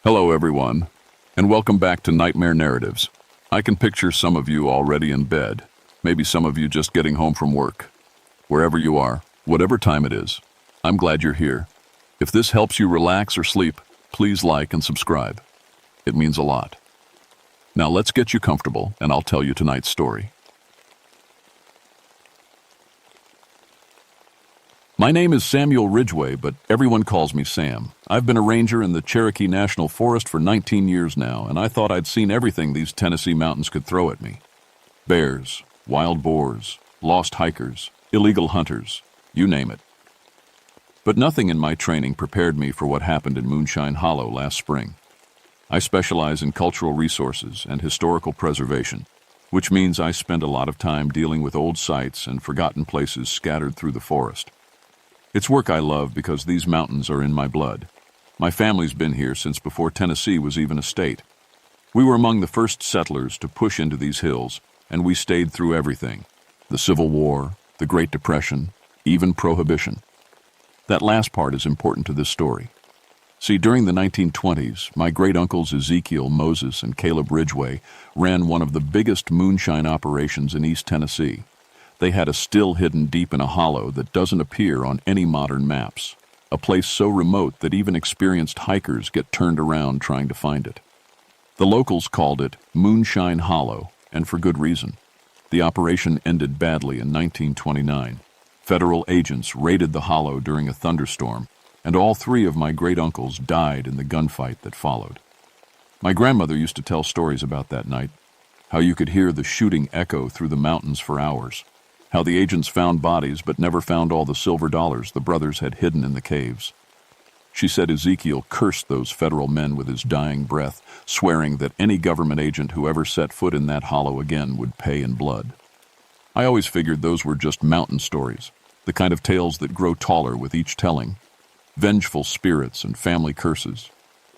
Hello, everyone, and welcome back to Nightmare Narratives. I can picture some of you already in bed, maybe some of you just getting home from work. Wherever you are, whatever time it is, I'm glad you're here. If this helps you relax or sleep, please like and subscribe. It means a lot. Now let's get you comfortable, and I'll tell you tonight's story. My name is Samuel Ridgway, but everyone calls me Sam. I've been a ranger in the Cherokee National Forest for 19 years now, and I thought I'd seen everything these Tennessee mountains could throw at me. Bears, wild boars, lost hikers, illegal hunters, you name it. But nothing in my training prepared me for what happened in Moonshine Hollow last spring. I specialize in cultural resources and historical preservation, which means I spend a lot of time dealing with old sites and forgotten places scattered through the forest. It's work I love because these mountains are in my blood. My family's been here since before Tennessee was even a state. We were among the first settlers to push into these hills, and we stayed through everything. The Civil War, the Great Depression, even Prohibition. That last part is important to this story. See, during the 1920s, my great-uncles Ezekiel, Moses, and Caleb Ridgway ran one of the biggest moonshine operations in East Tennessee. They had a still hidden deep in a hollow that doesn't appear on any modern maps, a place so remote that even experienced hikers get turned around trying to find it. The locals called it Moonshine Hollow, and for good reason. The operation ended badly in 1929. Federal agents raided the hollow during a thunderstorm, and all three of my great-uncles died in the gunfight that followed. My grandmother used to tell stories about that night, how you could hear the shooting echo through the mountains for hours. How the agents found bodies but never found all the silver dollars the brothers had hidden in the caves. She said Ezekiel cursed those federal men with his dying breath, swearing that any government agent who ever set foot in that hollow again would pay in blood. I always figured those were just mountain stories, the kind of tales that grow taller with each telling. Vengeful spirits and family curses.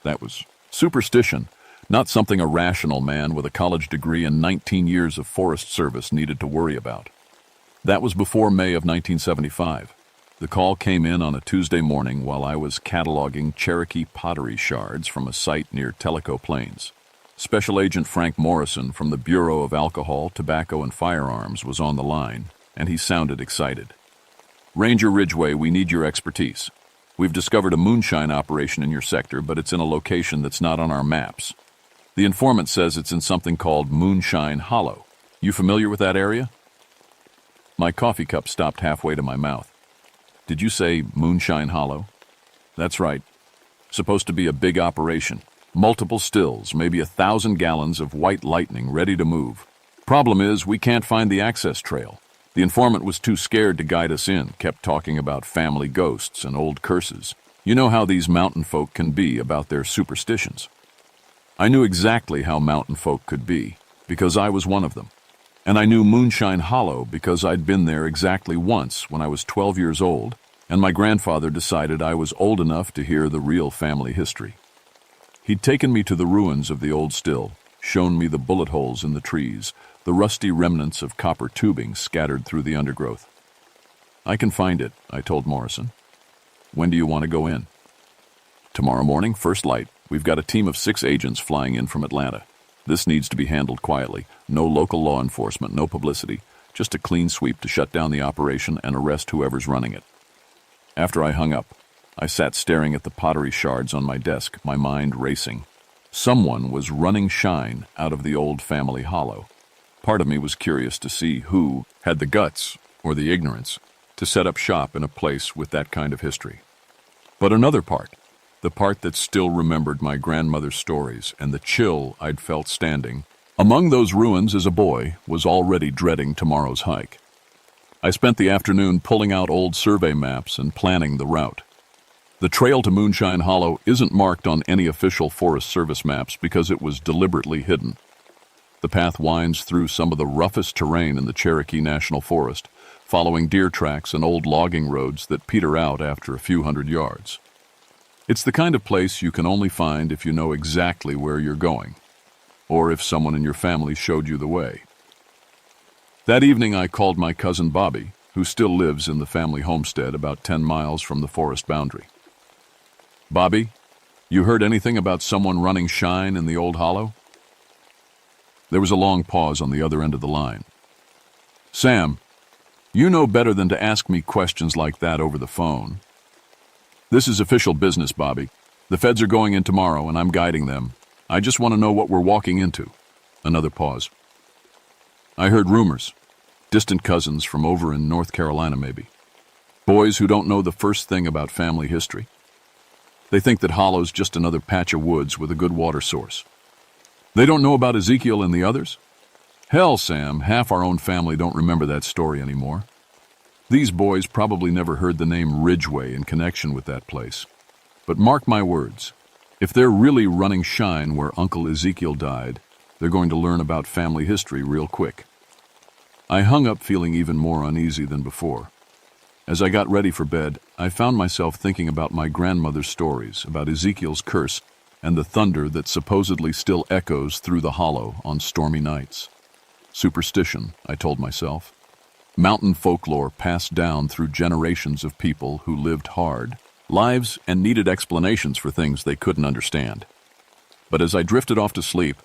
That was superstition, not something a rational man with a college degree and 19 years of forest service needed to worry about. That was before May of 1975. The call came in on a Tuesday morning while I was cataloging Cherokee pottery shards from a site near Tellico Plains. Special Agent Frank Morrison from the Bureau of Alcohol, Tobacco, and Firearms was on the line, and he sounded excited. Ranger Ridgway, we need your expertise. We've discovered a moonshine operation in your sector, but it's in a location that's not on our maps. The informant says it's in something called Moonshine Hollow. You familiar with that area? My coffee cup stopped halfway to my mouth. Did you say Moonshine Hollow? That's right. Supposed to be a big operation. Multiple stills, maybe 1,000 gallons of white lightning ready to move. Problem is, we can't find the access trail. The informant was too scared to guide us in, kept talking about family ghosts and old curses. You know how these mountain folk can be about their superstitions. I knew exactly how mountain folk could be, because I was one of them. And I knew Moonshine Hollow because I'd been there exactly once when I was 12 years old, and my grandfather decided I was old enough to hear the real family history. He'd taken me to the ruins of the old still, shown me the bullet holes in the trees, the rusty remnants of copper tubing scattered through the undergrowth. I can find it, I told Morrison. When do you want to go in? Tomorrow morning, first light. We've got a team of 6 agents flying in from Atlanta. This needs to be handled quietly. No local law enforcement, no publicity. Just a clean sweep to shut down the operation and arrest whoever's running it. After I hung up, I sat staring at the pottery shards on my desk, my mind racing. Someone was running shine out of the old family hollow. Part of me was curious to see who had the guts, or the ignorance, to set up shop in a place with that kind of history. But another part, the part that still remembered my grandmother's stories and the chill I'd felt standing among those ruins as a boy, was already dreading tomorrow's hike. I spent the afternoon pulling out old survey maps and planning the route. The trail to Moonshine Hollow isn't marked on any official Forest Service maps because it was deliberately hidden. The path winds through some of the roughest terrain in the Cherokee National Forest, following deer tracks and old logging roads that peter out after a few hundred yards. It's the kind of place you can only find if you know exactly where you're going, or if someone in your family showed you the way. That evening I called my cousin Bobby, who still lives in the family homestead about 10 miles from the forest boundary. Bobby, You heard anything about someone running shine in the old hollow? There was a long pause on the other end of the line. Sam, you know better than to ask me questions like that over the phone. This is official business, Bobby. The feds are going in tomorrow, and I'm guiding them. I just want to know what we're walking into. Another pause. I heard rumors. Distant cousins from over in North Carolina, maybe. Boys who don't know the first thing about family history. They think that Hollow's just another patch of woods with a good water source. They don't know about Ezekiel and the others? Hell, Sam, half our own family don't remember that story anymore. These boys probably never heard the name Ridgeway in connection with that place. But mark my words, if they're really running shine where Uncle Ezekiel died, they're going to learn about family history real quick. I hung up feeling even more uneasy than before. As I got ready for bed, I found myself thinking about my grandmother's stories about Ezekiel's curse and the thunder that supposedly still echoes through the hollow on stormy nights. Superstition, I told myself. Mountain folklore passed down through generations of people who lived hard lives and needed explanations for things they couldn't understand. But as I drifted off to sleep,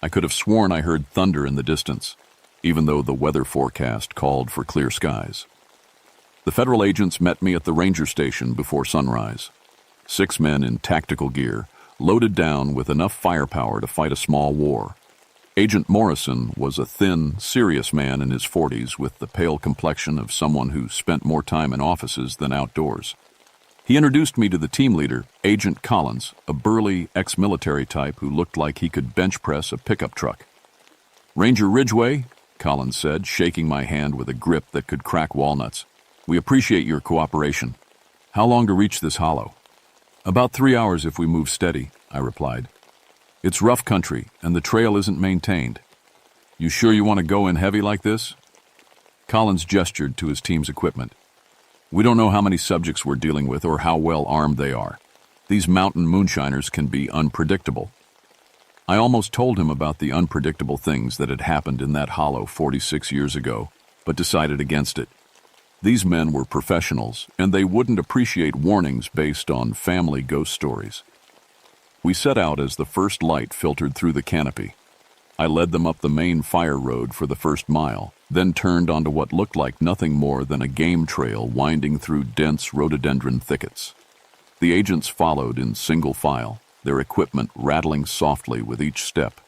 I could have sworn I heard thunder in the distance, even though the weather forecast called for clear skies. The federal agents met me at the ranger station before sunrise. 6 men in tactical gear, loaded down with enough firepower to fight a small war. Agent Morrison was a thin, serious man in his 40s with the pale complexion of someone who spent more time in offices than outdoors. He introduced me to the team leader, Agent Collins, a burly, ex-military type who looked like he could bench press a pickup truck. "Ranger Ridgeway," Collins said, shaking my hand with a grip that could crack walnuts. "We appreciate your cooperation. How long to reach this hollow?" "About 3 hours if we move steady," I replied. "It's rough country, and the trail isn't maintained. You sure you want to go in heavy like this?" Collins gestured to his team's equipment. "We don't know how many subjects we're dealing with or how well armed they are. These mountain moonshiners can be unpredictable." I almost told him about the unpredictable things that had happened in that hollow 46 years ago, but decided against it. These men were professionals, and they wouldn't appreciate warnings based on family ghost stories. We set out as the first light filtered through the canopy. I led them up the main fire road for the first mile, then turned onto what looked like nothing more than a game trail winding through dense rhododendron thickets. The agents followed in single file, their equipment rattling softly with each step.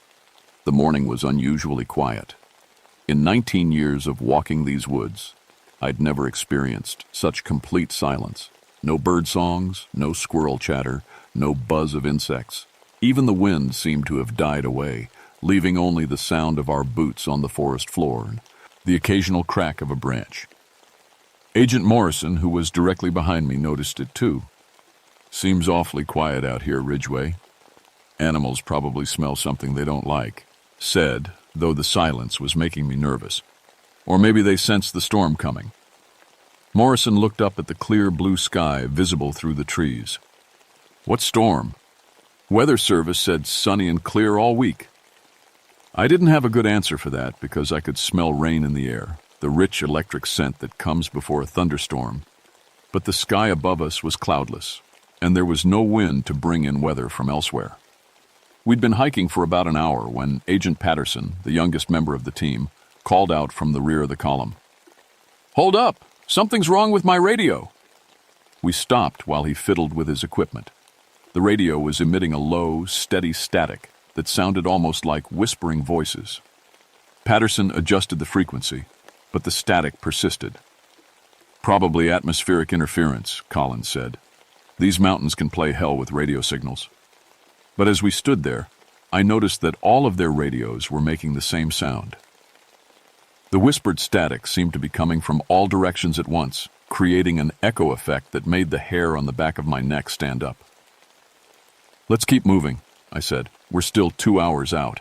The morning was unusually quiet. In 19 years of walking these woods, I'd never experienced such complete silence. No bird songs, no squirrel chatter, no buzz of insects. Even the wind seemed to have died away, leaving only the sound of our boots on the forest floor and the occasional crack of a branch. Agent Morrison, who was directly behind me, noticed it too. "Seems awfully quiet out here, Ridgeway. Animals probably smell something they don't like," said, though the silence was making me nervous. "Or maybe they sense the storm coming." Morrison looked up at the clear blue sky visible through the trees. "What storm?" "Weather Service said sunny and clear all week." I didn't have a good answer for that because I could smell rain in the air, the rich electric scent that comes before a thunderstorm. But the sky above us was cloudless, and there was no wind to bring in weather from elsewhere. We'd been hiking for about an hour when Agent Patterson, the youngest member of the team, called out from the rear of the column. "Hold up! Something's wrong with my radio!" We stopped while he fiddled with his equipment. The radio was emitting a low, steady static that sounded almost like whispering voices. Patterson adjusted the frequency, but the static persisted. "Probably atmospheric interference," Collins said. "These mountains can play hell with radio signals." But as we stood there, I noticed that all of their radios were making the same sound. The whispered static seemed to be coming from all directions at once, creating an echo effect that made the hair on the back of my neck stand up. "Let's keep moving," I said. "We're still 2 hours out."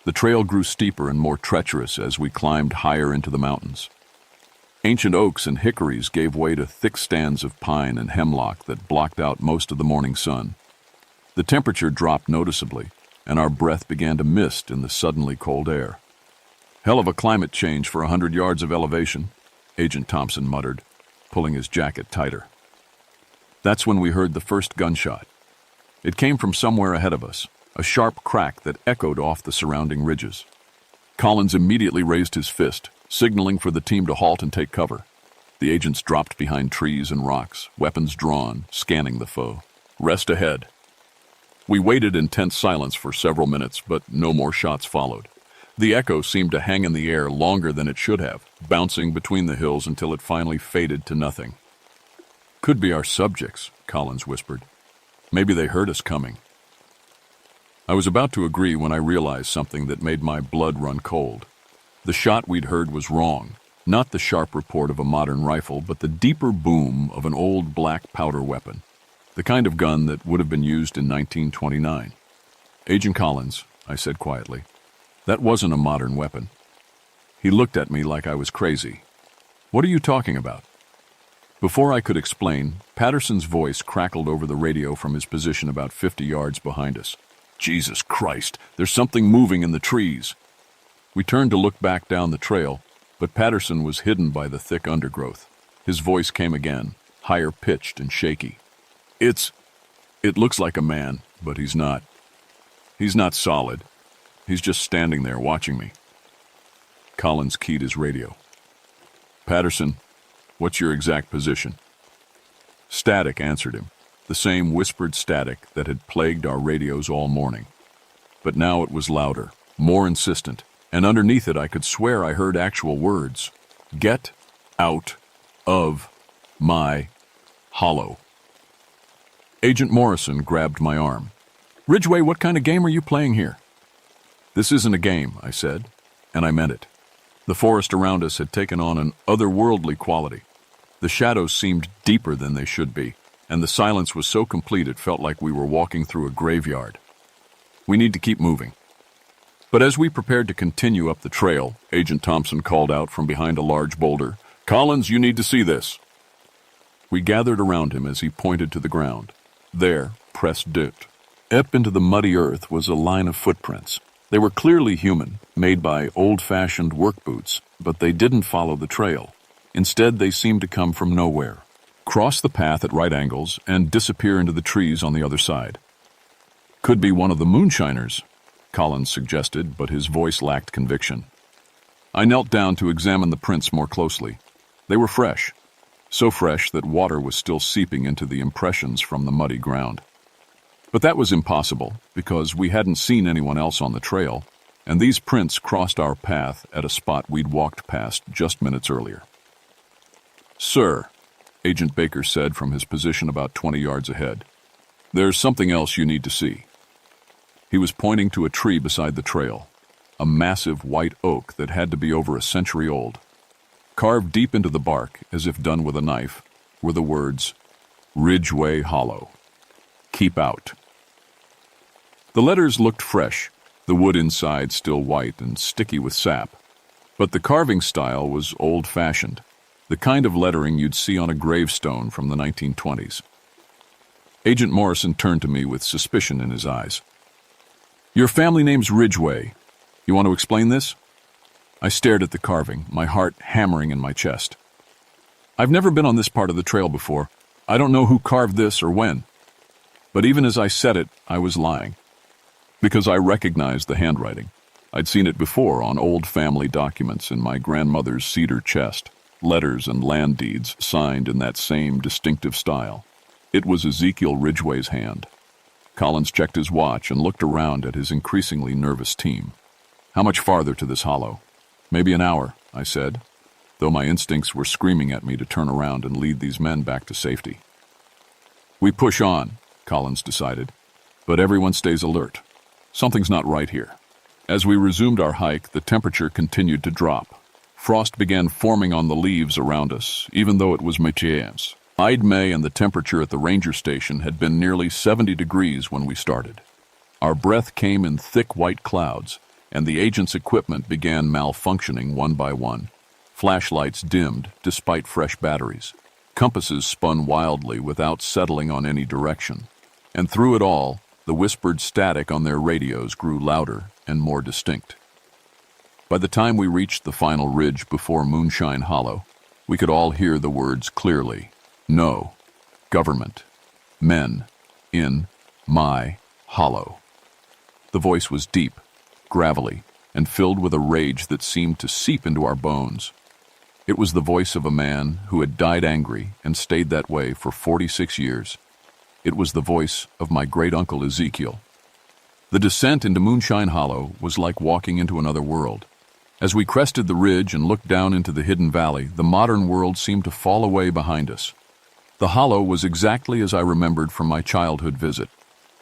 The trail grew steeper and more treacherous as we climbed higher into the mountains. Ancient oaks and hickories gave way to thick stands of pine and hemlock that blocked out most of the morning sun. The temperature dropped noticeably, and our breath began to mist in the suddenly cold air. "Hell of a climate change for 100 yards of elevation," Agent Thompson muttered, pulling his jacket tighter. That's when we heard the first gunshot. It came from somewhere ahead of us, a sharp crack that echoed off the surrounding ridges. Collins immediately raised his fist, signaling for the team to halt and take cover. The agents dropped behind trees and rocks, weapons drawn, scanning the foe. Rest ahead. We waited in tense silence for several minutes, but no more shots followed. The echo seemed to hang in the air longer than it should have, bouncing between the hills until it finally faded to nothing. "Could be our subjects," Collins whispered. "Maybe they heard us coming." I was about to agree when I realized something that made my blood run cold. The shot we'd heard was wrong, not the sharp report of a modern rifle, but the deeper boom of an old black powder weapon, the kind of gun that would have been used in 1929. "Agent Collins," I said quietly, "that wasn't a modern weapon." He looked at me like I was crazy. "What are you talking about?" Before I could explain, Patterson's voice crackled over the radio from his position about 50 yards behind us. "Jesus Christ, there's something moving in the trees." We turned to look back down the trail, but Patterson was hidden by the thick undergrowth. His voice came again, higher pitched and shaky. It looks like a man, but he's not. He's not solid. He's just standing there watching me." Collins keyed his radio. "Patterson, what's your exact position?" Static answered him, the same whispered static that had plagued our radios all morning. But now it was louder, more insistent, and underneath it I could swear I heard actual words. "Get out of my hollow." Agent Morrison grabbed my arm. "Ridgway, what kind of game are you playing here?" "This isn't a game," I said, and I meant it. The forest around us had taken on an otherworldly quality. The shadows seemed deeper than they should be, and the silence was so complete it felt like we were walking through a graveyard. "We need to keep moving." But as we prepared to continue up the trail, Agent Thompson called out from behind a large boulder, "Collins, you need to see this." We gathered around him as he pointed to the ground. There, pressed dipped. Up into the muddy earth was a line of footprints. They were clearly human, made by old-fashioned work boots, but they didn't follow the trail. Instead, they seemed to come from nowhere, cross the path at right angles, and disappear into the trees on the other side. "Could be one of the moonshiners," Collins suggested, but his voice lacked conviction. I knelt down to examine the prints more closely. They were fresh, so fresh that water was still seeping into the impressions from the muddy ground. But that was impossible, because we hadn't seen anyone else on the trail, and these prints crossed our path at a spot we'd walked past just minutes earlier. "Sir," Agent Baker said from his position about 20 yards ahead, "there's something else you need to see." He was pointing to a tree beside the trail, a massive white oak that had to be over a century old. Carved deep into the bark, as if done with a knife, were the words, "Ridgway Hollow. Keep out." The letters looked fresh, the wood inside still white and sticky with sap. But the carving style was old-fashioned, the kind of lettering you'd see on a gravestone from the 1920s. Agent Morrison turned to me with suspicion in his eyes. "Your family name's Ridgway. You want to explain this?" I stared at the carving, my heart hammering in my chest. "I've never been on this part of the trail before. I don't know who carved this or when." But even as I said it, I was lying. Because I recognized the handwriting. I'd seen it before on old family documents in my grandmother's cedar chest, letters and land deeds signed in that same distinctive style. It was Ezekiel Ridgway's hand. Collins checked his watch and looked around at his increasingly nervous team. "How much farther to this hollow?" "Maybe an hour," I said, though my instincts were screaming at me to turn around and lead these men back to safety. "We push on," Collins decided, "but everyone stays alert. Something's not right here." As we resumed our hike, the temperature continued to drop. Frost began forming on the leaves around us, even though it was mid-May, and the temperature at the ranger station had been nearly 70 degrees when we started. Our breath came in thick white clouds, and the agent's equipment began malfunctioning one by one. Flashlights dimmed despite fresh batteries. Compasses spun wildly without settling on any direction. And through it all, the whispered static on their radios grew louder and more distinct. By the time we reached the final ridge before Moonshine Hollow, we could all hear the words clearly. No. Government. Men. In. My hollow. The voice was deep, gravelly, and filled with a rage that seemed to seep into our bones. It was the voice of a man who had died angry and stayed that way for 46 years. It was the voice of my great-uncle Ezekiel. The descent into Moonshine Hollow was like walking into another world. As we crested the ridge and looked down into the hidden valley, the modern world seemed to fall away behind us. The hollow was exactly as I remembered from my childhood visit.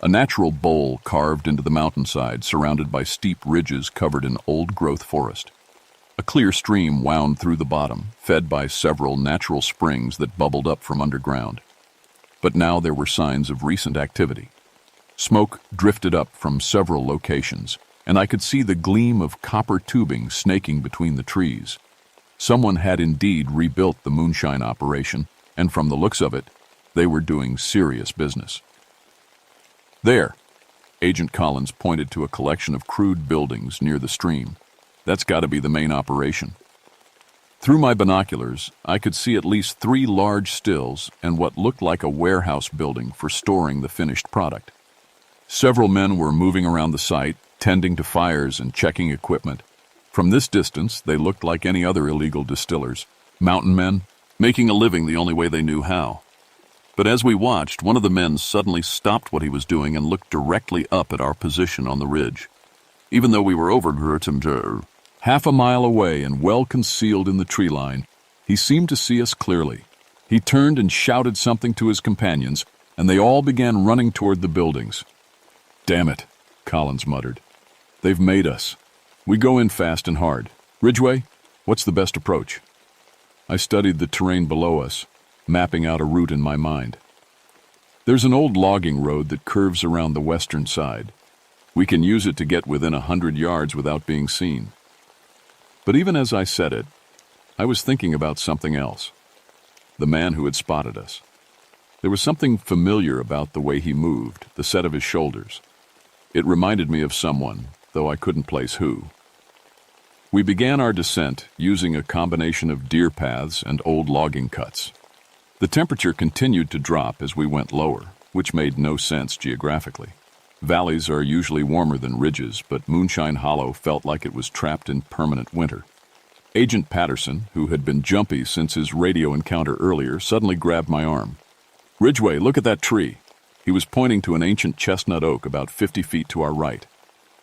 A natural bowl carved into the mountainside, surrounded by steep ridges covered in old-growth forest. A clear stream wound through the bottom, fed by several natural springs that bubbled up from underground. But now there were signs of recent activity. Smoke drifted up from several locations, and I could see the gleam of copper tubing snaking between the trees. Someone had indeed rebuilt the moonshine operation, and from the looks of it, they were doing serious business. There, Agent Collins pointed to a collection of crude buildings near the stream. That's got to be the main operation. Through my binoculars, I could see at least 3 large stills and what looked like a warehouse building for storing the finished product. Several men were moving around the site, tending to fires and checking equipment. From this distance, they looked like any other illegal distillers, mountain men, making a living the only way they knew how. But as we watched, one of the men suddenly stopped what he was doing and looked directly up at our position on the ridge. Even though we were over half a mile away and well concealed in the tree line, he seemed to see us clearly. He turned and shouted something to his companions, and they all began running toward the buildings. "Damn it," Collins muttered. "They've made us. We go in fast and hard. Ridgway, what's the best approach?" I studied the terrain below us, mapping out a route in my mind. There's an old logging road that curves around the western side. We can use it to get within 100 yards without being seen. But even as I said it, I was thinking about something else. The man who had spotted us. There was something familiar about the way he moved, the set of his shoulders. It reminded me of someone, though I couldn't place who. We began our descent using a combination of deer paths and old logging cuts. The temperature continued to drop as we went lower, which made no sense geographically. Valleys are usually warmer than ridges, but Moonshine Hollow felt like it was trapped in permanent winter. Agent Patterson, who had been jumpy since his radio encounter earlier, suddenly grabbed my arm. "Ridgway, look at that tree." He was pointing to an ancient chestnut oak about 50 feet to our right.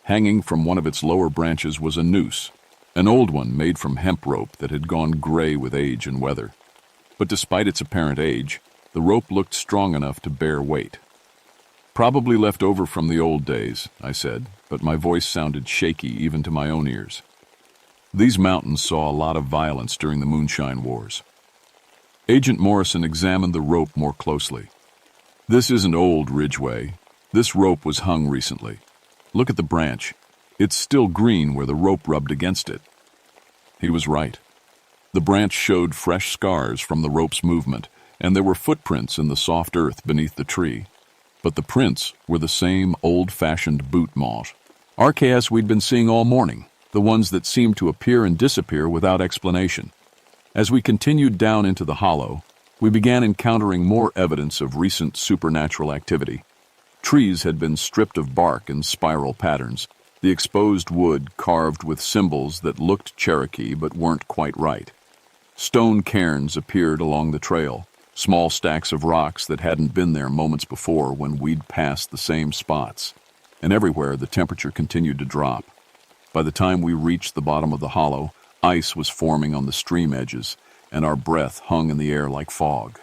Hanging from one of its lower branches was a noose, an old one made from hemp rope that had gone gray with age and weather. But despite its apparent age, the rope looked strong enough to bear weight. "Probably left over from the old days," I said, but my voice sounded shaky even to my own ears. These mountains saw a lot of violence during the Moonshine Wars. Agent Morrison examined the rope more closely. "This isn't old, Ridgway. This rope was hung recently. Look at the branch. It's still green where the rope rubbed against it." He was right. The branch showed fresh scars from the rope's movement, and there were footprints in the soft earth beneath the tree. But the prints were the same old-fashioned boot marks. RKS we'd been seeing all morning, the ones that seemed to appear and disappear without explanation. As we continued down into the hollow, we began encountering more evidence of recent supernatural activity. Trees had been stripped of bark in spiral patterns, the exposed wood carved with symbols that looked Cherokee but weren't quite right. Stone cairns appeared along the trail, small stacks of rocks that hadn't been there moments before when we'd passed the same spots. And everywhere the temperature continued to drop. By the time we reached the bottom of the hollow, ice was forming on the stream edges, and our breath hung in the air like fog.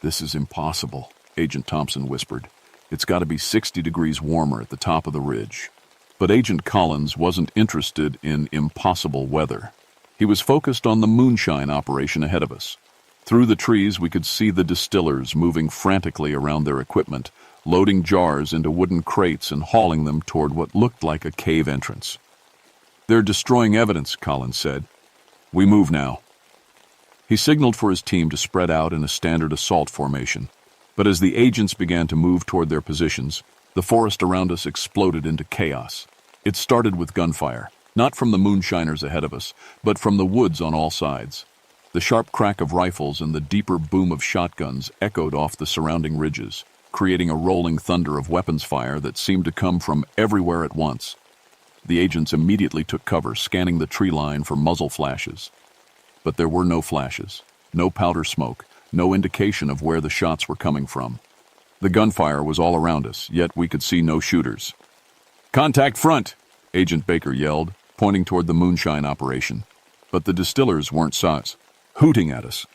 "This is impossible," Agent Thompson whispered. "It's got to be 60 degrees warmer at the top of the ridge." But Agent Collins wasn't interested in impossible weather. He was focused on the moonshine operation ahead of us. Through the trees, we could see the distillers moving frantically around their equipment, loading jars into wooden crates and hauling them toward what looked like a cave entrance. "They're destroying evidence," Collins said. "We move now." He signaled for his team to spread out in a standard assault formation. But as the agents began to move toward their positions, the forest around us exploded into chaos. It started with gunfire, not from the moonshiners ahead of us, but from the woods on all sides. The sharp crack of rifles and the deeper boom of shotguns echoed off the surrounding ridges. creating a rolling thunder of weapons fire that seemed to come from everywhere at once. The agents immediately took cover, scanning the tree line for muzzle flashes. But there were no flashes, no powder smoke, no indication of where the shots were coming from. The gunfire was all around us, yet we could see no shooters. "Contact front!" Agent Baker yelled, pointing toward the moonshine operation. But the distillers weren't hooting at us.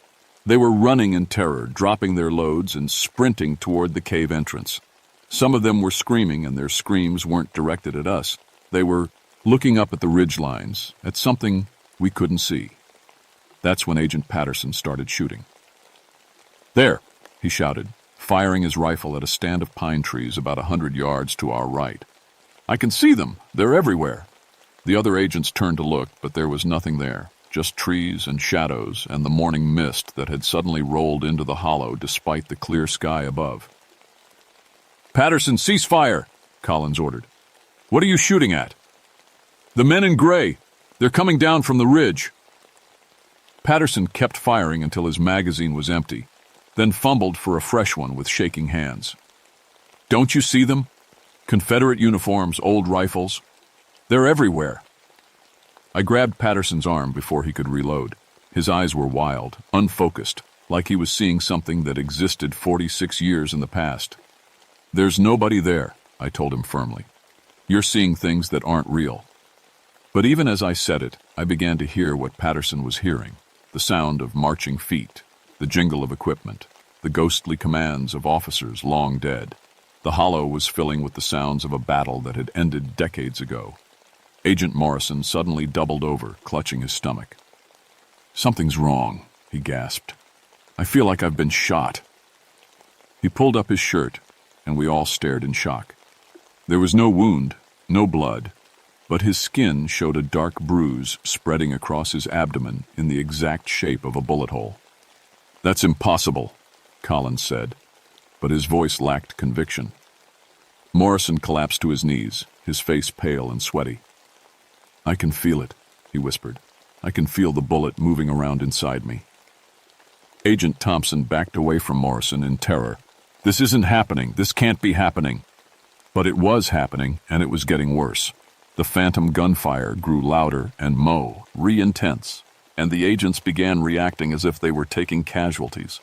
They were running in terror, dropping their loads and sprinting toward the cave entrance. Some of them were screaming, and their screams weren't directed at us. They were looking up at the ridge lines, at something we couldn't see. That's when Agent Patterson started shooting. "There!" he shouted, firing his rifle at a stand of pine trees about 100 yards to our right. "I can see them! They're everywhere!" The other agents turned to look, but there was nothing there, just trees and shadows and the morning mist that had suddenly rolled into the hollow despite the clear sky above. "Patterson, cease fire!" Collins ordered. "What are you shooting at?" "The men in gray. They're coming down from the ridge." Patterson kept firing until his magazine was empty, then fumbled for a fresh one with shaking hands. "Don't you see them? Confederate uniforms, old rifles. They're everywhere." I grabbed Patterson's arm before he could reload. His eyes were wild, unfocused, like he was seeing something that existed 46 years in the past. "There's nobody there," I told him firmly. "You're seeing things that aren't real." But even as I said it, I began to hear what Patterson was hearing, the sound of marching feet, the jingle of equipment, the ghostly commands of officers long dead. The hollow was filling with the sounds of a battle that had ended decades ago. Agent Morrison suddenly doubled over, clutching his stomach. "Something's wrong," he gasped. "I feel like I've been shot." He pulled up his shirt, and we all stared in shock. There was no wound, no blood, but his skin showed a dark bruise spreading across his abdomen in the exact shape of a bullet hole. "That's impossible," Collins said, but his voice lacked conviction. Morrison collapsed to his knees, his face pale and sweaty. "I can feel it," he whispered. "I can feel the bullet moving around inside me." Agent Thompson backed away from Morrison in terror. "This isn't happening. This can't be happening." But it was happening, and it was getting worse. The phantom gunfire grew louder and intense, and the agents began reacting as if they were taking casualties.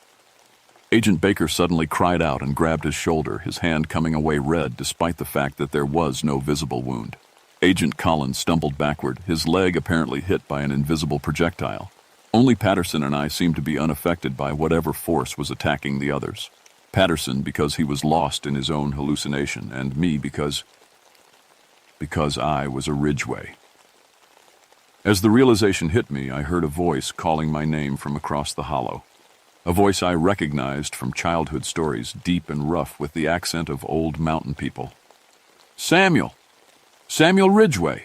Agent Baker suddenly cried out and grabbed his shoulder, his hand coming away red despite the fact that there was no visible wound. Agent Collins stumbled backward, his leg apparently hit by an invisible projectile. Only Patterson and I seemed to be unaffected by whatever force was attacking the others. Patterson because he was lost in his own hallucination, and me because I was a Ridgway. As the realization hit me, I heard a voice calling my name from across the hollow. A voice I recognized from childhood stories, deep and rough with the accent of old mountain people. "Samuel! Samuel Ridgway!"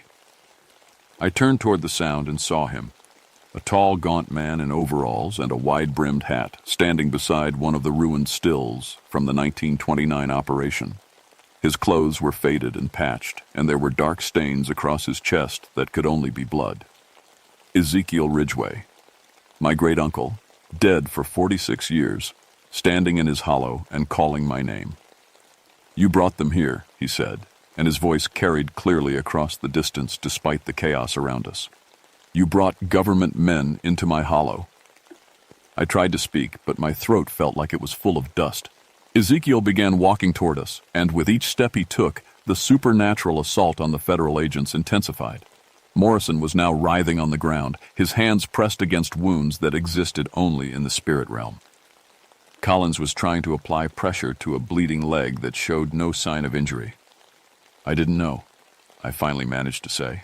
I turned toward the sound and saw him. A tall, gaunt man in overalls and a wide-brimmed hat, standing beside one of the ruined stills from the 1929 operation. His clothes were faded and patched, and there were dark stains across his chest that could only be blood. Ezekiel Ridgway, my great-uncle, dead for 46 years, standing in his hollow and calling my name. "You brought them here," he said, and his voice carried clearly across the distance despite the chaos around us. "You brought government men into my hollow." I tried to speak, but my throat felt like it was full of dust. Ezekiel began walking toward us, and with each step he took, the supernatural assault on the federal agents intensified. Morrison was now writhing on the ground, his hands pressed against wounds that existed only in the spirit realm. Collins was trying to apply pressure to a bleeding leg that showed no sign of injury. "I didn't know," I finally managed to say.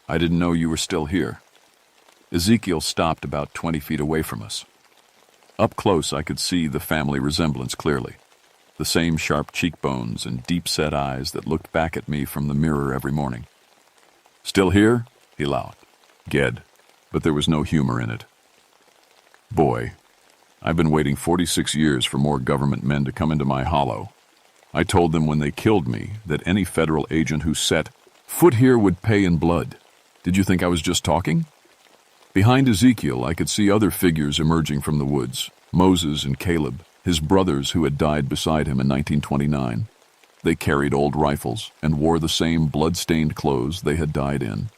"I didn't know you were still here." Ezekiel stopped about 20 feet away from us. Up close, I could see the family resemblance clearly. The same sharp cheekbones and deep-set eyes that looked back at me from the mirror every morning. "Still here?" he laughed. "Ged," but there was no humor in it. "Boy, I've been waiting 46 years for more government men to come into my hollow. I told them when they killed me that any federal agent who set foot here would pay in blood. Did you think I was just talking?" Behind Ezekiel, I could see other figures emerging from the woods, Moses and Caleb, his brothers who had died beside him in 1929. They carried old rifles and wore the same blood-stained clothes they had died in.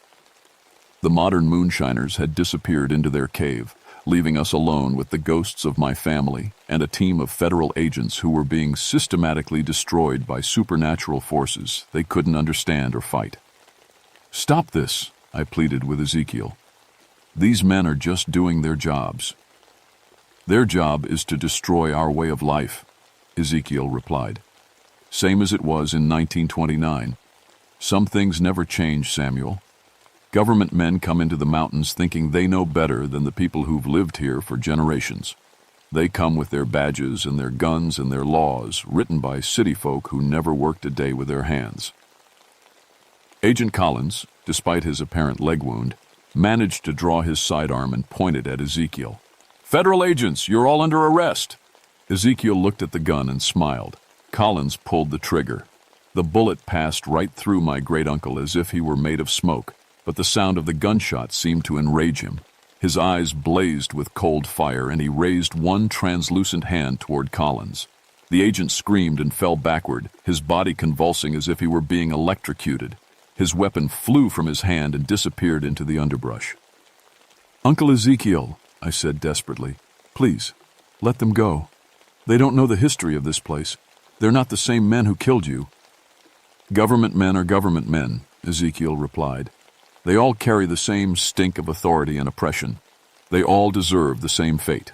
The modern moonshiners had disappeared into their cave, leaving us alone with the ghosts of my family and a team of federal agents who were being systematically destroyed by supernatural forces they couldn't understand or fight. "Stop this," I pleaded with Ezekiel. "These men are just doing their jobs." "Their job is to destroy our way of life," Ezekiel replied. "Same as it was in 1929. Some things never change, Samuel. Government men come into the mountains thinking they know better than the people who've lived here for generations. They come with their badges and their guns and their laws, written by city folk who never worked a day with their hands." Agent Collins, despite his apparent leg wound, managed to draw his sidearm and pointed at Ezekiel. "Federal agents, you're all under arrest." Ezekiel looked at the gun and smiled. Collins pulled the trigger. The bullet passed right through my great-uncle as if he were made of smoke, but the sound of the gunshot seemed to enrage him. His eyes blazed with cold fire, and he raised one translucent hand toward Collins. The agent screamed and fell backward, his body convulsing as if he were being electrocuted. His weapon flew from his hand and disappeared into the underbrush. "Uncle Ezekiel," I said desperately, "please, let them go. They don't know the history of this place. They're not the same men who killed you." "Government men are government men," Ezekiel replied. "They all carry the same stink of authority and oppression. They all deserve the same fate."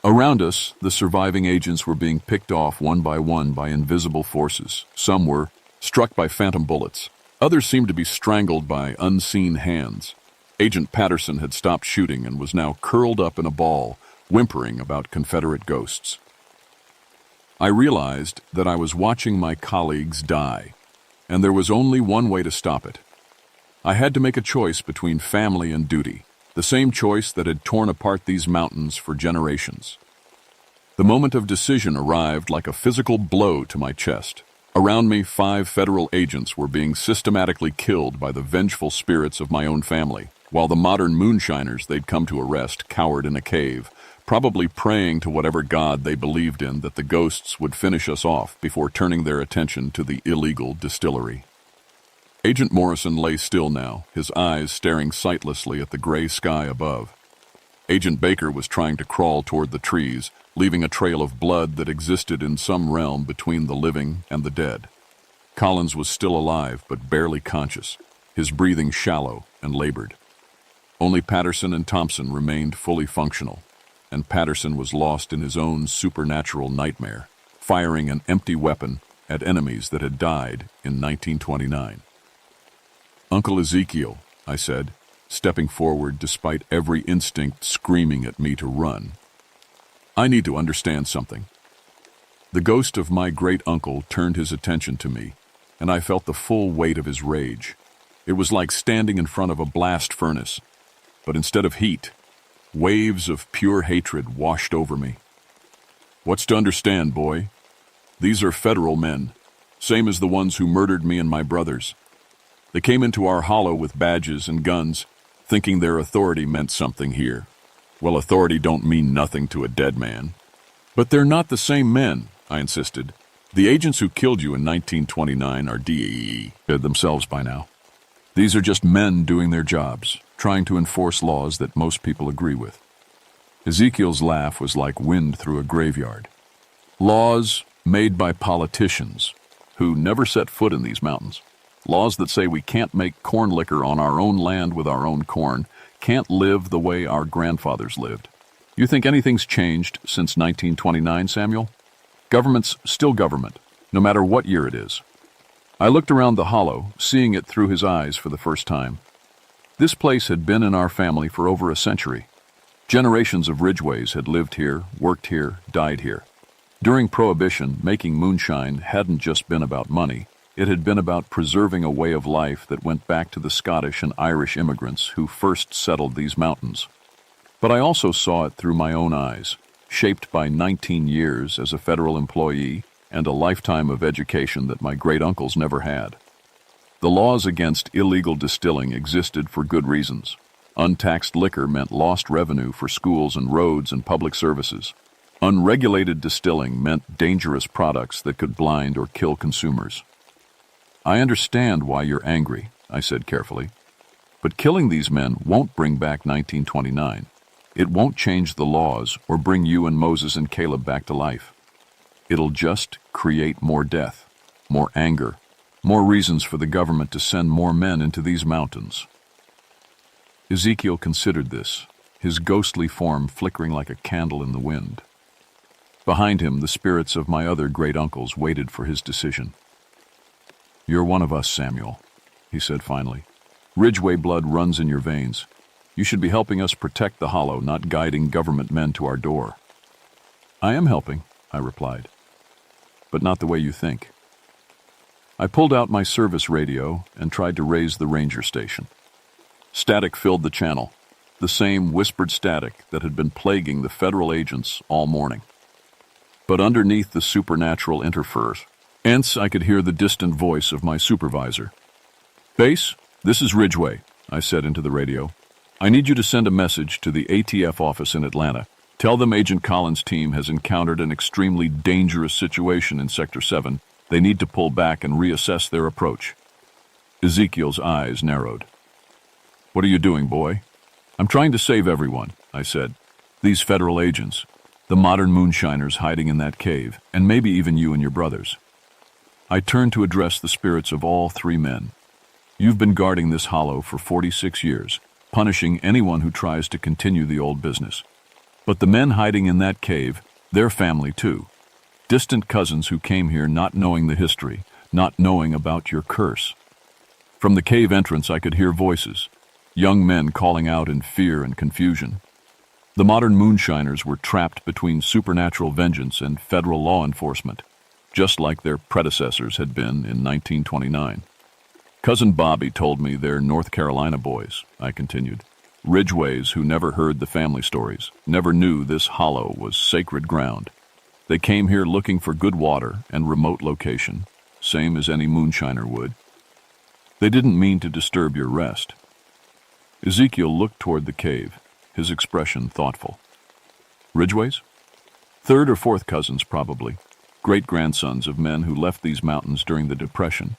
Around us, the surviving agents were being picked off one by invisible forces. Some were struck by phantom bullets. Others seemed to be strangled by unseen hands. Agent Patterson had stopped shooting and was now curled up in a ball, whimpering about Confederate ghosts. I realized that I was watching my colleagues die, and there was only one way to stop it. I had to make a choice between family and duty, the same choice that had torn apart these mountains for generations. The moment of decision arrived like a physical blow to my chest. Around me, 5 federal agents were being systematically killed by the vengeful spirits of my own family, while the modern moonshiners they'd come to arrest cowered in a cave, probably praying to whatever god they believed in that the ghosts would finish us off before turning their attention to the illegal distillery. Agent Morrison lay still now, his eyes staring sightlessly at the gray sky above. Agent Baker was trying to crawl toward the trees, leaving a trail of blood that existed in some realm between the living and the dead. Collins was still alive, but barely conscious, his breathing shallow and labored. Only Patterson and Thompson remained fully functional, and Patterson was lost in his own supernatural nightmare, firing an empty weapon at enemies that had died in 1929. "Uncle Ezekiel," I said, stepping forward despite every instinct screaming at me to run. "I need to understand something." The ghost of my great-uncle turned his attention to me, and I felt the full weight of his rage. It was like standing in front of a blast furnace, but instead of heat, waves of pure hatred washed over me. "What's to understand, boy? These are federal men, same as the ones who murdered me and my brothers. They came into our hollow with badges and guns, thinking their authority meant something here. Well, authority don't mean nothing to a dead man." "But they're not the same men," I insisted. "The agents who killed you in 1929 are DEE themselves by now. These are just men doing their jobs, trying to enforce laws that most people agree with." Ezekiel's laugh was like wind through a graveyard. "Laws made by politicians who never set foot in these mountains. Laws that say we can't make corn liquor on our own land with our own corn, can't live the way our grandfathers lived. You think anything's changed since 1929, Samuel? Government's still government, no matter what year it is." I looked around the hollow, seeing it through his eyes for the first time. This place had been in our family for over a century. Generations of Ridgways had lived here, worked here, died here. During Prohibition, making moonshine hadn't just been about money. It had been about preserving a way of life that went back to the Scottish and Irish immigrants who first settled these mountains. But I also saw it through my own eyes, shaped by 19 years as a federal employee and a lifetime of education that my great-uncles never had. The laws against illegal distilling existed for good reasons. Untaxed liquor meant lost revenue for schools and roads and public services. Unregulated distilling meant dangerous products that could blind or kill consumers. I understand why you're angry, I said carefully. But killing these men won't bring back 1929. It won't change the laws or bring you and Moses and Caleb back to life. It'll just create more death, more anger, more reasons for the government to send more men into these mountains. Ezekiel considered this, his ghostly form flickering like a candle in the wind. Behind him, the spirits of my other great-uncles waited for his decision. "You're one of us, Samuel," he said finally. "Ridgway blood runs in your veins. You should be helping us protect the hollow, not guiding government men to our door." "I am helping," I replied, "but not the way you think." I pulled out my service radio and tried to raise the ranger station. Static filled the channel, the same whispered static that had been plaguing the federal agents all morning. But underneath the supernatural interference, I could hear the distant voice of my supervisor. "Base, this is Ridgway," I said into the radio. "I need you to send a message to the ATF office in Atlanta. Tell them Agent Collins' team has encountered an extremely dangerous situation in Sector 7. They need to pull back and reassess their approach." Ezekiel's eyes narrowed. "What are you doing, boy?" "I'm trying to save everyone," I said. "These federal agents, the modern moonshiners hiding in that cave, and maybe even you and your brothers." I turned to address the spirits of all three men. "You've been guarding this hollow for 46 years, punishing anyone who tries to continue the old business. But the men hiding in that cave, they're family too. Distant cousins who came here not knowing the history, not knowing about your curse." From the cave entrance I could hear voices, young men calling out in fear and confusion. The modern moonshiners were trapped between supernatural vengeance and federal law enforcement, just like their predecessors had been in 1929. "Cousin Bobby told me they're North Carolina boys," I continued. "Ridgways who never heard the family stories, never knew this hollow was sacred ground. They came here looking for good water and remote location, same as any moonshiner would. They didn't mean to disturb your rest." Ezekiel looked toward the cave, his expression thoughtful. "Ridgways? Third or fourth cousins, probably. Great-grandsons of men who left these mountains during the Depression,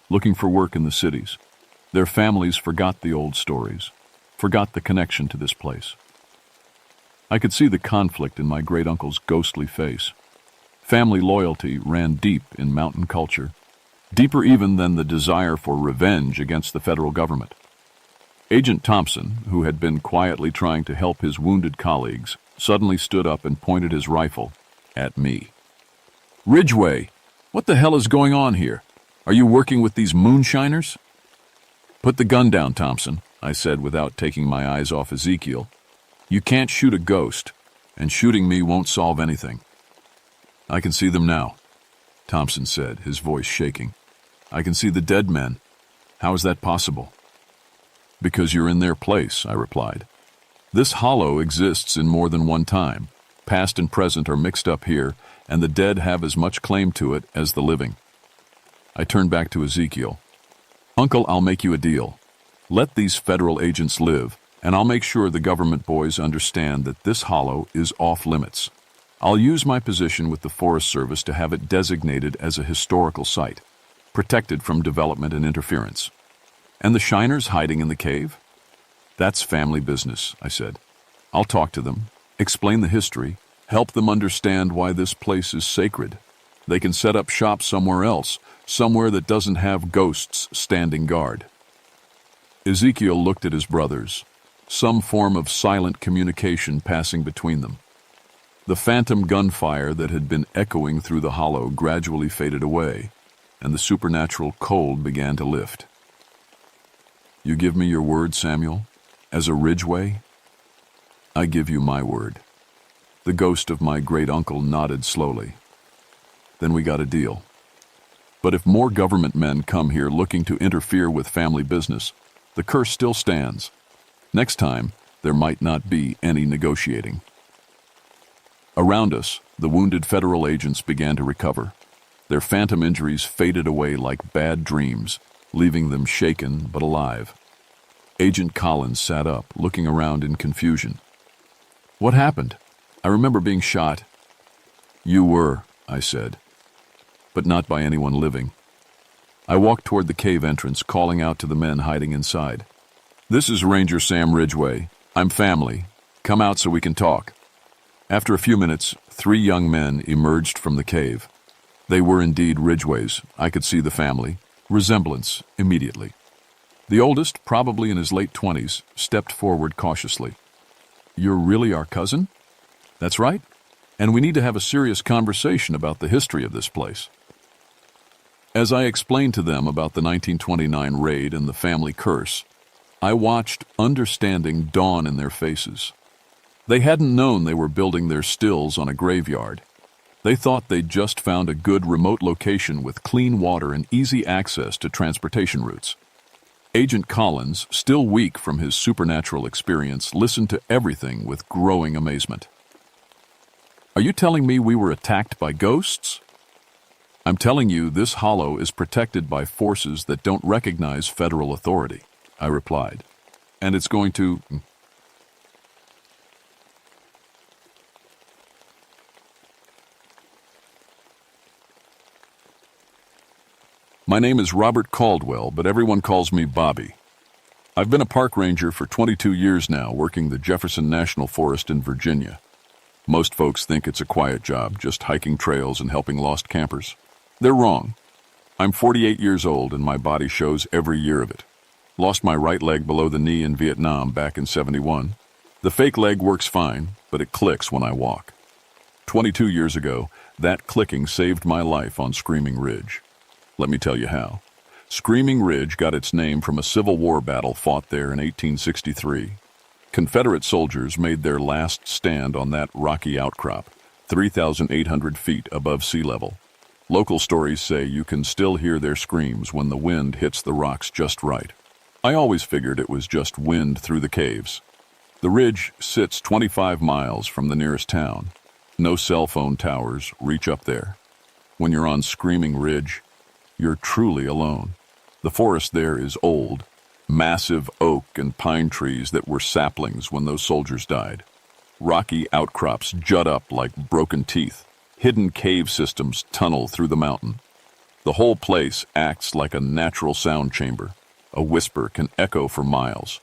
looking for work in the cities. Their families forgot the old stories, forgot the connection to this place." I could see the conflict in my great-uncle's ghostly face. Family loyalty ran deep in mountain culture, deeper even than the desire for revenge against the federal government. Agent Thompson, who had been quietly trying to help his wounded colleagues, suddenly stood up and pointed his rifle at me. "Ridgway, what the hell is going on here? Are you working with these moonshiners?" "Put the gun down, Thompson," I said without taking my eyes off Ezekiel. "You can't shoot a ghost, and shooting me won't solve anything." "I can see them now," Thompson said, his voice shaking. "I can see the dead men. How is that possible?" "Because you're in their place," I replied. "This hollow exists in more than one time. Past and present are mixed up here, and the dead have as much claim to it as the living." I turned back to Ezekiel. "Uncle, I'll make you a deal. Let these federal agents live, and I'll make sure the government boys understand that this hollow is off limits. I'll use my position with the Forest Service to have it designated as a historical site, protected from development and interference. And the shiners hiding in the cave? That's family business," I said. "I'll talk to them, explain the history, help them understand why this place is sacred. They can set up shop somewhere else, somewhere that doesn't have ghosts standing guard." Ezekiel looked at his brothers, some form of silent communication passing between them. The phantom gunfire that had been echoing through the hollow gradually faded away, and the supernatural cold began to lift. "You give me your word, Samuel, as a Ridgway?" "I give you my word." The ghost of my great-uncle nodded slowly. "Then we got a deal. But if more government men come here looking to interfere with family business, the curse still stands. Next time, there might not be any negotiating." Around us, the wounded federal agents began to recover. Their phantom injuries faded away like bad dreams, leaving them shaken but alive. Agent Collins sat up, looking around in confusion. "What happened? I remember being shot. You were, I said, but not by anyone living. I walked toward the cave entrance, calling out to the men hiding inside. This is Ranger Sam Ridgway. I'm family. Come out so we can talk. After a few minutes, 3 young men emerged from the cave. They were indeed Ridgways. I could see the family resemblance immediately. The oldest, probably in his late 20s, stepped forward cautiously. You're really our cousin? That's right. And we need to have a serious conversation about the history of this place. As I explained to them about the 1929 raid and the family curse, I watched understanding dawn in their faces. They hadn't known they were building their stills on a graveyard. They thought they'd just found a good remote location with clean water and easy access to transportation routes. Agent Collins, still weak from his supernatural experience, listened to everything with growing amazement. Are you telling me we were attacked by ghosts? I'm telling you this hollow is protected by forces that don't recognize federal authority, I replied. And it's going to... My name is Robert Caldwell, but everyone calls me Bobby. I've been a park ranger for 22 years now, working the Jefferson National Forest in Virginia. Most folks think it's a quiet job, just hiking trails and helping lost campers. They're wrong. I'm 48 years old and my body shows every year of it. Lost my right leg below the knee in Vietnam back in '71. The fake leg works fine, but it clicks when I walk. 22 years ago, that clicking saved my life on Screaming Ridge. Let me tell you how. Screaming Ridge got its name from a Civil War battle fought there in 1863. Confederate soldiers made their last stand on that rocky outcrop, 3,800 feet above sea level. Local stories say you can still hear their screams when the wind hits the rocks just right. I always figured it was just wind through the caves. The ridge sits 25 miles from the nearest town. No cell phone towers reach up there. When you're on Screaming Ridge, you're truly alone. The forest there is old, massive oak and pine trees that were saplings when those soldiers died. Rocky outcrops jut up like broken teeth. Hidden cave systems tunnel through the mountain. The whole place acts like a natural sound chamber. A whisper can echo for miles.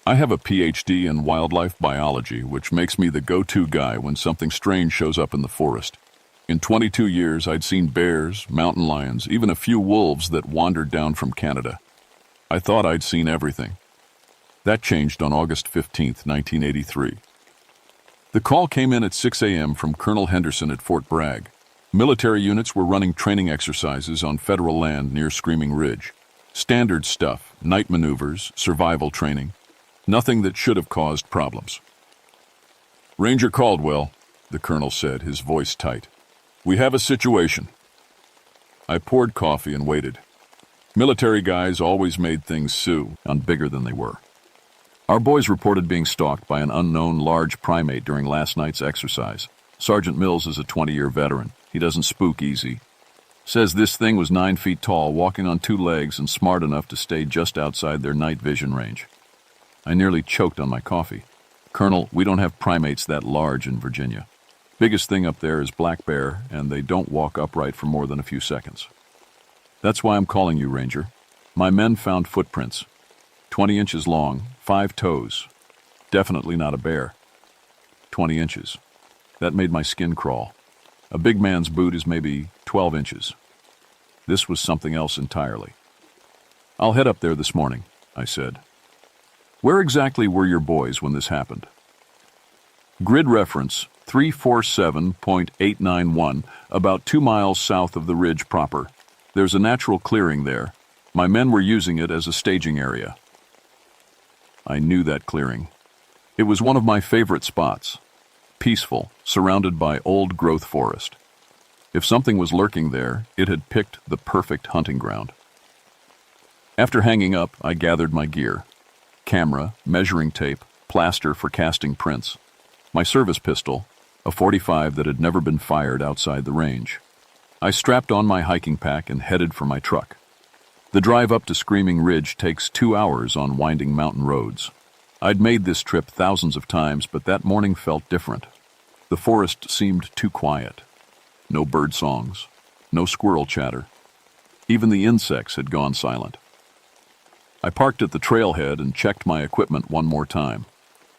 I have a PhD in wildlife biology, which makes me the go-to guy when something strange shows up in the forest. In 22 years, I'd seen bears, mountain lions, even a few wolves that wandered down from Canada. I thought I'd seen everything. That changed on August 15, 1983. The call came in at 6 a.m. from Colonel Henderson at Fort Bragg. Military units were running training exercises on federal land near Screaming Ridge. Standard stuff, night maneuvers, survival training. Nothing that should have caused problems. Ranger Caldwell, the colonel said, his voice tight. We have a situation. I poured coffee and waited. Military guys always made things sound bigger than they were. Our boys reported being stalked by an unknown large primate during last night's exercise. Sergeant Mills is a 20-year veteran. He doesn't spook easy. Says this thing was 9 feet tall, walking on 2 legs and smart enough to stay just outside their night vision range. I nearly choked on my coffee. Colonel, we don't have primates that large in Virginia. Biggest thing up there is black bear, and they don't walk upright for more than a few seconds. That's why I'm calling you, Ranger. My men found footprints. 20 inches long, 5 toes. Definitely not a bear. 20 inches. That made my skin crawl. A big man's boot is maybe 12 inches. This was something else entirely. I'll head up there this morning, I said. Where exactly were your boys when this happened? Grid reference 347.891, about 2 miles south of the ridge proper. There's a natural clearing there. My men were using it as a staging area. I knew that clearing. It was one of my favorite spots. Peaceful, surrounded by old-growth forest. If something was lurking there, it had picked the perfect hunting ground. After hanging up, I gathered my gear. Camera, measuring tape, plaster for casting prints. My service pistol, a .45 that had never been fired outside the range. I strapped on my hiking pack and headed for my truck. The drive up to Screaming Ridge takes 2 hours on winding mountain roads. I'd made this trip thousands of times, but that morning felt different. The forest seemed too quiet. No bird songs, no squirrel chatter. Even the insects had gone silent. I parked at the trailhead and checked my equipment one more time.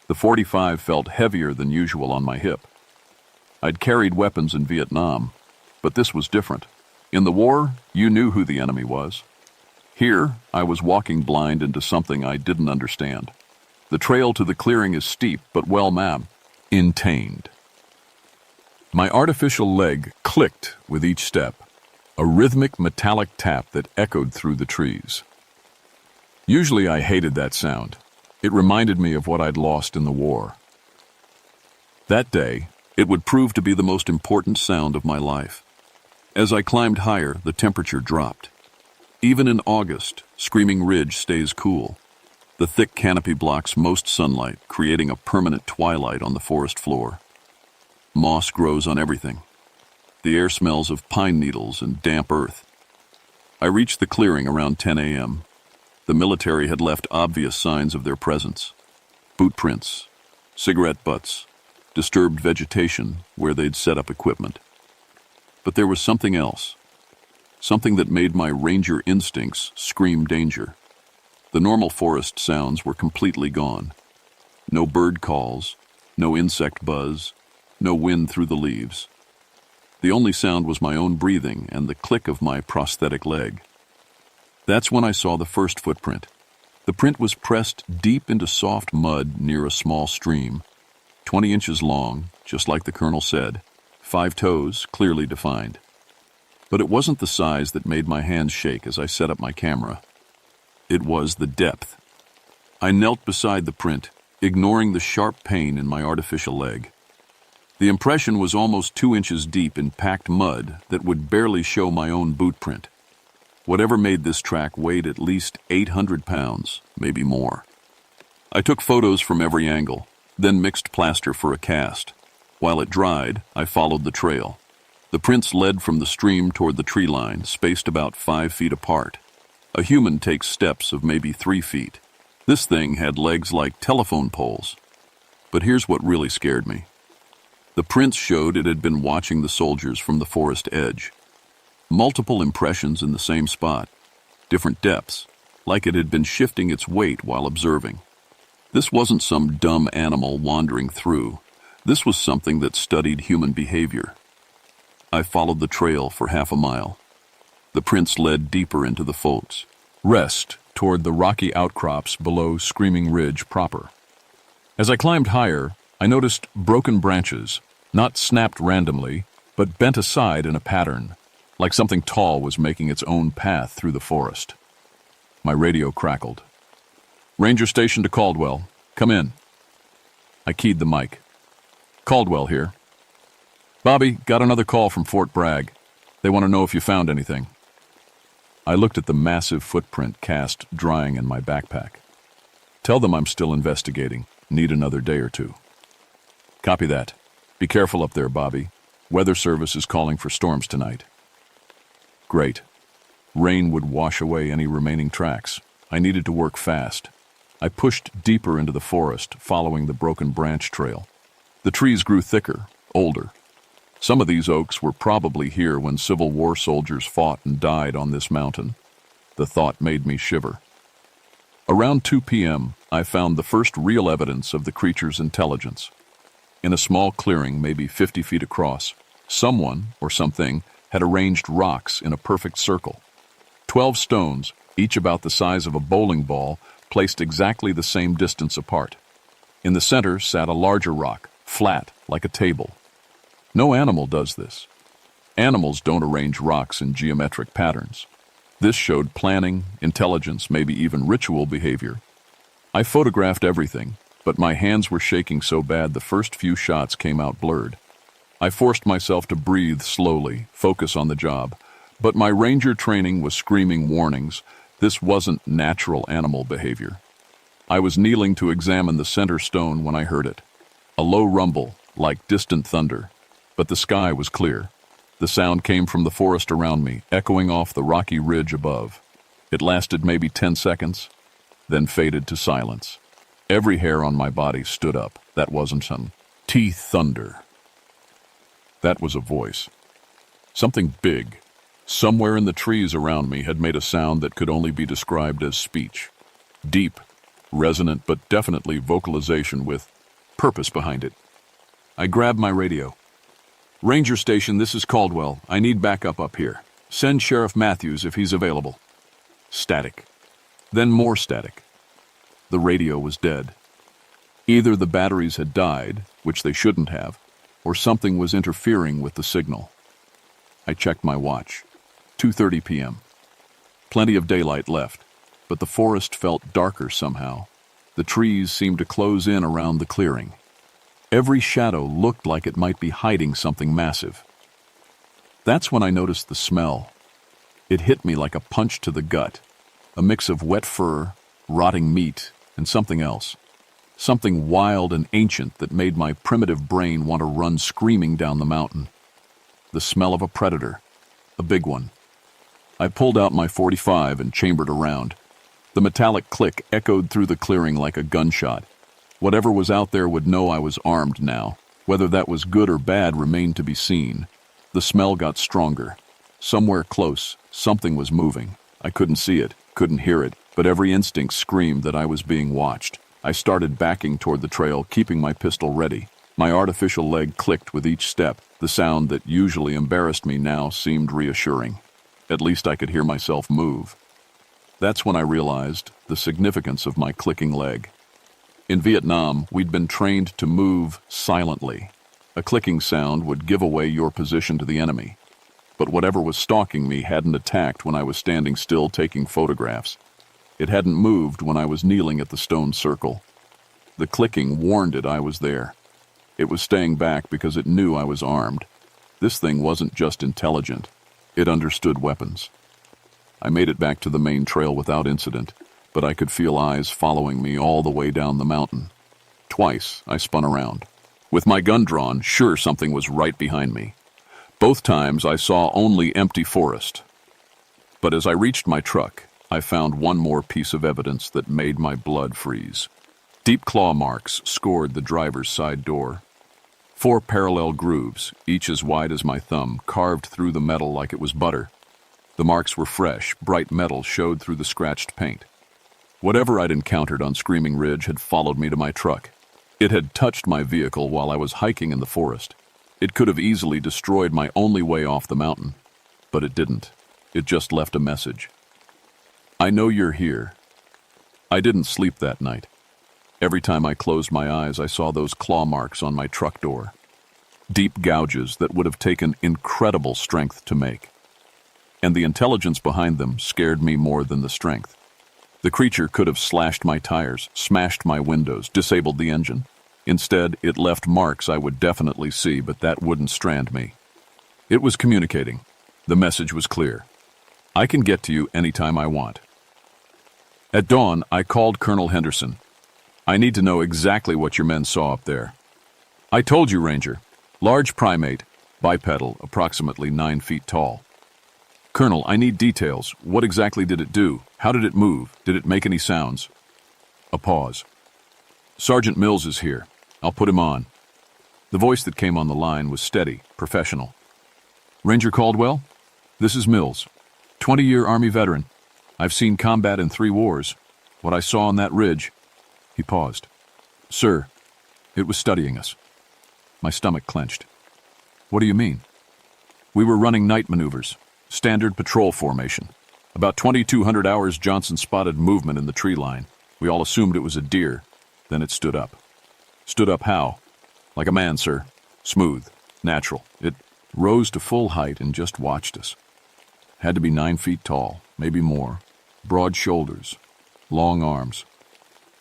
The .45 felt heavier than usual on my hip. I'd carried weapons in Vietnam, but this was different. In the war, you knew who the enemy was. Here, I was walking blind into something I didn't understand. The trail to the clearing is steep, but well mapped. Intained. My artificial leg clicked with each step, a rhythmic metallic tap that echoed through the trees. Usually I hated that sound. It reminded me of what I'd lost in the war. That day, it would prove to be the most important sound of my life. As I climbed higher, the temperature dropped. Even in August, Screaming Ridge stays cool. The thick canopy blocks most sunlight, creating a permanent twilight on the forest floor. Moss grows on everything. The air smells of pine needles and damp earth. I reached the clearing around 10 a.m. The military had left obvious signs of their presence. Boot prints, cigarette butts, disturbed vegetation where they'd set up equipment. But there was something else. Something that made my ranger instincts scream danger. The normal forest sounds were completely gone. No bird calls, no insect buzz, no wind through the leaves. The only sound was my own breathing and the click of my prosthetic leg. That's when I saw the first footprint. The print was pressed deep into soft mud near a small stream, 20 inches long, just like the colonel said, 5 toes clearly defined. But it wasn't the size that made my hands shake as I set up my camera. It was the depth. I knelt beside the print, ignoring the sharp pain in my artificial leg. The impression was almost 2 inches deep in packed mud that would barely show my own boot print. Whatever made this track weighed at least 800 pounds, maybe more. I took photos from every angle, then mixed plaster for a cast. While it dried, I followed the trail. The prints led from the stream toward the tree line, spaced about 5 feet apart. A human takes steps of maybe 3 feet. This thing had legs like telephone poles. But here's what really scared me. The prints showed it had been watching the soldiers from the forest edge. Multiple impressions in the same spot, different depths, like it had been shifting its weight while observing. This wasn't some dumb animal wandering through. This was something that studied human behavior. I followed the trail for half a mile. The prints led deeper into the folds, rest toward the rocky outcrops below Screaming Ridge proper. As I climbed higher, I noticed broken branches, not snapped randomly, but bent aside in a pattern, like something tall was making its own path through the forest. My radio crackled. "Ranger station to Caldwell. Come in." I keyed the mic. "Caldwell here. Bobby, got another call from Fort Bragg. They want to know if you found anything." I looked at the massive footprint cast drying in my backpack. "Tell them I'm still investigating. Need another day or two." "Copy that. Be careful up there, Bobby. Weather Service is calling for storms tonight." Great. Rain would wash away any remaining tracks. I needed to work fast. I pushed deeper into the forest, following the broken branch trail. The trees grew thicker, older. Some of these oaks were probably here when Civil War soldiers fought and died on this mountain. The thought made me shiver. Around 2 p.m., I found the first real evidence of the creature's intelligence. In a small clearing, maybe 50 feet across, someone, or something, had arranged rocks in a perfect circle. 12 stones, each about the size of a bowling ball, placed exactly the same distance apart. In the center sat a larger rock, flat, like a table. No animal does this. Animals don't arrange rocks in geometric patterns. This showed planning, intelligence, maybe even ritual behavior. I photographed everything, but my hands were shaking so bad the first few shots came out blurred. I forced myself to breathe slowly, focus on the job, but my ranger training was screaming warnings. This wasn't natural animal behavior. I was kneeling to examine the center stone when I heard it. A low rumble, like distant thunder, but the sky was clear. The sound came from the forest around me, echoing off the rocky ridge above. It lasted maybe 10 seconds, then faded to silence. Every hair on my body stood up. That wasn't some teeth thunder. That was a voice. Something big, somewhere in the trees around me, had made a sound that could only be described as speech. Deep, resonant, but definitely vocalization with purpose behind it. I grabbed my radio. "Ranger Station, this is Caldwell. I need backup up here. Send Sheriff Matthews if he's available." Static. Then more static. The radio was dead. Either the batteries had died, which they shouldn't have, or something was interfering with the signal. I checked my watch. 2:30 p.m. Plenty of daylight left, but the forest felt darker somehow. The trees seemed to close in around the clearing. Every shadow looked like it might be hiding something massive. That's when I noticed the smell. It hit me like a punch to the gut, a mix of wet fur, rotting meat, and something else. Something wild and ancient that made my primitive brain want to run screaming down the mountain. The smell of a predator, a big one. I pulled out my .45 and chambered around. The metallic click echoed through the clearing like a gunshot. Whatever was out there would know I was armed now. Whether that was good or bad remained to be seen. The smell got stronger. Somewhere close, something was moving. I couldn't see it, couldn't hear it, but every instinct screamed that I was being watched. I started backing toward the trail, keeping my pistol ready. My artificial leg clicked with each step. The sound that usually embarrassed me now seemed reassuring. At least I could hear myself move. That's when I realized the significance of my clicking leg. In Vietnam, we'd been trained to move silently. A clicking sound would give away your position to the enemy. But whatever was stalking me hadn't attacked when I was standing still taking photographs. It hadn't moved when I was kneeling at the stone circle. The clicking warned it I was there. It was staying back because it knew I was armed. This thing wasn't just intelligent. It understood weapons. I made it back to the main trail without incident, but I could feel eyes following me all the way down the mountain. Twice, I spun around. With my gun drawn, sure something was right behind me. Both times, I saw only empty forest. But as I reached my truck, I found one more piece of evidence that made my blood freeze. Deep claw marks scored the driver's side door. 4 parallel grooves, each as wide as my thumb, carved through the metal like it was butter. The marks were fresh, bright metal showed through the scratched paint. Whatever I'd encountered on Screaming Ridge had followed me to my truck. It had touched my vehicle while I was hiking in the forest. It could have easily destroyed my only way off the mountain. But it didn't. It just left a message. I know you're here. I didn't sleep that night. Every time I closed my eyes, I saw those claw marks on my truck door. Deep gouges that would have taken incredible strength to make. And the intelligence behind them scared me more than the strength. The creature could have slashed my tires, smashed my windows, disabled the engine. Instead, it left marks I would definitely see, but that wouldn't strand me. It was communicating. The message was clear. I can get to you anytime I want. At dawn, I called Colonel Henderson. I need to know exactly what your men saw up there. I told you, Ranger. Large primate, bipedal, approximately 9 feet tall. Colonel, I need details. What exactly did it do? How did it move? Did it make any sounds? A pause. Sergeant Mills is here. I'll put him on. The voice that came on the line was steady, professional. Ranger Caldwell? This is Mills. 20-year Army veteran. I've seen combat in 3 wars. What I saw on that ridge... He paused. Sir, it was studying us. My stomach clenched. What do you mean? We were running night maneuvers. Standard patrol formation. About 2,200 hours, Johnson spotted movement in the tree line. We all assumed it was a deer. Then it stood up. Stood up how? Like a man, sir. Smooth. Natural. It rose to full height and just watched us. Had to be 9 feet tall, maybe more. Broad shoulders. Long arms.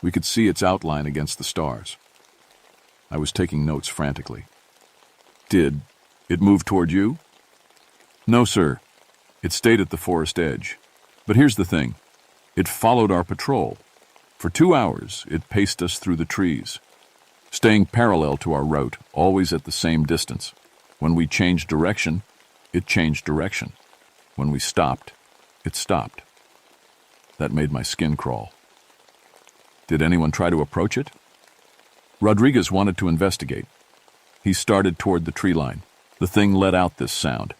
We could see its outline against the stars. I was taking notes frantically. Did it move toward you? No, sir. It stayed at the forest edge. But here's the thing. It followed our patrol. For 2 hours, it paced us through the trees, staying parallel to our route, always at the same distance. When we changed direction, it changed direction. When we stopped, it stopped. That made my skin crawl. Did anyone try to approach it? Rodriguez wanted to investigate. He started toward the tree line. The thing let out this sound.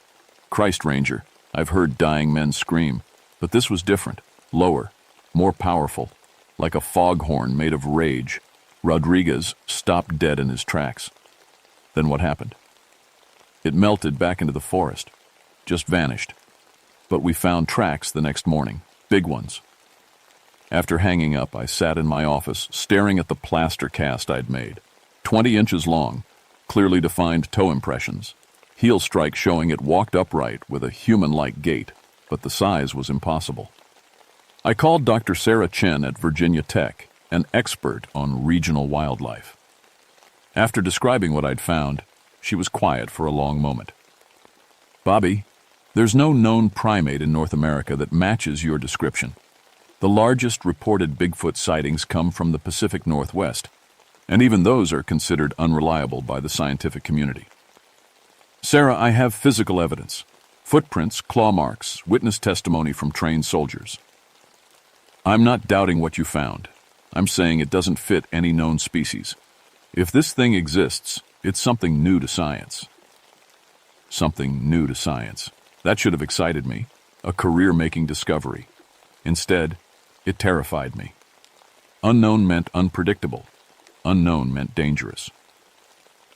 Christ, Ranger, I've heard dying men scream, but this was different, lower, more powerful, like a foghorn made of rage. Rodriguez stopped dead in his tracks. Then what happened? It melted back into the forest, just vanished. But we found tracks the next morning, big ones. After hanging up, I sat in my office, staring at the plaster cast I'd made. 20 inches long, clearly defined toe impressions. Heel strike showing it walked upright with a human-like gait, but the size was impossible. I called Dr. Sarah Chen at Virginia Tech, an expert on regional wildlife. After describing what I'd found, she was quiet for a long moment. Bobby, there's no known primate in North America that matches your description. The largest reported Bigfoot sightings come from the Pacific Northwest, and even those are considered unreliable by the scientific community. Sarah, I have physical evidence. Footprints, claw marks, witness testimony from trained soldiers. I'm not doubting what you found. I'm saying it doesn't fit any known species. If this thing exists, it's something new to science. Something new to science. That should have excited me. A career-making discovery. Instead, it terrified me. Unknown meant unpredictable. Unknown meant dangerous.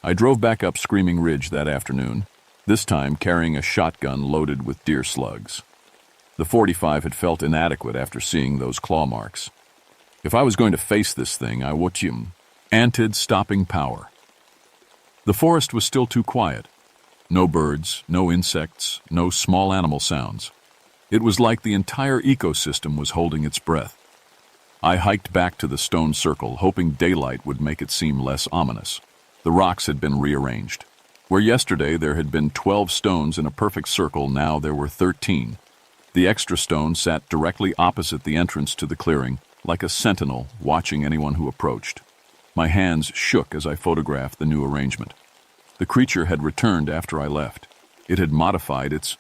I drove back up Screaming Ridge that afternoon, this time carrying a shotgun loaded with deer slugs. The .45 had felt inadequate after seeing those claw marks. If I was going to face this thing, I would anted stopping power. The forest was still too quiet. No birds, no insects, no small animal sounds. It was like the entire ecosystem was holding its breath. I hiked back to the stone circle, hoping daylight would make it seem less ominous. The rocks had been rearranged. Where yesterday there had been 12 stones in a perfect circle, now there were 13. The extra stone sat directly opposite the entrance to the clearing, like a sentinel watching anyone who approached. My hands shook as I photographed the new arrangement. The creature had returned after I left. It had modified its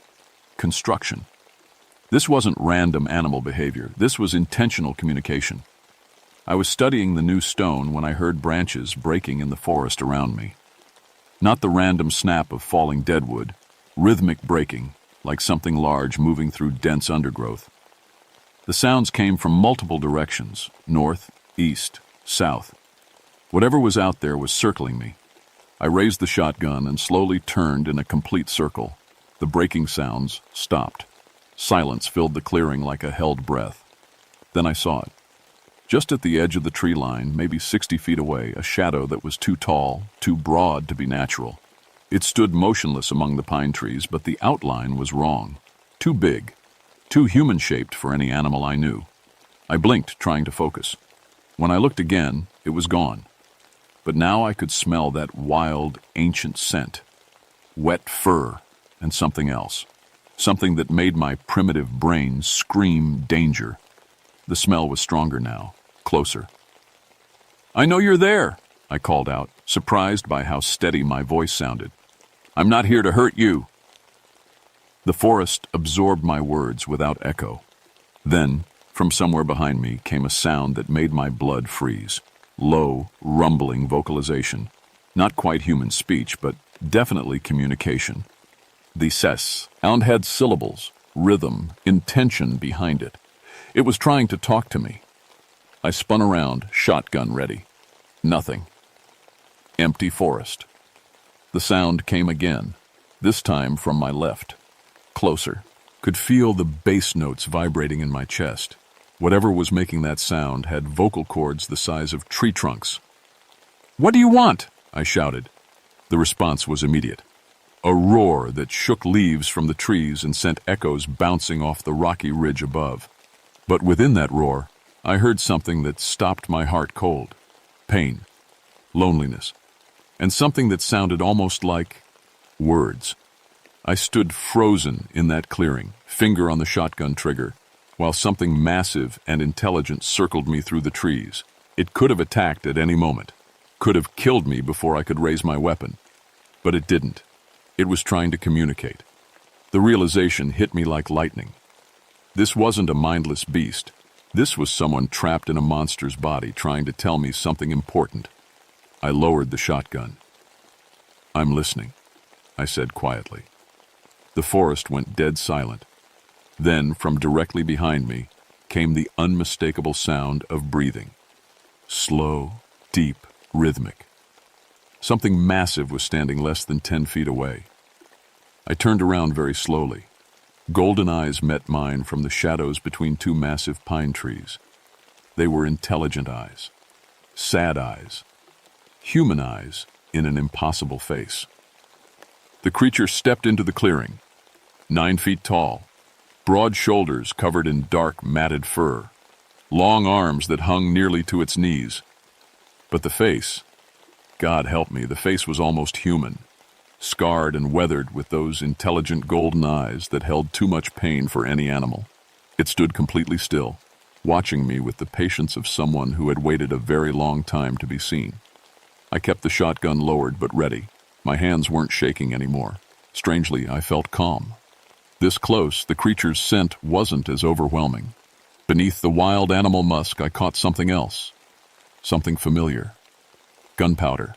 construction. This wasn't random animal behavior. This was intentional communication. I was studying the new stone when I heard branches breaking in the forest around me. Not the random snap of falling deadwood, rhythmic breaking, like something large moving through dense undergrowth. The sounds came from multiple directions, north, east, south. Whatever was out there was circling me. I raised the shotgun and slowly turned in a complete circle. The breaking sounds stopped. Silence filled the clearing like a held breath. Then I saw it. Just at the edge of the tree line, maybe 60 feet away, a shadow that was too tall, too broad to be natural. It stood motionless among the pine trees, but the outline was wrong. Too big, too human-shaped for any animal I knew. I blinked, trying to focus. When I looked again, it was gone. But now I could smell that wild, ancient scent. Wet fur and something else. Something that made my primitive brain scream danger. The smell was stronger now, closer. "I know you're there," I called out, surprised by how steady my voice sounded. "I'm not here to hurt you." The forest absorbed my words without echo. Then, from somewhere behind me, came a sound that made my blood freeze. Low, rumbling vocalization. Not quite human speech, but definitely communication. The sound had syllables, rhythm, intention behind it. It was trying to talk to me. I spun around, shotgun ready. Nothing. Empty forest. The sound came again, this time from my left. Closer. Could feel the bass notes vibrating in my chest. Whatever was making that sound had vocal cords the size of tree trunks. "What do you want?" I shouted. The response was immediate. A roar that shook leaves from the trees and sent echoes bouncing off the rocky ridge above. But within that roar, I heard something that stopped my heart cold. Pain, loneliness, and something that sounded almost like words. I stood frozen in that clearing, finger on the shotgun trigger, while something massive and intelligent circled me through the trees. It could have attacked at any moment, could have killed me before I could raise my weapon. But it didn't. It was trying to communicate. The realization hit me like lightning. This wasn't a mindless beast. This was someone trapped in a monster's body trying to tell me something important. I lowered the shotgun. "I'm listening." I said quietly. The forest went dead silent. Then, from directly behind me, came the unmistakable sound of breathing. Slow, deep, rhythmic. Something massive was standing less than 10 feet away. I turned around very slowly. Golden eyes met mine from the shadows between two massive pine trees. They were intelligent eyes, sad eyes, human eyes in an impossible face. The creature stepped into the clearing, 9 feet tall, broad shoulders covered in dark, matted fur, long arms that hung nearly to its knees. But the face, God help me, the face was almost human, scarred and weathered with those intelligent golden eyes that held too much pain for any animal. It stood completely still, watching me with the patience of someone who had waited a very long time to be seen. I kept the shotgun lowered but ready. My hands weren't shaking anymore. Strangely, I felt calm. This close, the creature's scent wasn't as overwhelming. Beneath the wild animal musk, I caught something else. Something familiar. Gunpowder.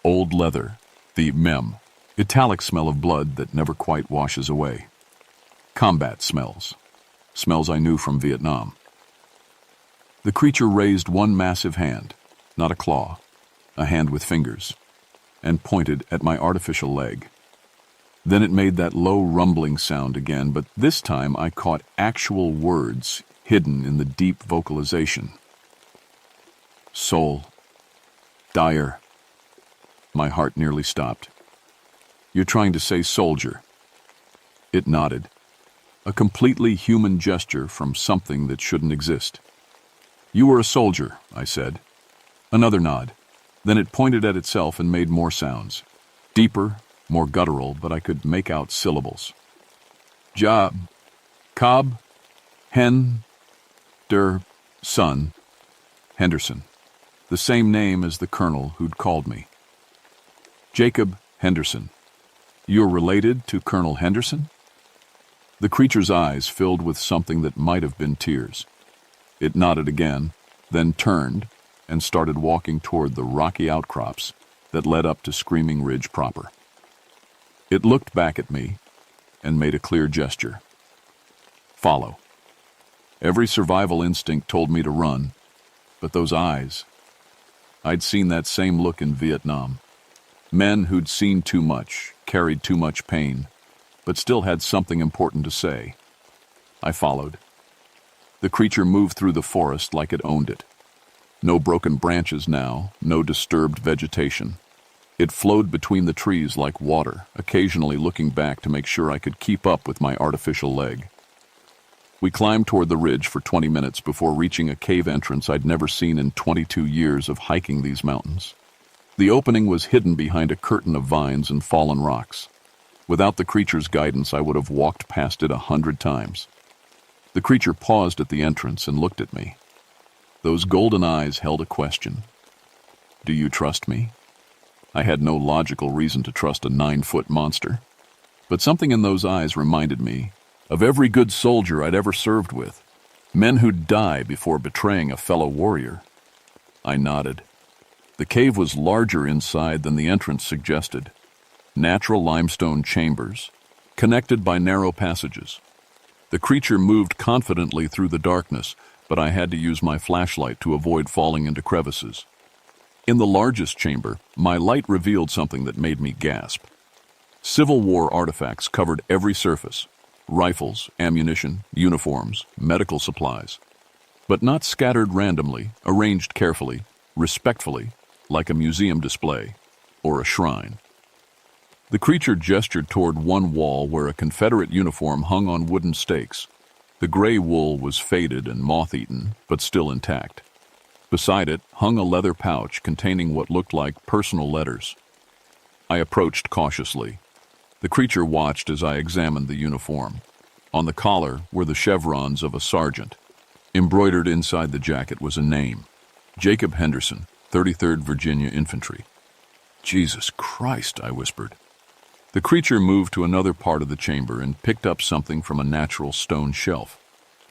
Old leather. The italic smell of blood that never quite washes away. Combat smells. Smells I knew from Vietnam. The creature raised one massive hand, not a claw, a hand with fingers, and pointed at my artificial leg. Then it made that low rumbling sound again, but this time I caught actual words hidden in the deep vocalization. Soul. Dire. My heart nearly stopped. You're trying to say soldier. It nodded. A completely human gesture from something that shouldn't exist. You were a soldier, I said. Another nod. Then it pointed at itself and made more sounds. Deeper, more guttural, but I could make out syllables. Job. Cobb. Hen. Der. Son. Henderson. The same name as the colonel who'd called me. Jacob Henderson. You're related to Colonel Henderson? The creature's eyes filled with something that might have been tears. It nodded again, then turned and started walking toward the rocky outcrops that led up to Screaming Ridge proper. It looked back at me and made a clear gesture. Follow. Every survival instinct told me to run, but those eyes, I'd seen that same look in Vietnam. Men who'd seen too much, carried too much pain, but still had something important to say. I followed. The creature moved through the forest like it owned it. No broken branches now, no disturbed vegetation. It flowed between the trees like water, occasionally looking back to make sure I could keep up with my artificial leg. We climbed toward the ridge for 20 minutes before reaching a cave entrance I'd never seen in 22 years of hiking these mountains. The opening was hidden behind a curtain of vines and fallen rocks. Without the creature's guidance, I would have walked past it 100 times. The creature paused at the entrance and looked at me. Those golden eyes held a question. Do you trust me? I had no logical reason to trust a 9-foot monster. But something in those eyes reminded me of every good soldier I'd ever served with. Men who'd die before betraying a fellow warrior. I nodded. The cave was larger inside than the entrance suggested. Natural limestone chambers, connected by narrow passages. The creature moved confidently through the darkness, but I had to use my flashlight to avoid falling into crevices. In the largest chamber, my light revealed something that made me gasp. Civil War artifacts covered every surface. Rifles, ammunition, uniforms, medical supplies. But not scattered randomly, arranged carefully, respectfully, like a museum display or a shrine. The creature gestured toward one wall where a Confederate uniform hung on wooden stakes. The gray wool was faded and moth-eaten, but still intact. Beside it hung a leather pouch containing what looked like personal letters. I approached cautiously. The creature watched as I examined the uniform. On the collar were the chevrons of a sergeant. Embroidered inside the jacket was a name. Jacob Henderson, 33rd Virginia Infantry. Jesus Christ, I whispered. The creature moved to another part of the chamber and picked up something from a natural stone shelf.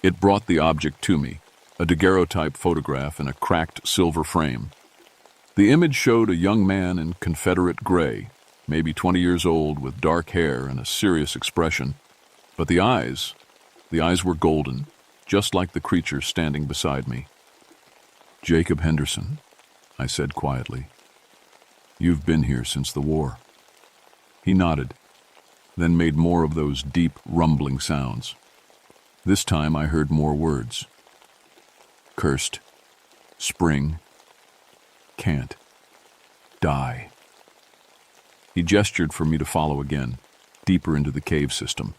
It brought the object to me, a daguerreotype photograph in a cracked silver frame. The image showed a young man in Confederate gray, maybe 20 years old, with dark hair and a serious expression. But the eyes were golden, just like the creature standing beside me. "Jacob Henderson," I said quietly. "You've been here since the war." He nodded, then made more of those deep, rumbling sounds. This time I heard more words. "Cursed. Spring. Can't. Die." He gestured for me to follow again, deeper into the cave system.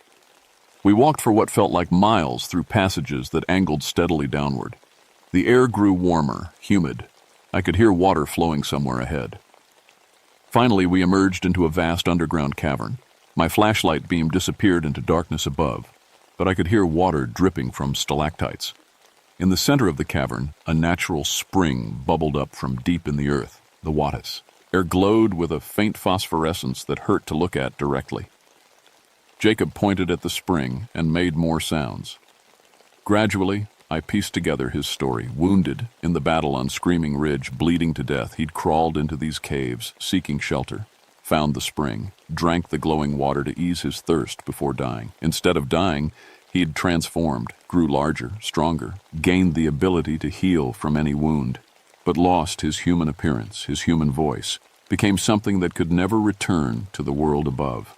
We walked for what felt like miles through passages that angled steadily downward. The air grew warmer, humid. I could hear water flowing somewhere ahead. Finally, we emerged into a vast underground cavern. My flashlight beam disappeared into darkness above, but I could hear water dripping from stalactites. In the center of the cavern, a natural spring bubbled up from deep in the earth, the Wattis. Air glowed with a faint phosphorescence that hurt to look at directly. Jacob pointed at the spring and made more sounds. Gradually, I pieced together his story. Wounded in the battle on Screaming Ridge, bleeding to death, he'd crawled into these caves, seeking shelter, found the spring, drank the glowing water to ease his thirst before dying. Instead of dying, he had transformed, grew larger, stronger, gained the ability to heal from any wound, but lost his human appearance, his human voice, became something that could never return to the world above.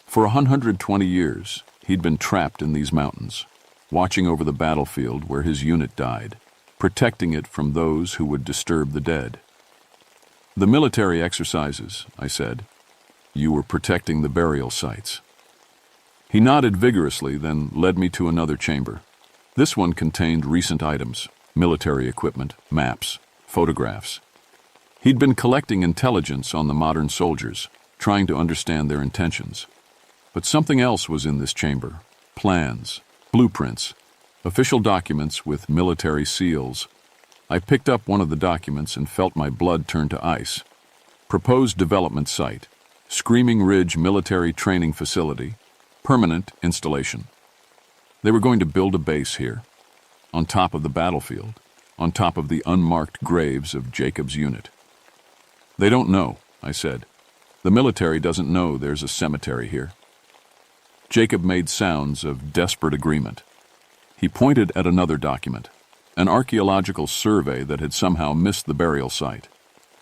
For 120 years, he'd been trapped in these mountains, watching over the battlefield where his unit died, protecting it from those who would disturb the dead. "The military exercises," I said. "You were protecting the burial sites." He nodded vigorously, then led me to another chamber. This one contained recent items, military equipment, maps, photographs. He'd been collecting intelligence on the modern soldiers, trying to understand their intentions. But something else was in this chamber: plans, blueprints, official documents with military seals. I picked up one of the documents and felt my blood turn to ice. Proposed development site, Screaming Ridge Military Training Facility, permanent installation. They were going to build a base here, on top of the battlefield, on top of the unmarked graves of Jacob's unit. "They don't know," I said. "The military doesn't know there's a cemetery here." Jacob made sounds of desperate agreement. He pointed at another document, an archaeological survey that had somehow missed the burial site.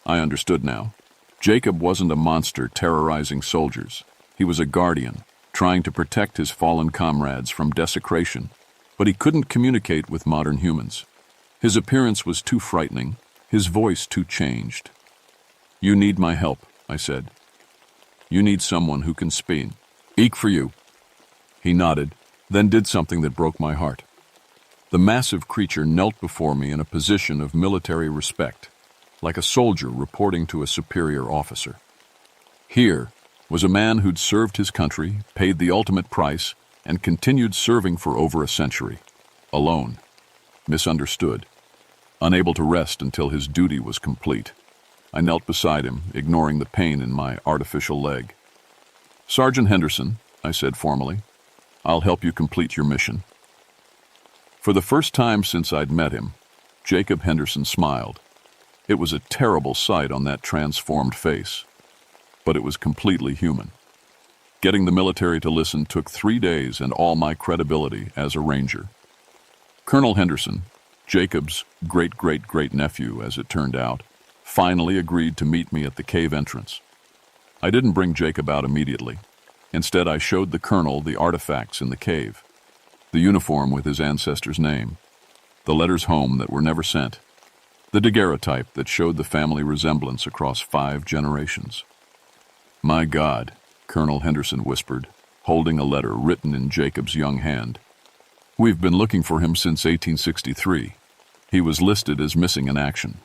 I understood now. Jacob wasn't a monster terrorizing soldiers. He was a guardian, trying to protect his fallen comrades from desecration, but he couldn't communicate with modern humans. His appearance was too frightening, his voice too changed. "You need my help," I said. "You need someone who can speak for you." He nodded, then did something that broke my heart. The massive creature knelt before me in a position of military respect, like a soldier reporting to a superior officer. Here was a man who'd served his country, paid the ultimate price, and continued serving for over a century. Alone, misunderstood, unable to rest until his duty was complete. I knelt beside him, ignoring the pain in my artificial leg. "Sergeant Henderson," I said formally, "I'll help you complete your mission." For the first time since I'd met him, Jacob Henderson smiled. It was a terrible sight on that transformed face, but it was completely human. Getting the military to listen took 3 days and all my credibility as a ranger. Colonel Henderson, Jacob's great-great-great-nephew, as it turned out, finally agreed to meet me at the cave entrance. I didn't bring Jacob out immediately. Instead, I showed the colonel the artifacts in the cave, the uniform with his ancestor's name, the letters home that were never sent, the daguerreotype that showed the family resemblance across 5 generations. "My God," Colonel Henderson whispered, holding a letter written in Jacob's young hand. "We've been looking for him since 1863. He was listed as missing in action."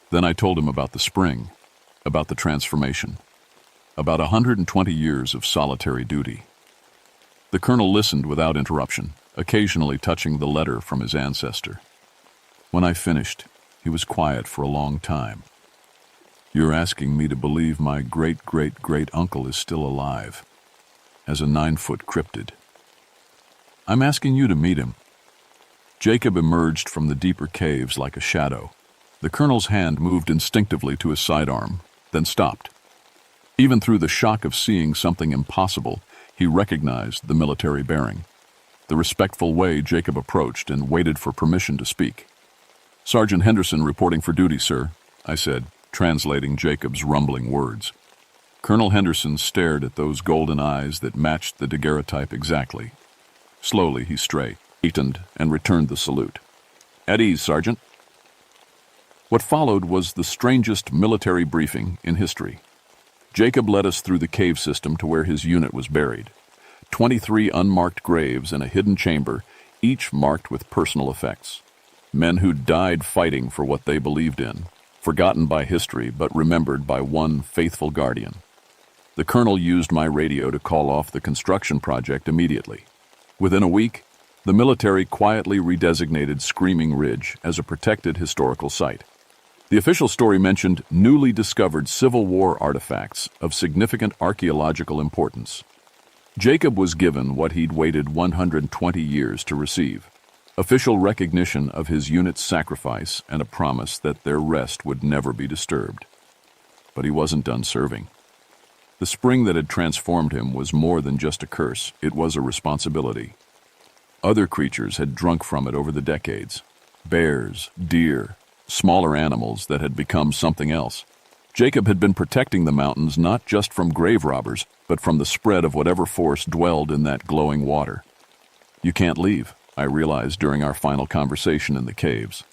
Then I told him about the spring, about the transformation, about 120 years of solitary duty. The colonel listened without interruption, occasionally touching the letter from his ancestor. When I finished, he was quiet for a long time. "You're asking me to believe my great-great-great-uncle is still alive, as a 9-foot cryptid. I'm asking you to meet him." Jacob emerged from the deeper caves like a shadow. The colonel's hand moved instinctively to his sidearm, then stopped. Even through the shock of seeing something impossible, he recognized the military bearing, the respectful way Jacob approached and waited for permission to speak. "Sergeant Henderson reporting for duty, sir," I said, translating Jacob's rumbling words. Colonel Henderson stared at those golden eyes that matched the daguerreotype exactly. Slowly he straightened and returned the salute. "At ease, Sergeant." What followed was the strangest military briefing in history. Jacob led us through the cave system to where his unit was buried. 23 unmarked graves in a hidden chamber, each marked with personal effects. Men who died fighting for what they believed in, forgotten by history but remembered by one faithful guardian. The colonel used my radio to call off the construction project immediately. Within a week, the military quietly redesignated Screaming Ridge as a protected historical site. The official story mentioned newly discovered Civil War artifacts of significant archaeological importance. Jacob was given what he'd waited 120 years to receive: official recognition of his unit's sacrifice and a promise that their rest would never be disturbed. But he wasn't done serving. The spring that had transformed him was more than just a curse, it was a responsibility. Other creatures had drunk from it over the decades: bears, deer, smaller animals that had become something else. Jacob had been protecting the mountains not just from grave robbers, but from the spread of whatever force dwelled in that glowing water. "You can't leave," I realized during our final conversation in the caves.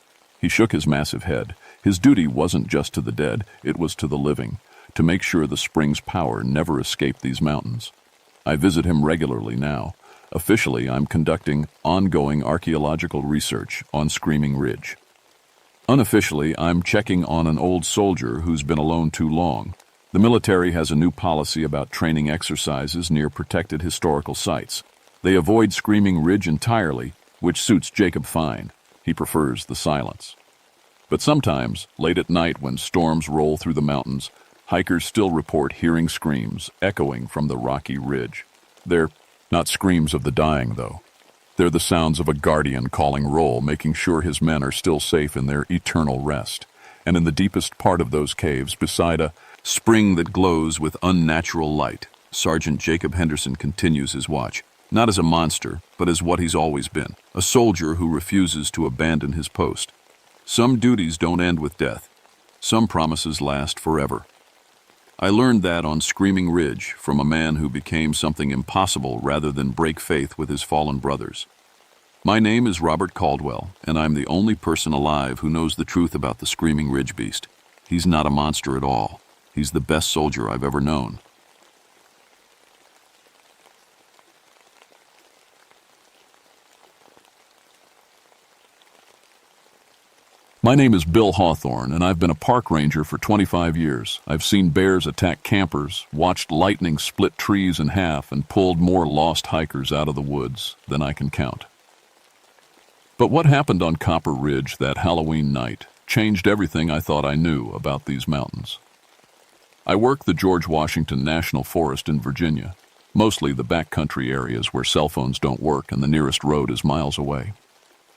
He shook his massive head. His duty wasn't just to the dead, it was to the living, to make sure the spring's power never escaped these mountains. I visit him regularly now. Officially, I'm conducting ongoing archaeological research on Screaming Ridge. Unofficially, I'm checking on an old soldier who's been alone too long. The military has a new policy about training exercises near protected historical sites. They avoid Screaming Ridge entirely, which suits Jacob fine. He prefers the silence. But sometimes, late at night when storms roll through the mountains, hikers still report hearing screams echoing from the rocky ridge. They're not screams of the dying, though. They're the sounds of a guardian calling roll, making sure his men are still safe in their eternal rest. And in the deepest part of those caves, beside a spring that glows with unnatural light, Sergeant Jacob Henderson continues his watch, not as a monster, but as what he's always been, a soldier who refuses to abandon his post. Some duties don't end with death. Some promises last forever. I learned that on Screaming Ridge from a man who became something impossible rather than break faith with his fallen brothers. My name is Robert Caldwell, and I'm the only person alive who knows the truth about the Screaming Ridge beast. He's not a monster at all. He's the best soldier I've ever known. My name is Bill Hawthorne, and I've been a park ranger for 25 years. I've seen bears attack campers, watched lightning split trees in half, and pulled more lost hikers out of the woods than I can count. But what happened on Copper Ridge that Halloween night changed everything I thought I knew about these mountains. I work the George Washington National Forest in Virginia, mostly the backcountry areas where cell phones don't work and the nearest road is miles away.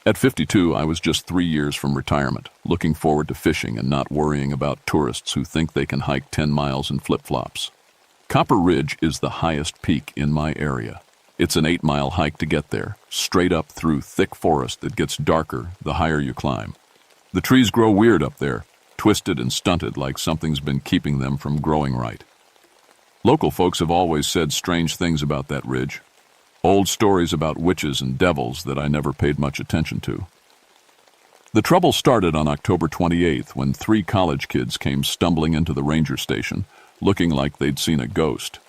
At 52, I was just 3 years from retirement, looking forward to fishing and not worrying about tourists who think they can hike 10 miles in flip-flops. Copper Ridge is the highest peak in my area. It's an 8-mile hike to get there, straight up through thick forest that gets darker the higher you climb. The trees grow weird up there, twisted and stunted like something's been keeping them from growing right. Local folks have always said strange things about that ridge. Old stories about witches and devils that I never paid much attention to. The trouble started on October 28th when 3 college kids came stumbling into the ranger station, looking like they'd seen a ghost.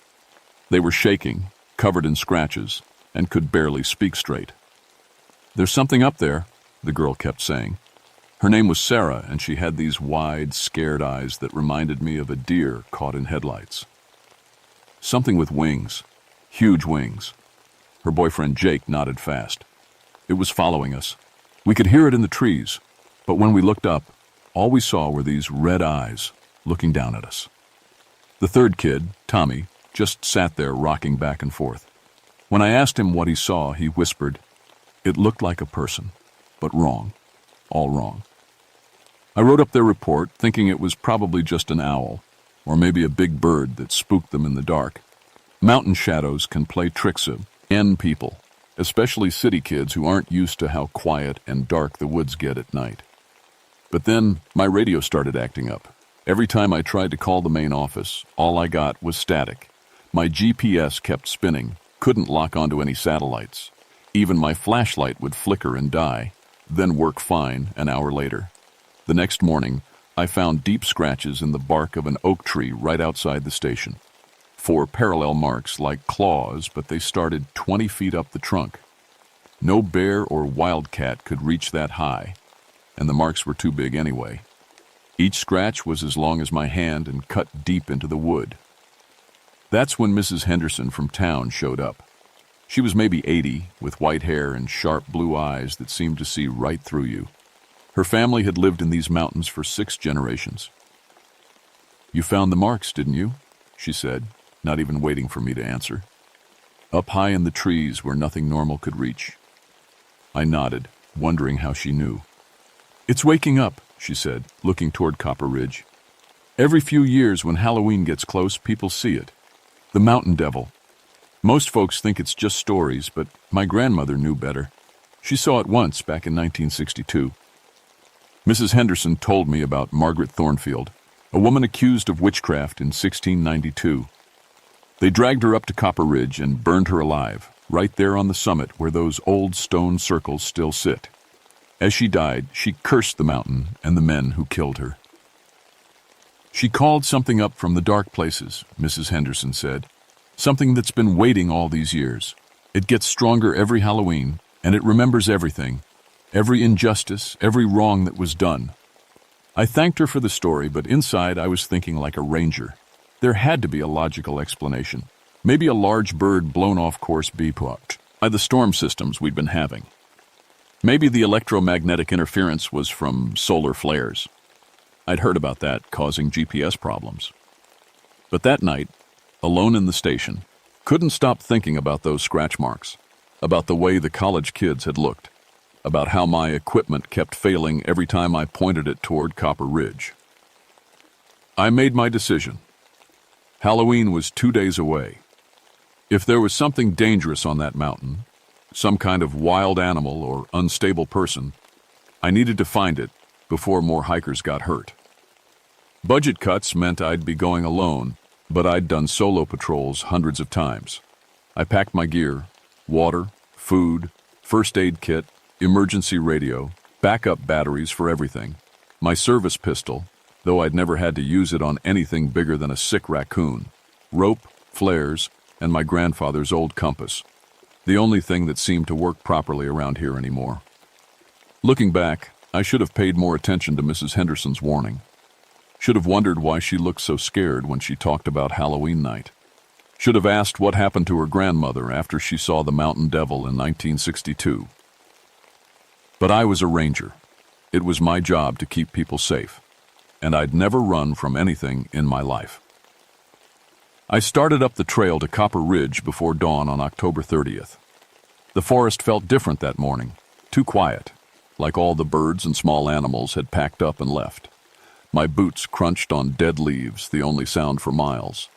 They were shaking, covered in scratches, and could barely speak straight. "There's something up there," the girl kept saying. Her name was Sarah, and she had these wide, scared eyes that reminded me of a deer caught in headlights. Something with wings, huge wings. Her boyfriend Jake nodded fast. It was following us. We could hear it in the trees, but when we looked up, all we saw were these red eyes looking down at us. The third kid, Tommy, just sat there rocking back and forth. When I asked him what he saw, he whispered, "It looked like a person, but wrong, all wrong." I wrote up their report, thinking it was probably just an owl, or maybe a big bird that spooked them in the dark. Mountain shadows can play tricks on people, especially city kids who aren't used to how quiet and dark the woods get at night. But then my radio started acting up. Every time I tried to call the main office, all I got was static. My GPS kept spinning, couldn't lock onto any satellites. Even my flashlight would flicker and die, then work fine an hour later. The next morning, I found deep scratches in the bark of an oak tree right outside the station. 4 parallel marks like claws, but they started 20 feet up the trunk. No bear or wildcat could reach that high, and the marks were too big anyway. Each scratch was as long as my hand and cut deep into the wood. That's when Mrs. Henderson from town showed up. She was maybe 80, with white hair and sharp blue eyes that seemed to see right through you. Her family had lived in these mountains for 6 generations. "You found the marks, didn't you?" she said, not even waiting for me to answer. "Up high in the trees where nothing normal could reach." I nodded, wondering how she knew. "It's waking up," she said, looking toward Copper Ridge. "Every few years when Halloween gets close, people see it. The mountain devil. Most folks think it's just stories, but my grandmother knew better. She saw it once back in 1962. Mrs. Henderson told me about Margaret Thornfield, a woman accused of witchcraft in 1692. They dragged her up to Copper Ridge and burned her alive, right there on the summit where those old stone circles still sit. As she died, she cursed the mountain and the men who killed her. "She called something up from the dark places," Mrs. Henderson said. "Something that's been waiting all these years. It gets stronger every Halloween, and it remembers everything. Every injustice, every wrong that was done." I thanked her for the story, but inside I was thinking like a ranger. There had to be a logical explanation. Maybe a large bird blown off course by the storm systems we'd been having. Maybe the electromagnetic interference was from solar flares. I'd heard about that causing GPS problems. But that night, alone in the station, couldn't stop thinking about those scratch marks, about the way the college kids had looked, about how my equipment kept failing every time I pointed it toward Copper Ridge. I made my decision. Halloween was 2 days away. If there was something dangerous on that mountain, some kind of wild animal or unstable person, I needed to find it before more hikers got hurt. Budget cuts meant I'd be going alone, but I'd done solo patrols hundreds of times. I packed my gear: water, food, first aid kit, emergency radio, backup batteries for everything, my service pistol, though I'd never had to use it on anything bigger than a sick raccoon, rope, flares, and my grandfather's old compass, the only thing that seemed to work properly around here anymore. Looking back, I should have paid more attention to Mrs. Henderson's warning. Should have wondered why she looked so scared when she talked about Halloween night. Should have asked what happened to her grandmother after she saw the mountain devil in 1962. But I was a ranger. It was my job to keep people safe, and I'd never run from anything in my life. I started up the trail to Copper Ridge before dawn on October 30th. The forest felt different that morning, too quiet, like all the birds and small animals had packed up and left. My boots crunched on dead leaves, the only sound for miles.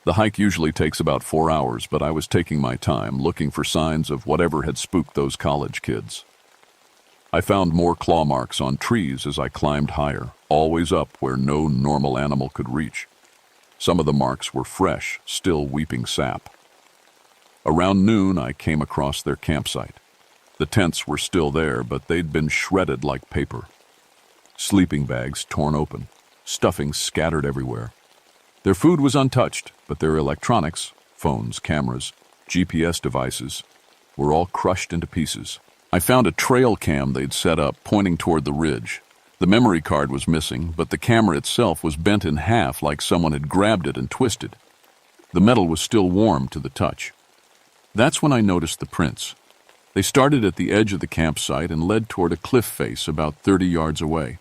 The hike usually takes about 4 hours, but I was taking my time, looking for signs of whatever had spooked those college kids. I found more claw marks on trees as I climbed higher, always up where no normal animal could reach. Some of the marks were fresh, still weeping sap. Around noon, I came across their campsite. The tents were still there, but they'd been shredded like paper. Sleeping bags torn open, stuffing scattered everywhere. Their food was untouched, but their electronics, phones, cameras, GPS devices, were all crushed into pieces. I found a trail cam they'd set up pointing toward the ridge. The memory card was missing, but the camera itself was bent in half like someone had grabbed it and twisted. The metal was still warm to the touch. That's when I noticed the prints. They started at the edge of the campsite and led toward a cliff face about 30 yards away.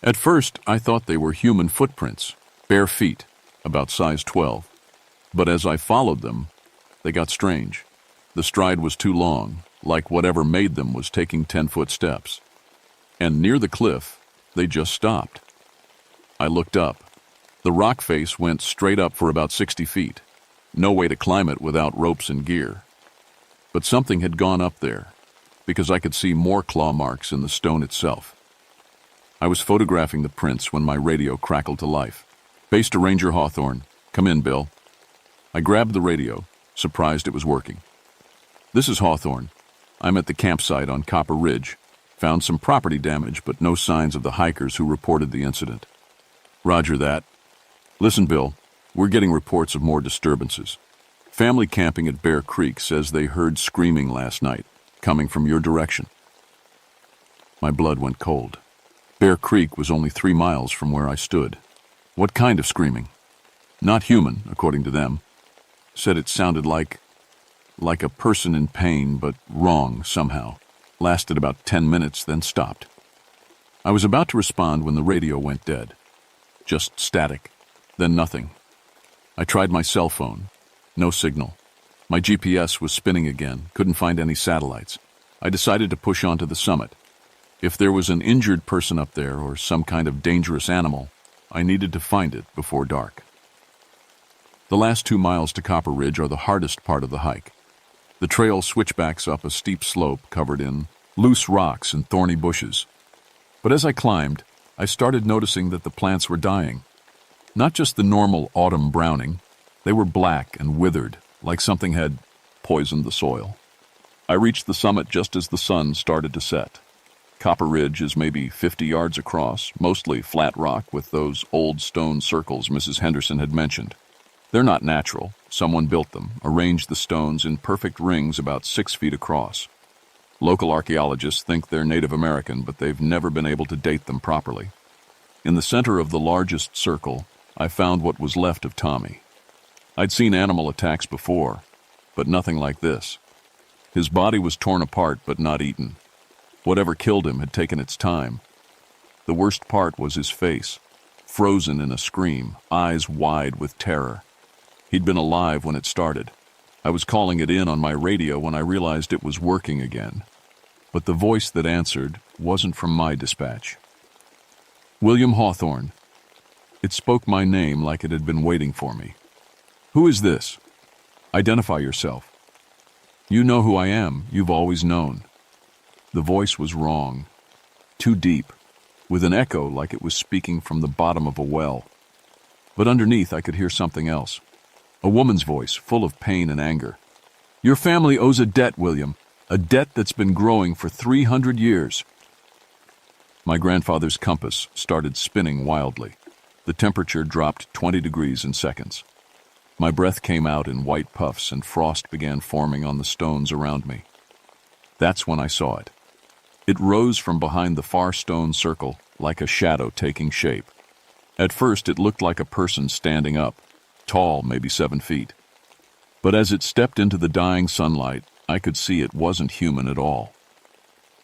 At first, I thought they were human footprints, bare feet, about size 12. But as I followed them, they got strange. The stride was too long, like whatever made them was taking 10-foot steps. And near the cliff, they just stopped. I looked up. The rock face went straight up for about 60 feet. No way to climb it without ropes and gear. But something had gone up there, because I could see more claw marks in the stone itself. I was photographing the prints when my radio crackled to life. "Base to Ranger Hawthorne. Come in, Bill." I grabbed the radio, surprised it was working. "This is Hawthorne. I'm at the campsite on Copper Ridge. Found some property damage, but no signs of the hikers who reported the incident." "Roger that. Listen, Bill, we're getting reports of more disturbances. Family camping at Bear Creek says they heard screaming last night, coming from your direction." My blood went cold. Bear Creek was only 3 miles from where I stood. What kind of screaming? Not human, according to them. Said it sounded like a person in pain, but wrong somehow. Lasted about 10 minutes, then stopped. I was about to respond when the radio went dead. Just static, then nothing. I tried my cell phone. No signal. My GPS was spinning again, couldn't find any satellites. I decided to push on to the summit. If there was an injured person up there or some kind of dangerous animal, I needed to find it before dark. The last 2 miles to Copper Ridge are the hardest part of the hike. The trail switchbacks up a steep slope covered in loose rocks and thorny bushes. But as I climbed, I started noticing that the plants were dying. Not just the normal autumn browning. They were black and withered, like something had poisoned the soil. I reached the summit just as the sun started to set. Copper Ridge is maybe 50 yards across, mostly flat rock with those old stone circles Mrs. Henderson had mentioned. They're not natural. Someone built them, arranged the stones in perfect rings about 6 feet across. Local archaeologists think they're Native American, but they've never been able to date them properly. In the center of the largest circle, I found what was left of Tommy. I'd seen animal attacks before, but nothing like this. His body was torn apart but not eaten. Whatever killed him had taken its time. The worst part was his face, frozen in a scream, eyes wide with terror. He'd been alive when it started. I was calling it in on my radio when I realized it was working again. But the voice that answered wasn't from my dispatch. "William Hawthorne." It spoke my name like it had been waiting for me. "Who is this? Identify yourself." "You know who I am. You've always known." The voice was wrong. Too deep, with an echo like it was speaking from the bottom of a well. But underneath I could hear something else. A woman's voice, full of pain and anger. "Your family owes a debt, William. A debt that's been growing for 300 years. My grandfather's compass started spinning wildly. The temperature dropped 20 degrees in seconds. My breath came out in white puffs and frost began forming on the stones around me. That's when I saw it. It rose from behind the far stone circle like a shadow taking shape. At first it looked like a person standing up, tall, maybe 7 feet. But as it stepped into the dying sunlight, I could see it wasn't human at all.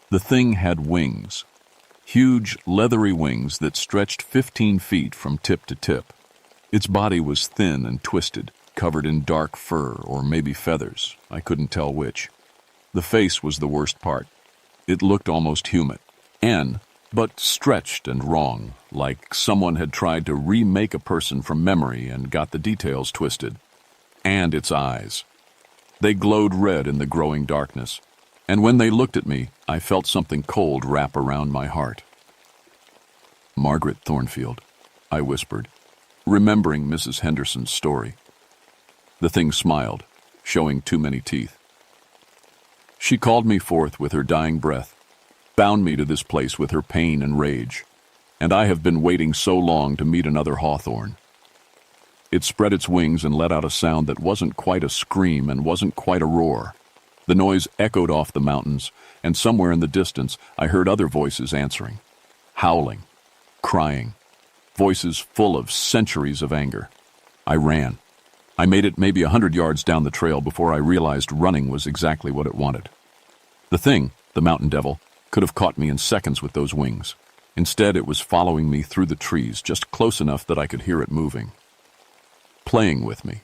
The thing had wings. Huge, leathery wings that stretched 15 feet from tip to tip. Its body was thin and twisted, covered in dark fur or maybe feathers. I couldn't tell which. The face was the worst part. It looked almost human, but stretched and wrong, like someone had tried to remake a person from memory and got the details twisted. And its eyes. They glowed red in the growing darkness, and when they looked at me, I felt something cold wrap around my heart. "Margaret Thornfield," I whispered, remembering Mrs. Henderson's story. The thing smiled, showing too many teeth. She called me forth with her dying breath, bound me to this place with her pain and rage, and I have been waiting so long to meet another Hawthorne. It spread its wings and let out a sound that wasn't quite a scream and wasn't quite a roar. The noise echoed off the mountains, and somewhere in the distance I heard other voices answering, howling, crying, voices full of centuries of anger. I ran. I made it maybe 100 yards down the trail before I realized running was exactly what it wanted. The thing, the mountain devil, could have caught me in seconds with those wings. Instead, it was following me through the trees, just close enough that I could hear it moving. Playing with me.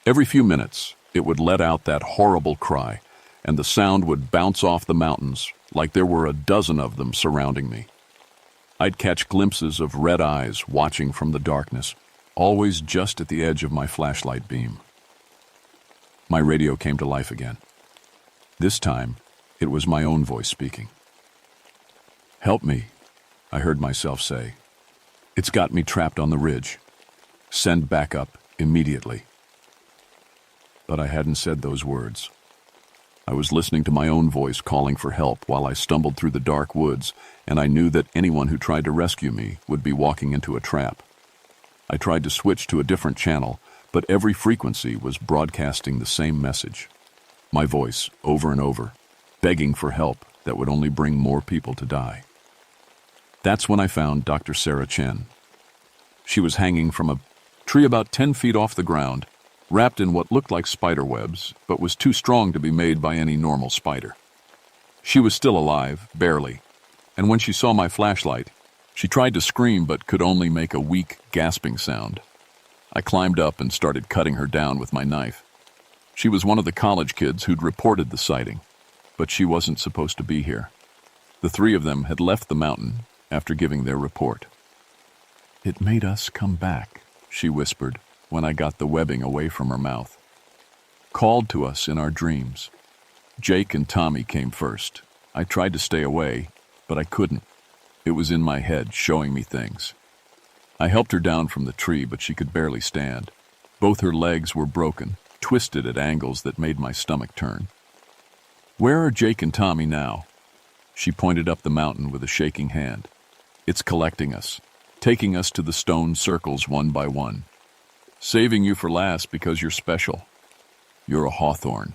Every few minutes, it would let out that horrible cry, and the sound would bounce off the mountains like there were a dozen of them surrounding me. I'd catch glimpses of red eyes watching from the darkness, always just at the edge of my flashlight beam. My radio came to life again. This time, it was my own voice speaking. "Help me," I heard myself say. "It's got me trapped on the ridge. Send backup immediately." But I hadn't said those words. I was listening to my own voice calling for help while I stumbled through the dark woods, and I knew that anyone who tried to rescue me would be walking into a trap. I tried to switch to a different channel, but every frequency was broadcasting the same message. My voice, over and over, begging for help that would only bring more people to die. That's when I found Dr. Sarah Chen. She was hanging from a tree about 10 feet off the ground, wrapped in what looked like spider webs, but was too strong to be made by any normal spider. She was still alive, barely, and when she saw my flashlight, she tried to scream but could only make a weak, gasping sound. I climbed up and started cutting her down with my knife. She was one of the college kids who'd reported the sighting, but she wasn't supposed to be here. The three of them had left the mountain after giving their report. "It made us come back," she whispered when I got the webbing away from her mouth. "Called to us in our dreams. Jake and Tommy came first. I tried to stay away, but I couldn't. It was in my head, showing me things. I helped her down from the tree, but she could barely stand. Both her legs were broken, twisted at angles that made my stomach turn. Where are Jake and Tommy now?" She pointed up the mountain with a shaking hand. "It's collecting us, taking us to the stone circles one by one. Saving you for last because you're special. You're a hawthorn."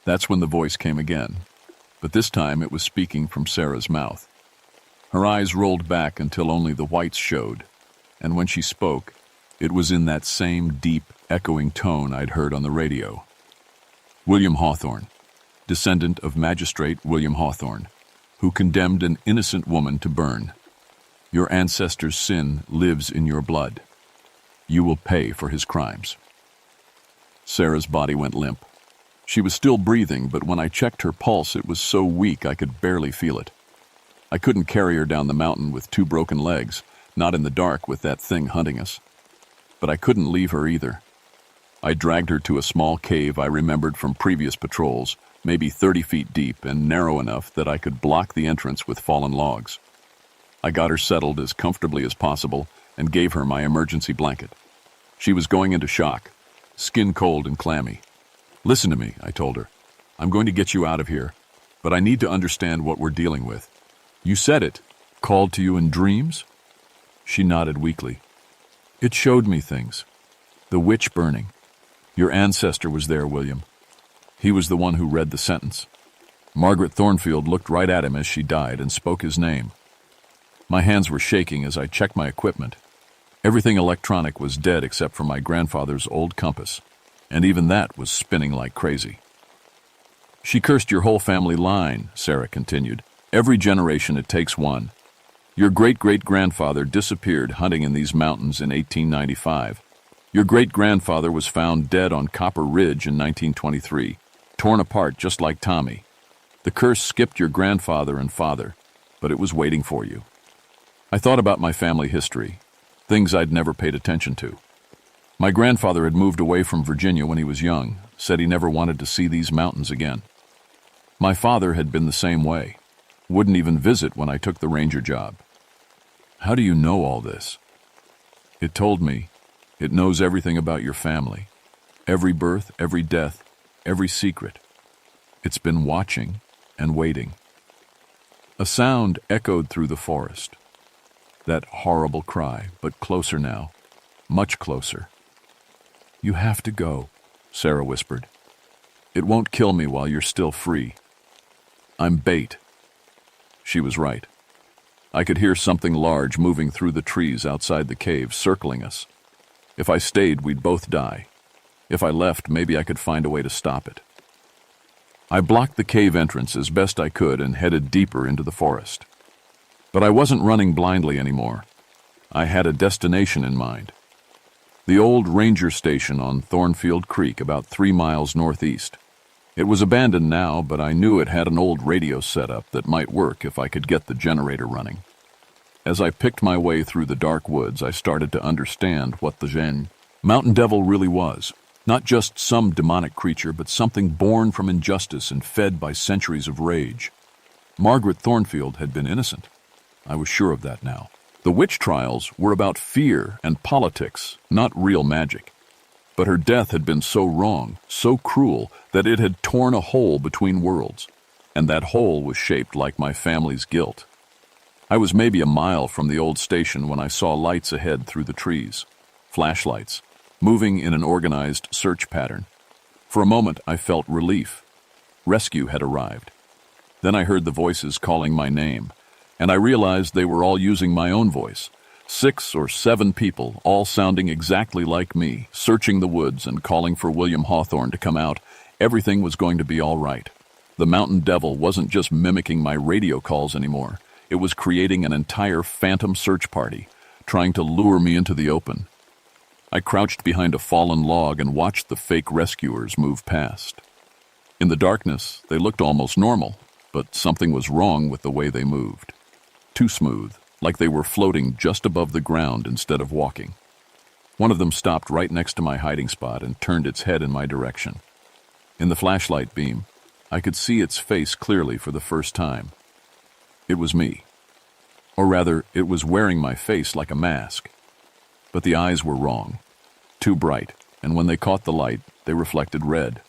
That's when the voice came again, but this time it was speaking from Sarah's mouth. Her eyes rolled back until only the whites showed, and when she spoke, it was in that same deep, echoing tone I'd heard on the radio. "William Hawthorne, descendant of Magistrate William Hawthorne, who condemned an innocent woman to burn. Your ancestor's sin lives in your blood. You will pay for his crimes." Sarah's body went limp. She was still breathing, but when I checked her pulse, it was so weak I could barely feel it. I couldn't carry her down the mountain with 2 broken legs, not in the dark with that thing hunting us. But I couldn't leave her either. I dragged her to a small cave I remembered from previous patrols, maybe 30 feet deep and narrow enough that I could block the entrance with fallen logs. I got her settled as comfortably as possible and gave her my emergency blanket. She was going into shock, skin cold and clammy. "Listen to me," I told her. "I'm going to get you out of here, but I need to understand what we're dealing with. You said it, called to you in dreams?" She nodded weakly. "It showed me things. The witch burning. Your ancestor was there, William. He was the one who read the sentence. Margaret Thornfield looked right at him as she died and spoke his name. My hands were shaking as I checked my equipment. Everything electronic was dead except for my grandfather's old compass, and even that was spinning like crazy. She cursed your whole family line," Sarah continued. "Every generation it takes one. Your great-great-grandfather disappeared hunting in these mountains in 1895. Your great-grandfather was found dead on Copper Ridge in 1923, torn apart just like Tommy. The curse skipped your grandfather and father, but it was waiting for you." I thought about my family history, things I'd never paid attention to. My grandfather had moved away from Virginia when he was young, said he never wanted to see these mountains again. My father had been the same way, wouldn't even visit when I took the ranger job. "How do you know all this?" It told me, "It knows everything about your family, every birth, every death, every secret. It's been watching and waiting." A sound echoed through the forest. That horrible cry, but closer now, much closer. "You have to go," Sarah whispered. "It won't kill me while you're still free. I'm bait." She was right. I could hear something large moving through the trees outside the cave, circling us. If I stayed, we'd both die. If I left, maybe I could find a way to stop it. I blocked the cave entrance as best I could and headed deeper into the forest. But I wasn't running blindly anymore. I had a destination in mind. The old ranger station on Thornfield Creek, about 3 miles northeast. It was abandoned now, but I knew it had an old radio setup that might work if I could get the generator running. As I picked my way through the dark woods, I started to understand what the mountain devil really was. Not just some demonic creature, but something born from injustice and fed by centuries of rage. Margaret Thornfield had been innocent. I was sure of that now. The witch trials were about fear and politics, not real magic. But her death had been so wrong, so cruel, that it had torn a hole between worlds. And that hole was shaped like my family's guilt. I was maybe a mile from the old station when I saw lights ahead through the trees. Flashlights, moving in an organized search pattern. For a moment, I felt relief. Rescue had arrived. Then I heard the voices calling my name, and I realized they were all using my own voice. 6 or 7 people, all sounding exactly like me, searching the woods and calling for William Hawthorne to come out. Everything was going to be all right. The mountain devil wasn't just mimicking my radio calls anymore. It was creating an entire phantom search party, trying to lure me into the open. I crouched behind a fallen log and watched the fake rescuers move past. In the darkness, they looked almost normal, but something was wrong with the way they moved. Too smooth, like they were floating just above the ground instead of walking. One of them stopped right next to my hiding spot and turned its head in my direction. In the flashlight beam, I could see its face clearly for the first time. It was me. Or rather, it was wearing my face like a mask. But the eyes were wrong. Too bright, and when they caught the light, they reflected red.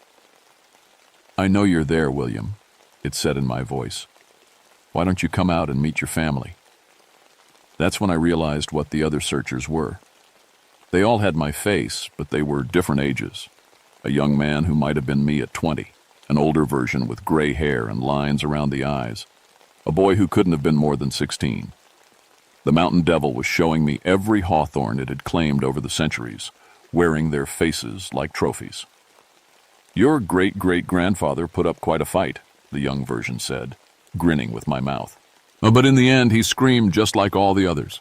"I know you're there, William," it said in my voice. "Why don't you come out and meet your family?" That's when I realized what the other searchers were. They all had my face, but they were different ages. A young man who might have been me at 20, an older version with gray hair and lines around the eyes, a boy who couldn't have been more than 16. The mountain devil was showing me every hawthorn it had claimed over the centuries, wearing their faces like trophies. "Your great-great-grandfather put up quite a fight," the young version said, grinning with my mouth. But in the end, he screamed just like all the others.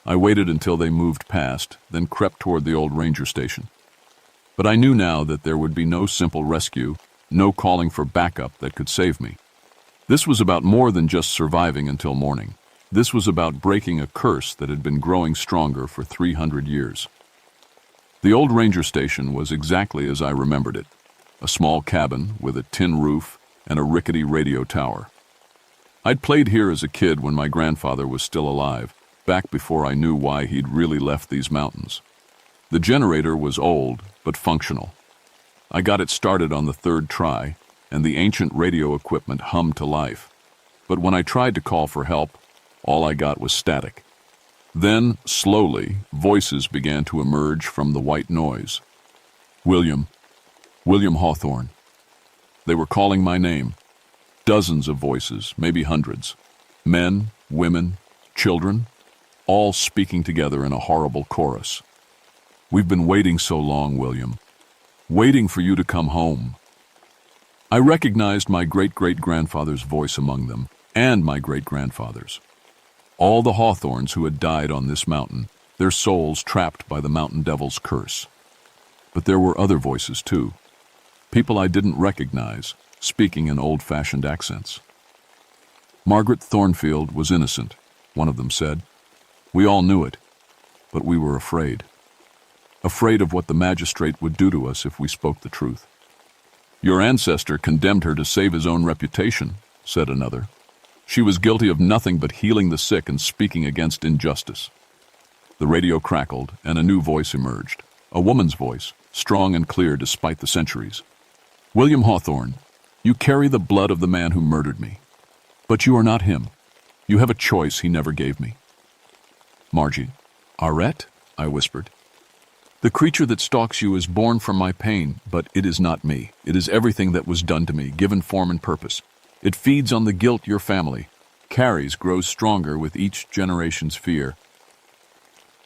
I waited until they moved past, then crept toward the old ranger station. But I knew now that there would be no simple rescue, no calling for backup that could save me. This was about more than just surviving until morning. This was about breaking a curse that had been growing stronger for 300 years. The old ranger station was exactly as I remembered it, a small cabin with a tin roof and a rickety radio tower. I'd played here as a kid when my grandfather was still alive, back before I knew why he'd really left these mountains. The generator was old, but functional. I got it started on the 3rd try, and the ancient radio equipment hummed to life. But when I tried to call for help, all I got was static. Then, slowly, voices began to emerge from the white noise. William Hawthorne. They were calling my name. Dozens of voices, maybe hundreds. Men, women, children, all speaking together in a horrible chorus. "We've been waiting so long, William. Waiting for you to come home." I recognized my great-great-grandfather's voice among them, and my great-grandfather's. All the hawthorns who had died on this mountain, their souls trapped by the mountain devil's curse. But there were other voices, too. People I didn't recognize, speaking in old-fashioned accents. "Margaret Thornfield was innocent," one of them said. "We all knew it, but we were afraid. Afraid of what the magistrate would do to us if we spoke the truth." "Your ancestor condemned her to save his own reputation," said another. "She was guilty of nothing but healing the sick and speaking against injustice." The radio crackled, and a new voice emerged. A woman's voice, strong and clear despite the centuries. "William Hawthorne, you carry the blood of the man who murdered me. But you are not him. You have a choice he never gave me." "Margie." "Arette?" I whispered. "The creature that stalks you is born from my pain, but it is not me. It is everything that was done to me, given form and purpose. It feeds on the guilt your family carries, grows stronger with each generation's fear."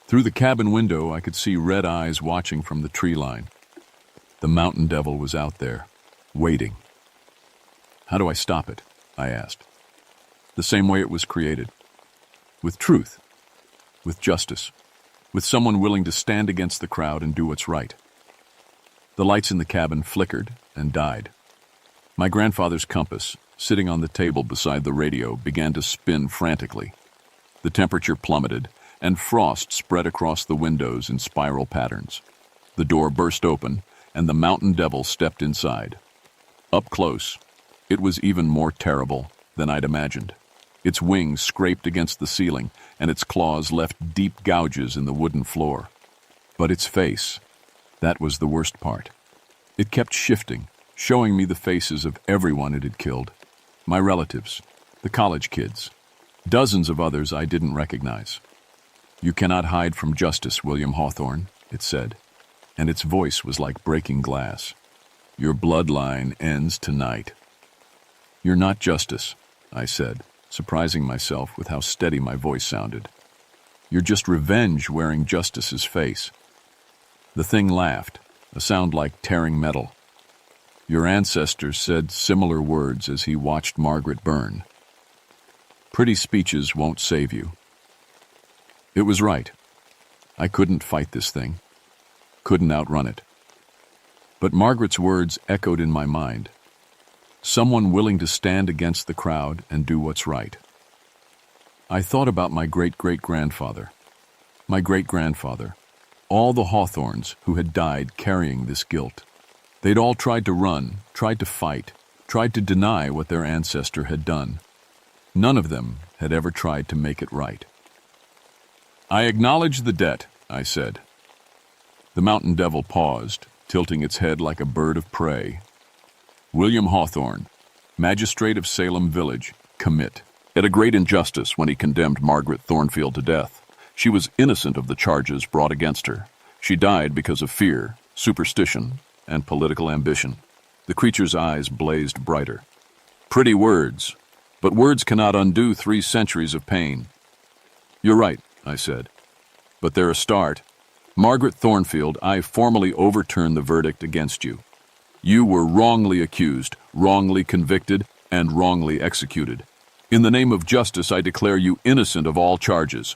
Through the cabin window, I could see red eyes watching from the tree line. The mountain devil was out there, waiting. "How do I stop it?" I asked. "The same way it was created. With truth, with justice, with someone willing to stand against the crowd and do what's right." The lights in the cabin flickered and died. My grandfather's compass, sitting on the table beside the radio, began to spin frantically. The temperature plummeted, and frost spread across the windows in spiral patterns. The door burst open, and the mountain devil stepped inside. Up close, it was even more terrible than I'd imagined. Its wings scraped against the ceiling, and its claws left deep gouges in the wooden floor. But its face, that was the worst part. It kept shifting, showing me the faces of everyone it had killed. My relatives, the college kids, dozens of others I didn't recognize. "You cannot hide from justice, William Hawthorne," it said, and its voice was like breaking glass. "Your bloodline ends tonight." "You're not justice," I said, surprising myself with how steady my voice sounded. "You're just revenge wearing justice's face." The thing laughed, a sound like tearing metal. "Your ancestors said similar words as he watched Margaret burn. Pretty speeches won't save you." It was right. I couldn't fight this thing, couldn't outrun it. But Margaret's words echoed in my mind. Someone willing to stand against the crowd and do what's right. I thought about my great-great-grandfather. My great-grandfather. All the Hawthornes who had died carrying this guilt. They'd all tried to run, tried to fight, tried to deny what their ancestor had done. None of them had ever tried to make it right. "I acknowledge the debt," I said. The mountain devil paused, tilting its head like a bird of prey. "William Hawthorne, magistrate of Salem Village, commit. At a great injustice when he condemned Margaret Thornfield to death. She was innocent of the charges brought against her. She died because of fear, superstition, and political ambition." The creature's eyes blazed brighter. "Pretty words, but words cannot undo 3 centuries of pain." "You're right," I said, "but they're a start. Margaret Thornfield, I formally overturn the verdict against you. You were wrongly accused, wrongly convicted, and wrongly executed. In the name of justice, I declare you innocent of all charges."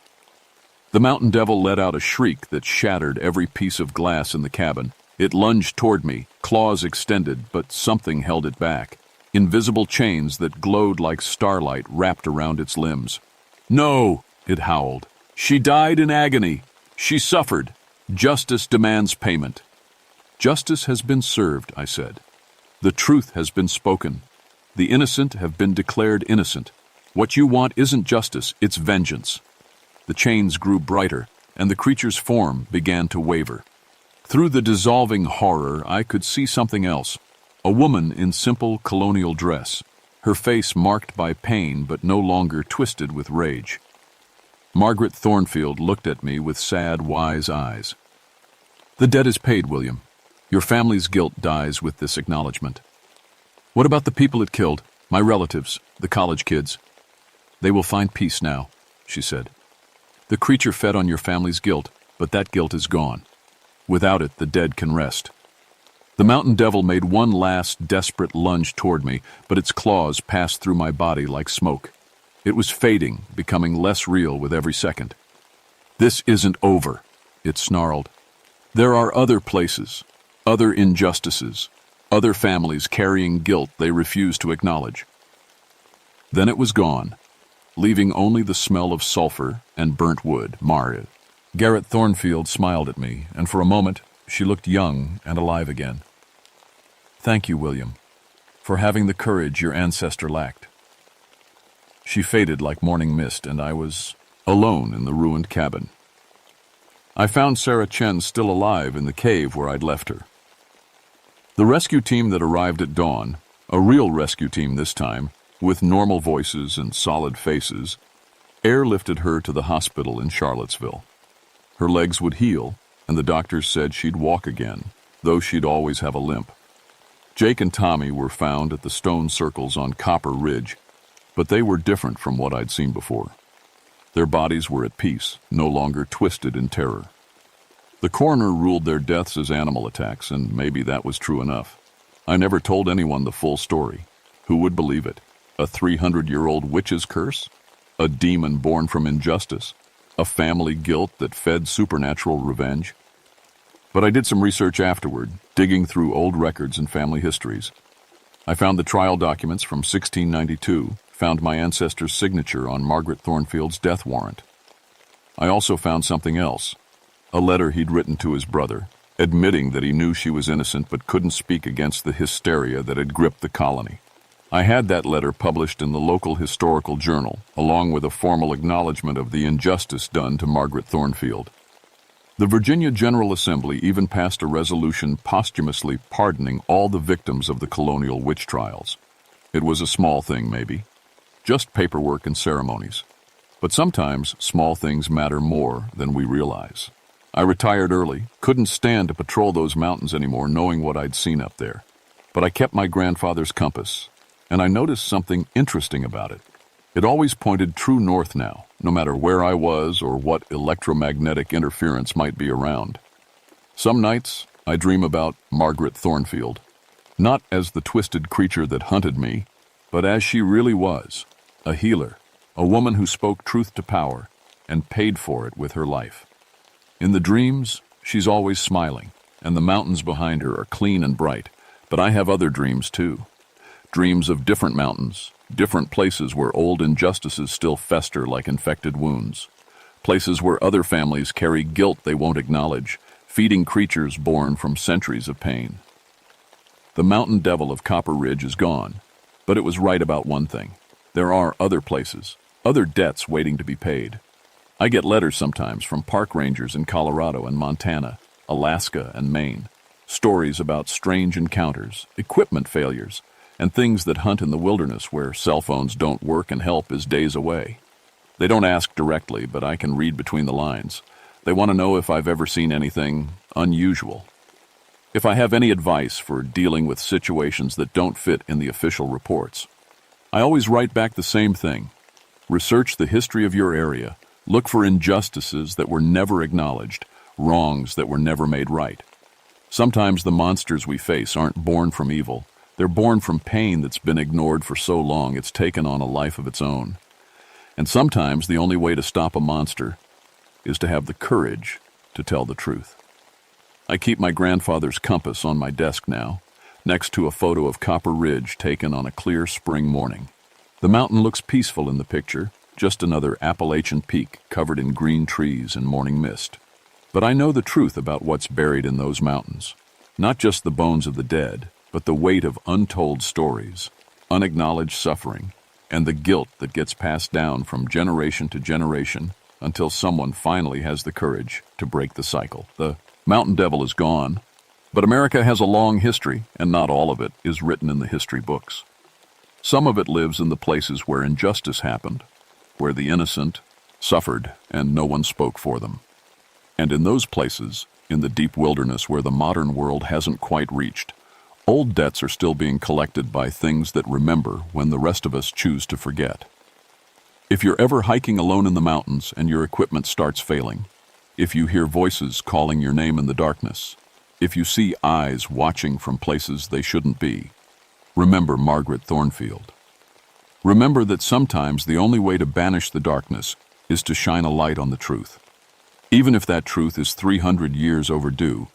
The mountain devil let out a shriek that shattered every piece of glass in the cabin. It lunged toward me, claws extended, but something held it back. Invisible chains that glowed like starlight wrapped around its limbs. "No!" it howled. "She died in agony. She suffered. Justice demands payment." "Justice has been served," I said. "The truth has been spoken. The innocent have been declared innocent. What you want isn't justice, it's vengeance." The chains grew brighter, and the creature's form began to waver. Through the dissolving horror, I could see something else. A woman in simple colonial dress, her face marked by pain but no longer twisted with rage. Margaret Thornfield looked at me with sad, wise eyes. "The debt is paid, William. Your family's guilt dies with this acknowledgement." "What about the people it killed? My relatives, the college kids?" "They will find peace now," she said. "The creature fed on your family's guilt, but that guilt is gone. Without it, the dead can rest." The mountain devil made one last desperate lunge toward me, but its claws passed through my body like smoke. It was fading, becoming less real with every second. "This isn't over," it snarled. "There are other places, other injustices, other families carrying guilt they refuse to acknowledge." Then it was gone, leaving only the smell of sulfur and burnt wood, marred. Garrett Thornfield smiled at me, and for a moment she looked young and alive again. "Thank you, William, for having the courage your ancestor lacked." She faded like morning mist, and I was alone in the ruined cabin. I found Sarah Chen still alive in the cave where I'd left her. The rescue team that arrived at dawn, a real rescue team this time, with normal voices and solid faces, airlifted her to the hospital in Charlottesville. Her legs would heal, and the doctors said she'd walk again, though she'd always have a limp. Jake and Tommy were found at the stone circles on Copper Ridge, but they were different from what I'd seen before. Their bodies were at peace, no longer twisted in terror. The coroner ruled their deaths as animal attacks, and maybe that was true enough. I never told anyone the full story. Who would believe it? A 300-year-old witch's curse? A demon born from injustice? A family guilt that fed supernatural revenge? But I did some research afterward, digging through old records and family histories. I found the trial documents from 1692, found my ancestor's signature on Margaret Thornfield's death warrant. I also found something else, a letter he'd written to his brother, admitting that he knew she was innocent but couldn't speak against the hysteria that had gripped the colony. I had that letter published in the local historical journal, along with a formal acknowledgement of the injustice done to Margaret Thornfield. The Virginia General Assembly even passed a resolution posthumously pardoning all the victims of the colonial witch trials. It was a small thing, maybe. Just paperwork and ceremonies. But sometimes small things matter more than we realize. I retired early, couldn't stand to patrol those mountains anymore knowing what I'd seen up there. But I kept my grandfather's compass, and I noticed something interesting about it. It always pointed true north now, no matter where I was or what electromagnetic interference might be around. Some nights, I dream about Margaret Thornfield, not as the twisted creature that hunted me, but as she really was, a healer, a woman who spoke truth to power and paid for it with her life. In the dreams, she's always smiling, and the mountains behind her are clean and bright, but I have other dreams too. Dreams of different mountains, different places where old injustices still fester like infected wounds. Places where other families carry guilt they won't acknowledge, feeding creatures born from centuries of pain. The mountain devil of Copper Ridge is gone, but it was right about one thing. There are other places, other debts waiting to be paid. I get letters sometimes from park rangers in Colorado and Montana, Alaska and Maine. Stories about strange encounters, equipment failures, and things that hunt in the wilderness where cell phones don't work and help is days away. They don't ask directly, but I can read between the lines. They want to know if I've ever seen anything unusual. If I have any advice for dealing with situations that don't fit in the official reports. I always write back the same thing. Research the history of your area. Look for injustices that were never acknowledged, wrongs that were never made right. Sometimes the monsters we face aren't born from evil. They're born from pain that's been ignored for so long it's taken on a life of its own. And sometimes the only way to stop a monster is to have the courage to tell the truth. I keep my grandfather's compass on my desk now, next to a photo of Copper Ridge taken on a clear spring morning. The mountain looks peaceful in the picture, just another Appalachian peak covered in green trees and morning mist. But I know the truth about what's buried in those mountains. Not just the bones of the dead, but the weight of untold stories, unacknowledged suffering, and the guilt that gets passed down from generation to generation until someone finally has the courage to break the cycle. The mountain devil is gone, but America has a long history, and not all of it is written in the history books. Some of it lives in the places where injustice happened, where the innocent suffered and no one spoke for them. And in those places, in the deep wilderness where the modern world hasn't quite reached, old debts are still being collected by things that remember when the rest of us choose to forget. If you're ever hiking alone in the mountains and your equipment starts failing, if you hear voices calling your name in the darkness, if you see eyes watching from places they shouldn't be, remember Margaret Thornfield. Remember that sometimes the only way to banish the darkness is to shine a light on the truth. Even if that truth is 300 years overdue.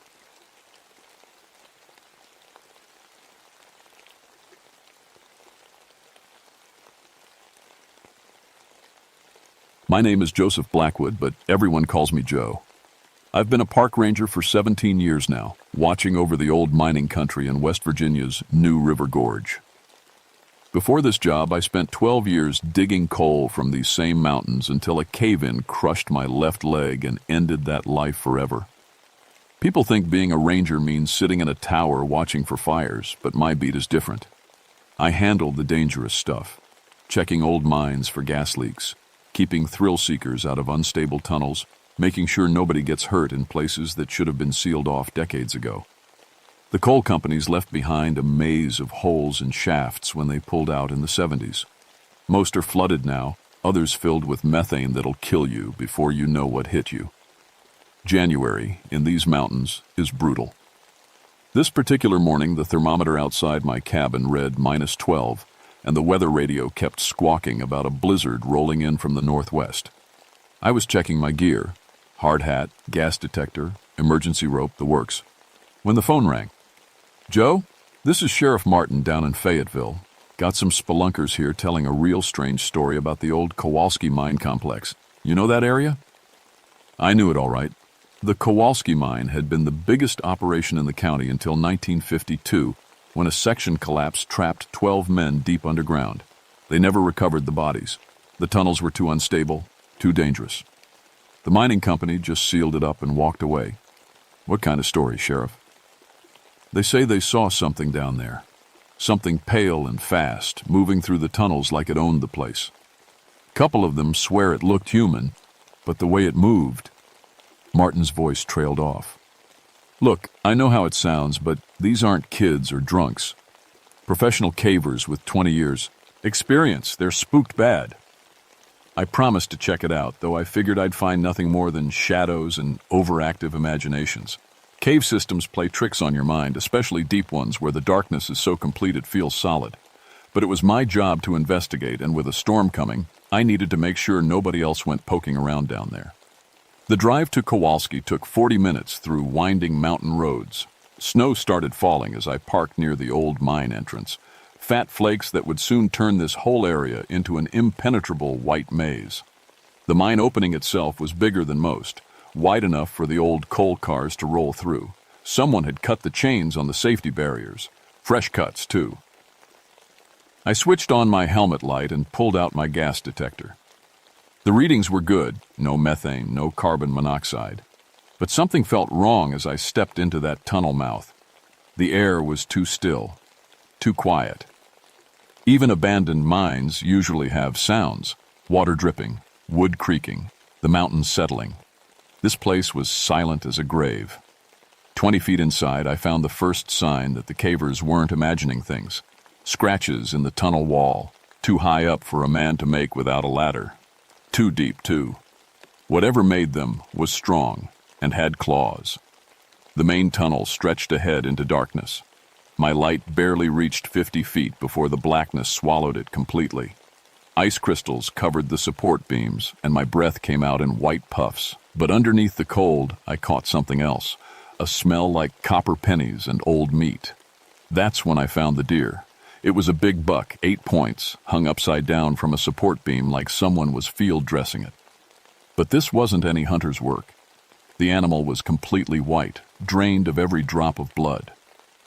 My name is Joseph Blackwood, but everyone calls me Joe. I've been a park ranger for 17 years now, watching over the old mining country in West Virginia's New River Gorge. Before this job, I spent 12 years digging coal from these same mountains until a cave-in crushed my left leg and ended that life forever. People think being a ranger means sitting in a tower watching for fires, but my beat is different. I handle the dangerous stuff, checking old mines for gas leaks, keeping thrill seekers out of unstable tunnels, making sure nobody gets hurt in places that should have been sealed off decades ago. The coal companies left behind a maze of holes and shafts when they pulled out in the 70s. Most are flooded now, others filled with methane that'll kill you before you know what hit you. January in these mountains is brutal. This particular morning, the thermometer outside my cabin read -12, and the weather radio kept squawking about a blizzard rolling in from the northwest. I was checking my gear, hard hat, gas detector, emergency rope, the works, when the phone rang. "Joe, this is Sheriff Martin down in Fayetteville. Got some spelunkers here telling a real strange story about the old Kowalski mine complex. You know that area? I knew it all right. The Kowalski mine had been the biggest operation in the county until 1952, when a section collapse trapped 12 men deep underground. They never recovered the bodies. The tunnels were too unstable, too dangerous. The mining company just sealed it up and walked away. What kind of story, Sheriff? They say they saw something down there. Something pale and fast, moving through the tunnels like it owned the place. A couple of them swear it looked human, but the way it moved... Martin's voice trailed off. Look, I know how it sounds, but these aren't kids or drunks. Professional cavers with 20 years. Experience, they're spooked bad. I promised to check it out, though I figured I'd find nothing more than shadows and overactive imaginations. Cave systems play tricks on your mind, especially deep ones where the darkness is so complete it feels solid. But it was my job to investigate, and with a storm coming, I needed to make sure nobody else went poking around down there. The drive to Kowalski took 40 minutes through winding mountain roads. Snow started falling as I parked near the old mine entrance. Fat flakes that would soon turn this whole area into an impenetrable white maze. The mine opening itself was bigger than most, wide enough for the old coal cars to roll through. Someone had cut the chains on the safety barriers. Fresh cuts, too. I switched on my helmet light and pulled out my gas detector. The readings were good, no methane, no carbon monoxide. But something felt wrong as I stepped into that tunnel mouth. The air was too still, too quiet. Even abandoned mines usually have sounds: water dripping, wood creaking, the mountains settling. This place was silent as a grave. 20 feet inside, I found the first sign that the cavers weren't imagining things. Scratches in the tunnel wall, too high up for a man to make without a ladder. Too deep, too. Whatever made them was strong and had claws. The main tunnel stretched ahead into darkness. My light barely reached 50 feet before the blackness swallowed it completely. Ice crystals covered the support beams, and my breath came out in white puffs. But underneath the cold, I caught something else, a smell like copper pennies and old meat. That's when I found the deer. It was a big buck, 8 points, hung upside down from a support beam like someone was field dressing it. But this wasn't any hunter's work. The animal was completely white, drained of every drop of blood.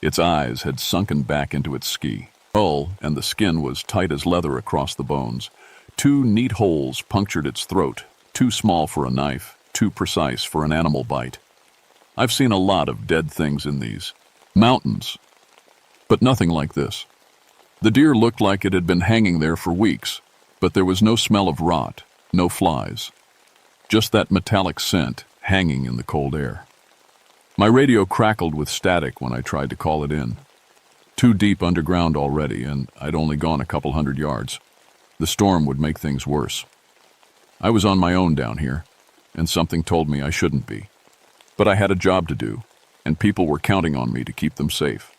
Its eyes had sunken back into its ski. Skull and the skin was tight as leather across the bones. 2 neat holes punctured its throat, too small for a knife, too precise for an animal bite. I've seen a lot of dead things in these mountains, but nothing like this. The deer looked like it had been hanging there for weeks, but there was no smell of rot, no flies. Just that metallic scent hanging in the cold air. My radio crackled with static when I tried to call it in. Too deep underground already, and I'd only gone a couple 100 yards. The storm would make things worse. I was on my own down here, and something told me I shouldn't be. But I had a job to do, and people were counting on me to keep them safe.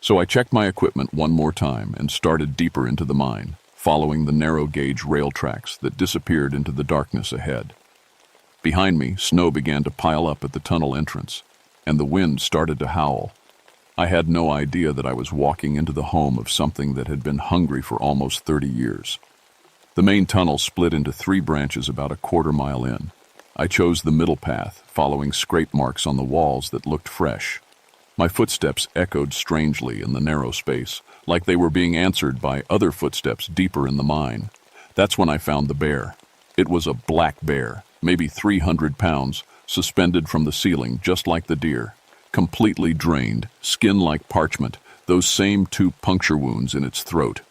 So I checked my equipment one more time and started deeper into the mine, following the narrow-gauge rail tracks that disappeared into the darkness ahead. Behind me, snow began to pile up at the tunnel entrance, and the wind started to howl. I had no idea that I was walking into the home of something that had been hungry for almost 30 years. The main tunnel split into 3 branches about a quarter-mile in. I chose the middle path, following scrape marks on the walls that looked fresh. My footsteps echoed strangely in the narrow space, like they were being answered by other footsteps deeper in the mine. That's when I found the bear. It was a black bear, maybe 300 pounds, suspended from the ceiling just like the deer, completely drained, skin like parchment, those same 2 puncture wounds in its throat.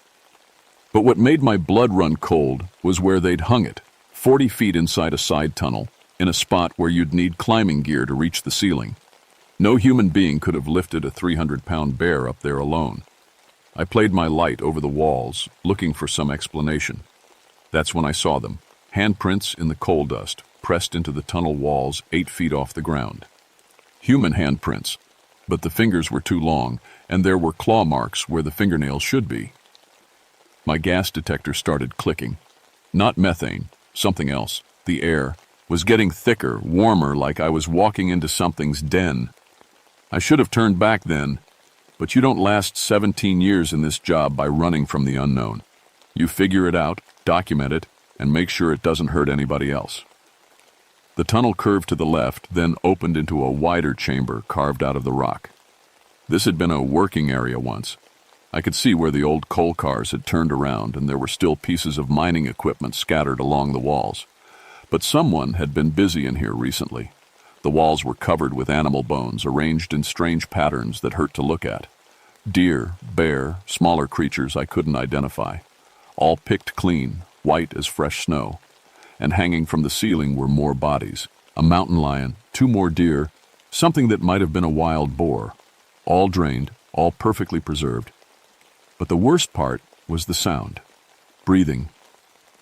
But what made my blood run cold was where they'd hung it, 40 feet inside a side tunnel, in a spot where you'd need climbing gear to reach the ceiling. No human being could have lifted a 300-pound bear up there alone. I played my light over the walls, looking for some explanation. That's when I saw them, handprints in the coal dust, pressed into the tunnel walls 8 feet off the ground. Human handprints, but the fingers were too long, and there were claw marks where the fingernails should be. My gas detector started clicking. Not methane, something else. The air was getting thicker, warmer, like I was walking into something's den. I should have turned back then, But you don't last 17 years in this job by running from the unknown. You figure it out, document it, and make sure it doesn't hurt anybody else. The tunnel curved to the left, then opened into a wider chamber carved out of the rock. This had been a working area once. I could see where the old coal cars had turned around, and there were still pieces of mining equipment scattered along the walls. But someone had been busy in here recently. The walls were covered with animal bones, arranged in strange patterns that hurt to look at. Deer, bear, smaller creatures I couldn't identify. All picked clean, white as fresh snow. And hanging from the ceiling were more bodies. A mountain lion, 2 more deer, something that might have been a wild boar. All drained, all perfectly preserved. But the worst part was the sound. Breathing.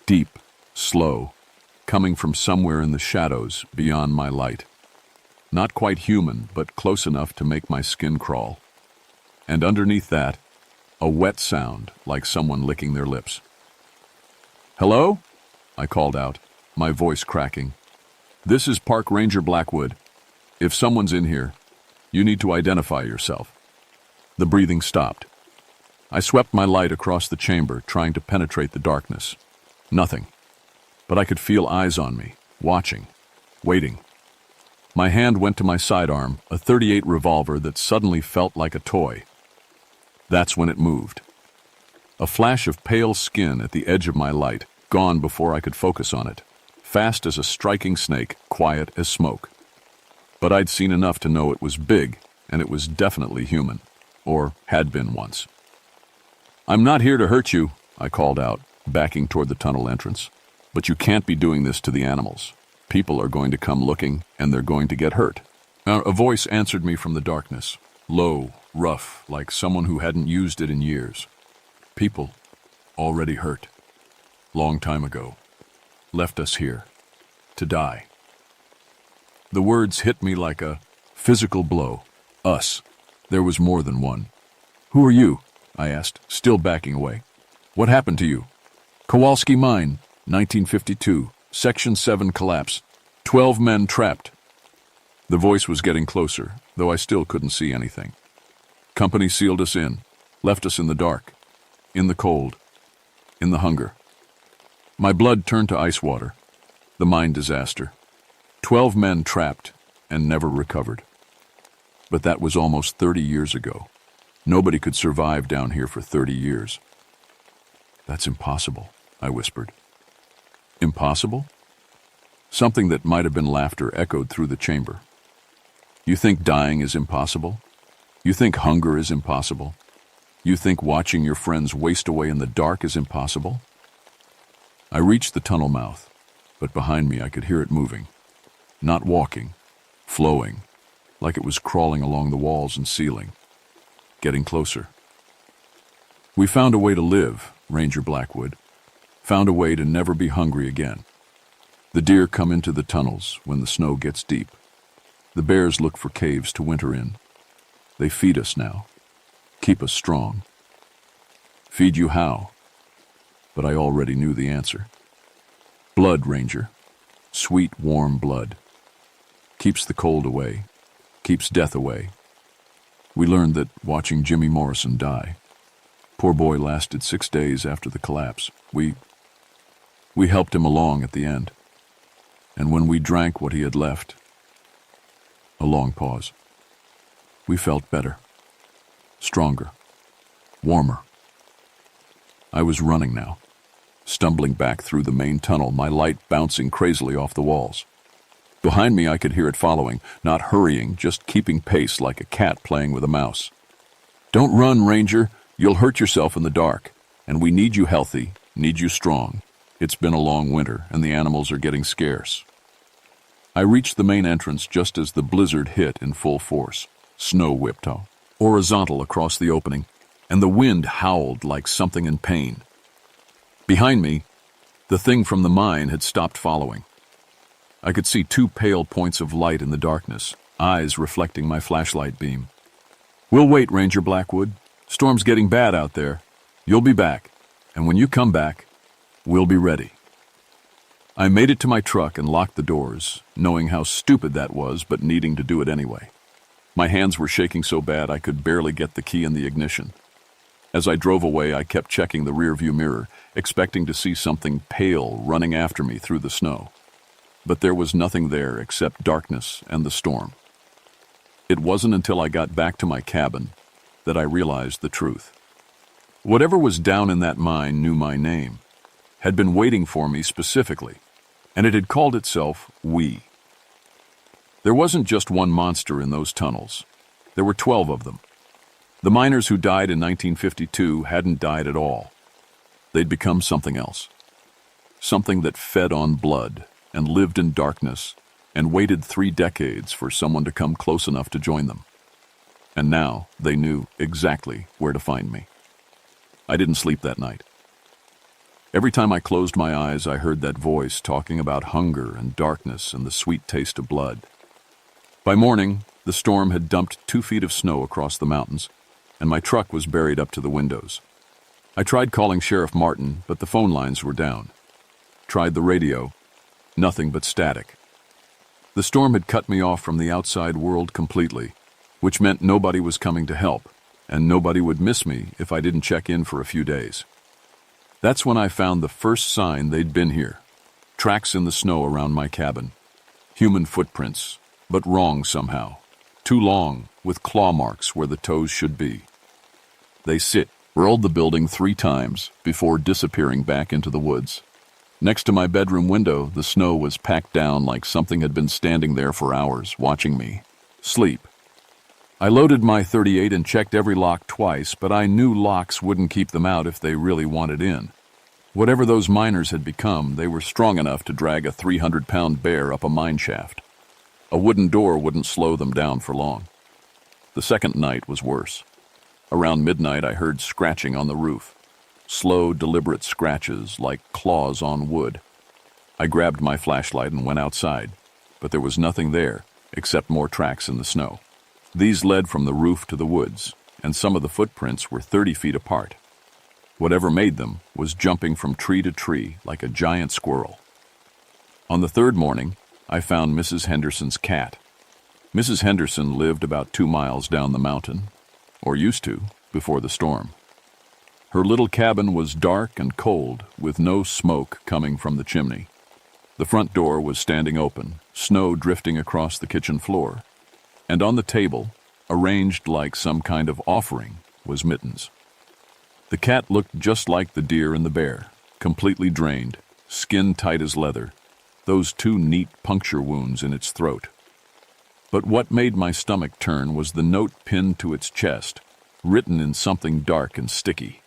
Deep, slow, coming from somewhere in the shadows beyond my light. Not quite human, but close enough to make my skin crawl. And underneath that, a wet sound like someone licking their lips. "Hello?" I called out, my voice cracking. "This is Park Ranger Blackwood. If someone's in here, you need to identify yourself." The breathing stopped. I swept my light across the chamber, trying to penetrate the darkness. Nothing. But I could feel eyes on me, watching, waiting. My hand went to my sidearm, a .38 revolver that suddenly felt like a toy. That's when it moved. A flash of pale skin at the edge of my light, gone before I could focus on it. Fast as a striking snake, quiet as smoke. But I'd seen enough to know it was big, and it was definitely human, or had been once. "I'm not here to hurt you," I called out, backing toward the tunnel entrance. "But you can't be doing this to the animals. People are going to come looking, and they're going to get hurt." A voice answered me from the darkness, low, rough, like someone who hadn't used it in years. "People, already hurt. Long time ago. Left us here. To die." The words hit me like a physical blow. Us. There was more than one. "Who are you?" I asked, still backing away. "What happened to you?" "Kowalski Mine, 1952. Section 7 collapse. 12 men trapped." The voice was getting closer, though I still couldn't see anything. "Company sealed us in, left us in the dark, in the cold, in the hunger." My blood turned to ice water. The mine disaster. 12 men trapped and never recovered. But that was almost 30 years ago. Nobody could survive down here for 30 years. "That's impossible," I whispered. "Impossible?" Something that might have been laughter echoed through the chamber. "You think dying is impossible? You think hunger is impossible? You think watching your friends waste away in the dark is impossible?" I reached the tunnel mouth, but behind me I could hear it moving. Not walking, flowing, like it was crawling along the walls and ceiling. Getting closer. "We found a way to live, Ranger Blackwood. Found a way to never be hungry again. The deer come into the tunnels when the snow gets deep. The bears look for caves to winter in. They feed us now. Keep us strong. Feed you how? But I already knew the answer. Blood, Ranger. Sweet, warm blood. Keeps the cold away. Keeps death away. We learned that watching Jimmy Morrison die. Poor boy lasted 6 days after the collapse. We helped him along at the end. And when we drank what he had left," a long pause, "we felt better, stronger, warmer." I was running now, stumbling back through the main tunnel, my light bouncing crazily off the walls. Behind me I could hear it following, not hurrying, just keeping pace like a cat playing with a mouse. "Don't run, Ranger. You'll hurt yourself in the dark. And we need you healthy, need you strong. It's been a long winter, and the animals are getting scarce." I reached the main entrance just as the blizzard hit in full force. Snow whipped horizontal across the opening, and the wind howled like something in pain. Behind me, the thing from the mine had stopped following. I could see 2 pale points of light in the darkness, eyes reflecting my flashlight beam. "We'll wait, Ranger Blackwood. Storm's getting bad out there. You'll be back, and when you come back, we'll be ready." I made it to my truck and locked the doors, knowing how stupid that was, but needing to do it anyway. My hands were shaking so bad I could barely get the key in the ignition. As I drove away, I kept checking the rearview mirror, expecting to see something pale running after me through the snow. But there was nothing there except darkness and the storm. It wasn't until I got back to my cabin that I realized the truth. Whatever was down in that mine knew my name, had been waiting for me specifically, and it had called itself We. There wasn't just one monster in those tunnels. There were 12 of them. The miners who died in 1952 hadn't died at all. They'd become something else. Something that fed on blood and lived in darkness and waited 3 decades for someone to come close enough to join them. And now they knew exactly where to find me. I didn't sleep that night. Every time I closed my eyes, I heard that voice talking about hunger and darkness and the sweet taste of blood. By morning, the storm had dumped 2 feet of snow across the mountains, and my truck was buried up to the windows. I tried calling Sheriff Martin, but the phone lines were down. Tried the radio. Nothing but static. The storm had cut me off from the outside world completely, which meant nobody was coming to help, and nobody would miss me if I didn't check in for a few days. That's when I found the first sign they'd been here. Tracks in the snow around my cabin. Human footprints, but wrong somehow. Too long, with claw marks where the toes should be. They rolled the building 3 times before disappearing back into the woods. Next to my bedroom window, the snow was packed down like something had been standing there for hours, watching me sleep. I loaded my .38 and checked every lock twice, but I knew locks wouldn't keep them out if they really wanted in. Whatever those miners had become, they were strong enough to drag a 300-pound bear up a mine shaft. A wooden door wouldn't slow them down for long. The second night was worse. Around midnight, I heard scratching on the roof. Slow, deliberate scratches like claws on wood. I grabbed my flashlight and went outside, but there was nothing there except more tracks in the snow. These led from the roof to the woods, and some of the footprints were 30 feet apart. Whatever made them was jumping from tree to tree like a giant squirrel. On the 3rd morning, I found Mrs. Henderson's cat. Mrs. Henderson lived about 2 miles down the mountain, or used to, before the storm. Her little cabin was dark and cold, with no smoke coming from the chimney. The front door was standing open, snow drifting across the kitchen floor. And on the table, arranged like some kind of offering, was Mittens. The cat looked just like the deer and the bear, completely drained, skin tight as leather, those 2 neat puncture wounds in its throat. But what made my stomach turn was the note pinned to its chest, written in something dark and sticky.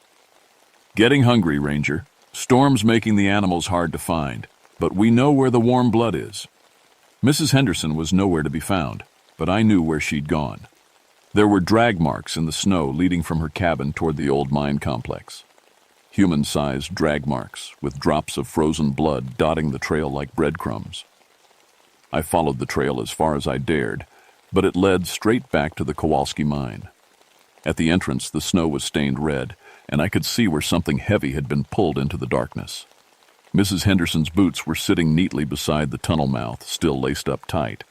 Getting hungry, Ranger. Storm's making the animals hard to find, but we know where the warm blood is. Mrs. Henderson was nowhere to be found, but I knew where she'd gone. There were drag marks in the snow leading from her cabin toward the old mine complex. Human-sized drag marks, with drops of frozen blood dotting the trail like breadcrumbs. I followed the trail as far as I dared, but it led straight back to the Kowalski mine. At the entrance, the snow was stained red, and I could see where something heavy had been pulled into the darkness. Mrs. Henderson's boots were sitting neatly beside the tunnel mouth, still laced up tight.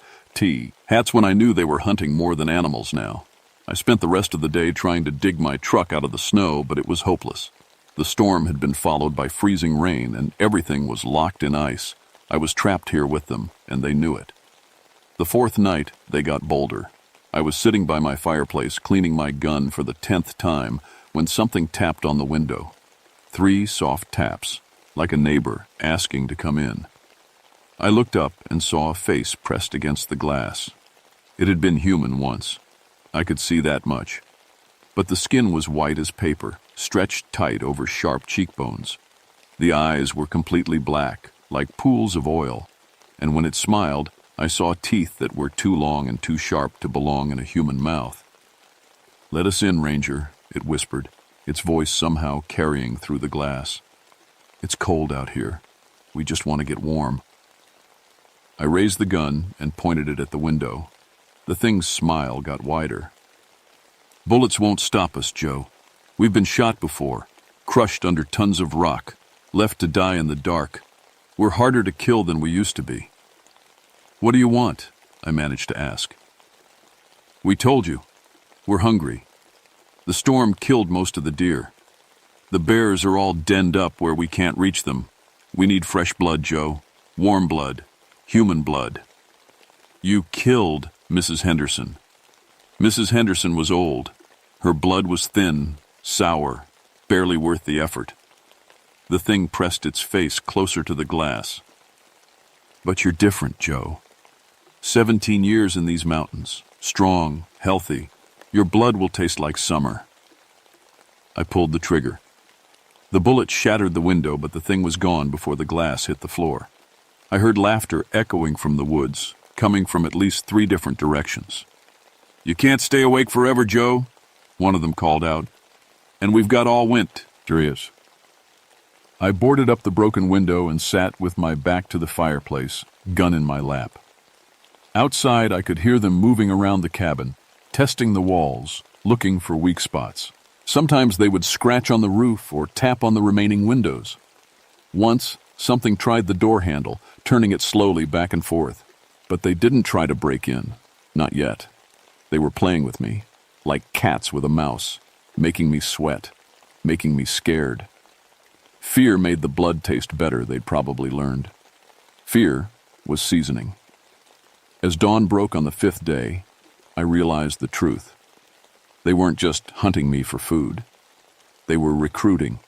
Hats when I knew they were hunting more than animals now. I spent the rest of the day trying to dig my truck out of the snow, but it was hopeless. The storm had been followed by freezing rain, and everything was locked in ice. I was trapped here with them, and they knew it. The 4th night, they got bolder. I was sitting by my fireplace, cleaning my gun for the 10th time, when something tapped on the window. 3 soft taps, like a neighbor asking to come in. I looked up and saw a face pressed against the glass. It had been human once. I could see that much. But the skin was white as paper, stretched tight over sharp cheekbones. The eyes were completely black, like pools of oil, and when it smiled, I saw teeth that were too long and too sharp to belong in a human mouth. "Let us in, Ranger," it whispered, its voice somehow carrying through the glass. "It's cold out here. We just want to get warm." I raised the gun and pointed it at the window. The thing's smile got wider. "Bullets won't stop us, Joe. We've been shot before, crushed under tons of rock, left to die in the dark. We're harder to kill than we used to be." "What do you want?" I managed to ask. We told you. We're hungry. The storm killed most of the deer. The bears are all denned up where we can't reach them. We need fresh blood, Joe. Warm blood. Human blood. You killed Mrs. Henderson. Mrs. Henderson was old. Her blood was thin, sour, barely worth the effort. The thing pressed its face closer to the glass. But you're different, Joe. 17 years in these mountains, strong, healthy. Your blood will taste like summer. I pulled the trigger. The bullet shattered the window, but the thing was gone before the glass hit the floor. I heard laughter echoing from the woods, coming from at least 3 different directions. You can't stay awake forever, Joe, one of them called out. And we've got all winter. I boarded up the broken window and sat with my back to the fireplace, gun in my lap. Outside, I could hear them moving around the cabin, testing the walls, looking for weak spots. Sometimes they would scratch on the roof or tap on the remaining windows. Once, something tried the door handle, turning it slowly back and forth. But they didn't try to break in. Not yet. They were playing with me, like cats with a mouse, making me sweat, making me scared. Fear made the blood taste better, they'd probably learned. Fear was seasoning. As dawn broke on the 5th day, I realized the truth. They weren't just hunting me for food. They were recruiting.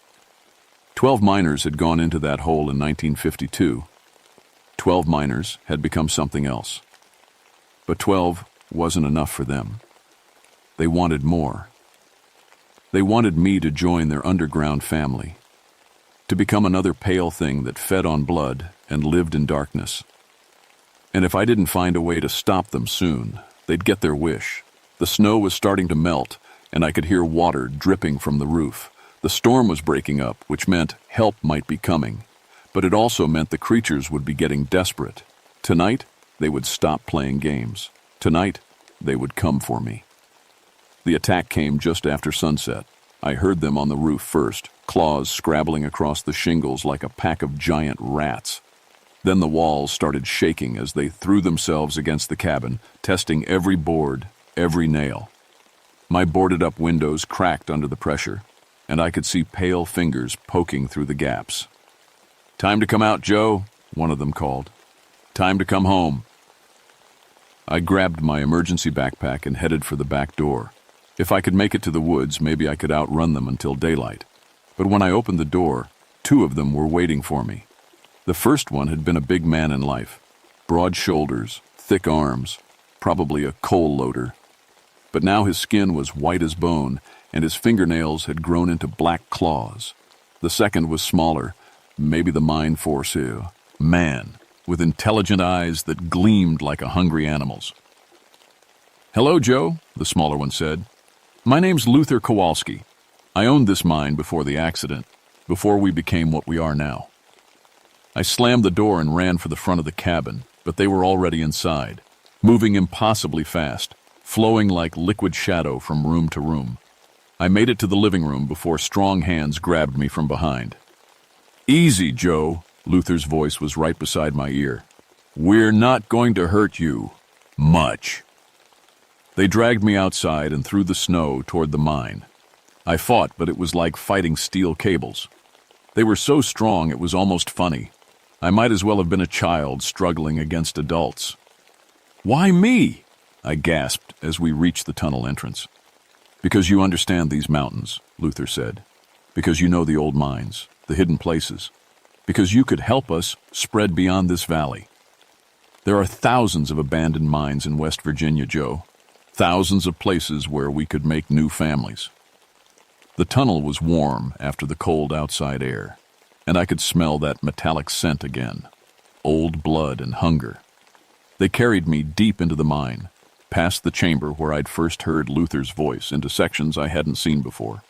12 miners had gone into that hole in 1952. 12 miners had become something else. But 12 wasn't enough for them. They wanted more. They wanted me to join their underground family, to become another pale thing that fed on blood and lived in darkness. And if I didn't find a way to stop them soon, they'd get their wish. The snow was starting to melt, and I could hear water dripping from the roof. The storm was breaking up, which meant help might be coming. But it also meant the creatures would be getting desperate. Tonight, they would stop playing games. Tonight, they would come for me. The attack came just after sunset. I heard them on the roof first, claws scrabbling across the shingles like a pack of giant rats. Then the walls started shaking as they threw themselves against the cabin, testing every board, every nail. My boarded-up windows cracked under the pressure, and I could see pale fingers poking through the gaps. "Time to come out, Joe," one of them called. "Time to come home." I grabbed my emergency backpack and headed for the back door. If I could make it to the woods, maybe I could outrun them until daylight. But when I opened the door, 2 of them were waiting for me. The first one had been a big man in life. Broad shoulders, thick arms, probably a coal loader. But now his skin was white as bone, and his fingernails had grown into black claws. The second was smaller, maybe the mine force man, with intelligent eyes that gleamed like a hungry animal's. "Hello, Joe," the smaller one said. "My name's Luther Kowalski. I owned this mine before the accident, before we became what we are now." I slammed the door and ran for the front of the cabin, but they were already inside, moving impossibly fast, flowing like liquid shadow from room to room. I made it to the living room before strong hands grabbed me from behind. "Easy, Joe," Luther's voice was right beside my ear. "We're not going to hurt you. Much." They dragged me outside and through the snow toward the mine. I fought, but it was like fighting steel cables. They were so strong it was almost funny. I might as well have been a child struggling against adults. "Why me?" I gasped as we reached the tunnel entrance. "Because you understand these mountains," Luther said. "Because you know the old mines, the hidden places. Because you could help us spread beyond this valley. There are thousands of abandoned mines in West Virginia, Joe. Thousands of places where we could make new families." The tunnel was warm after the cold outside air, and I could smell that metallic scent again. Old blood and hunger. They carried me deep into the mine, past the chamber where I'd first heard Luther's voice, into sections I hadn't seen before.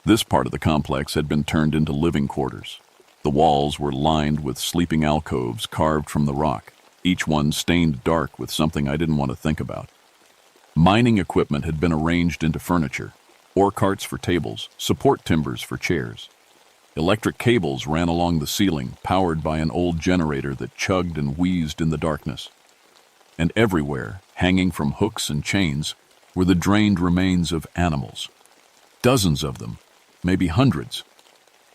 This part of the complex had been turned into living quarters. The walls were lined with sleeping alcoves carved from the rock, each one stained dark with something I didn't want to think about. Mining equipment had been arranged into furniture, ore carts for tables, support timbers for chairs. Electric cables ran along the ceiling, powered by an old generator that chugged and wheezed in the darkness. And everywhere, hanging from hooks and chains, were the drained remains of animals. Dozens of them, maybe hundreds,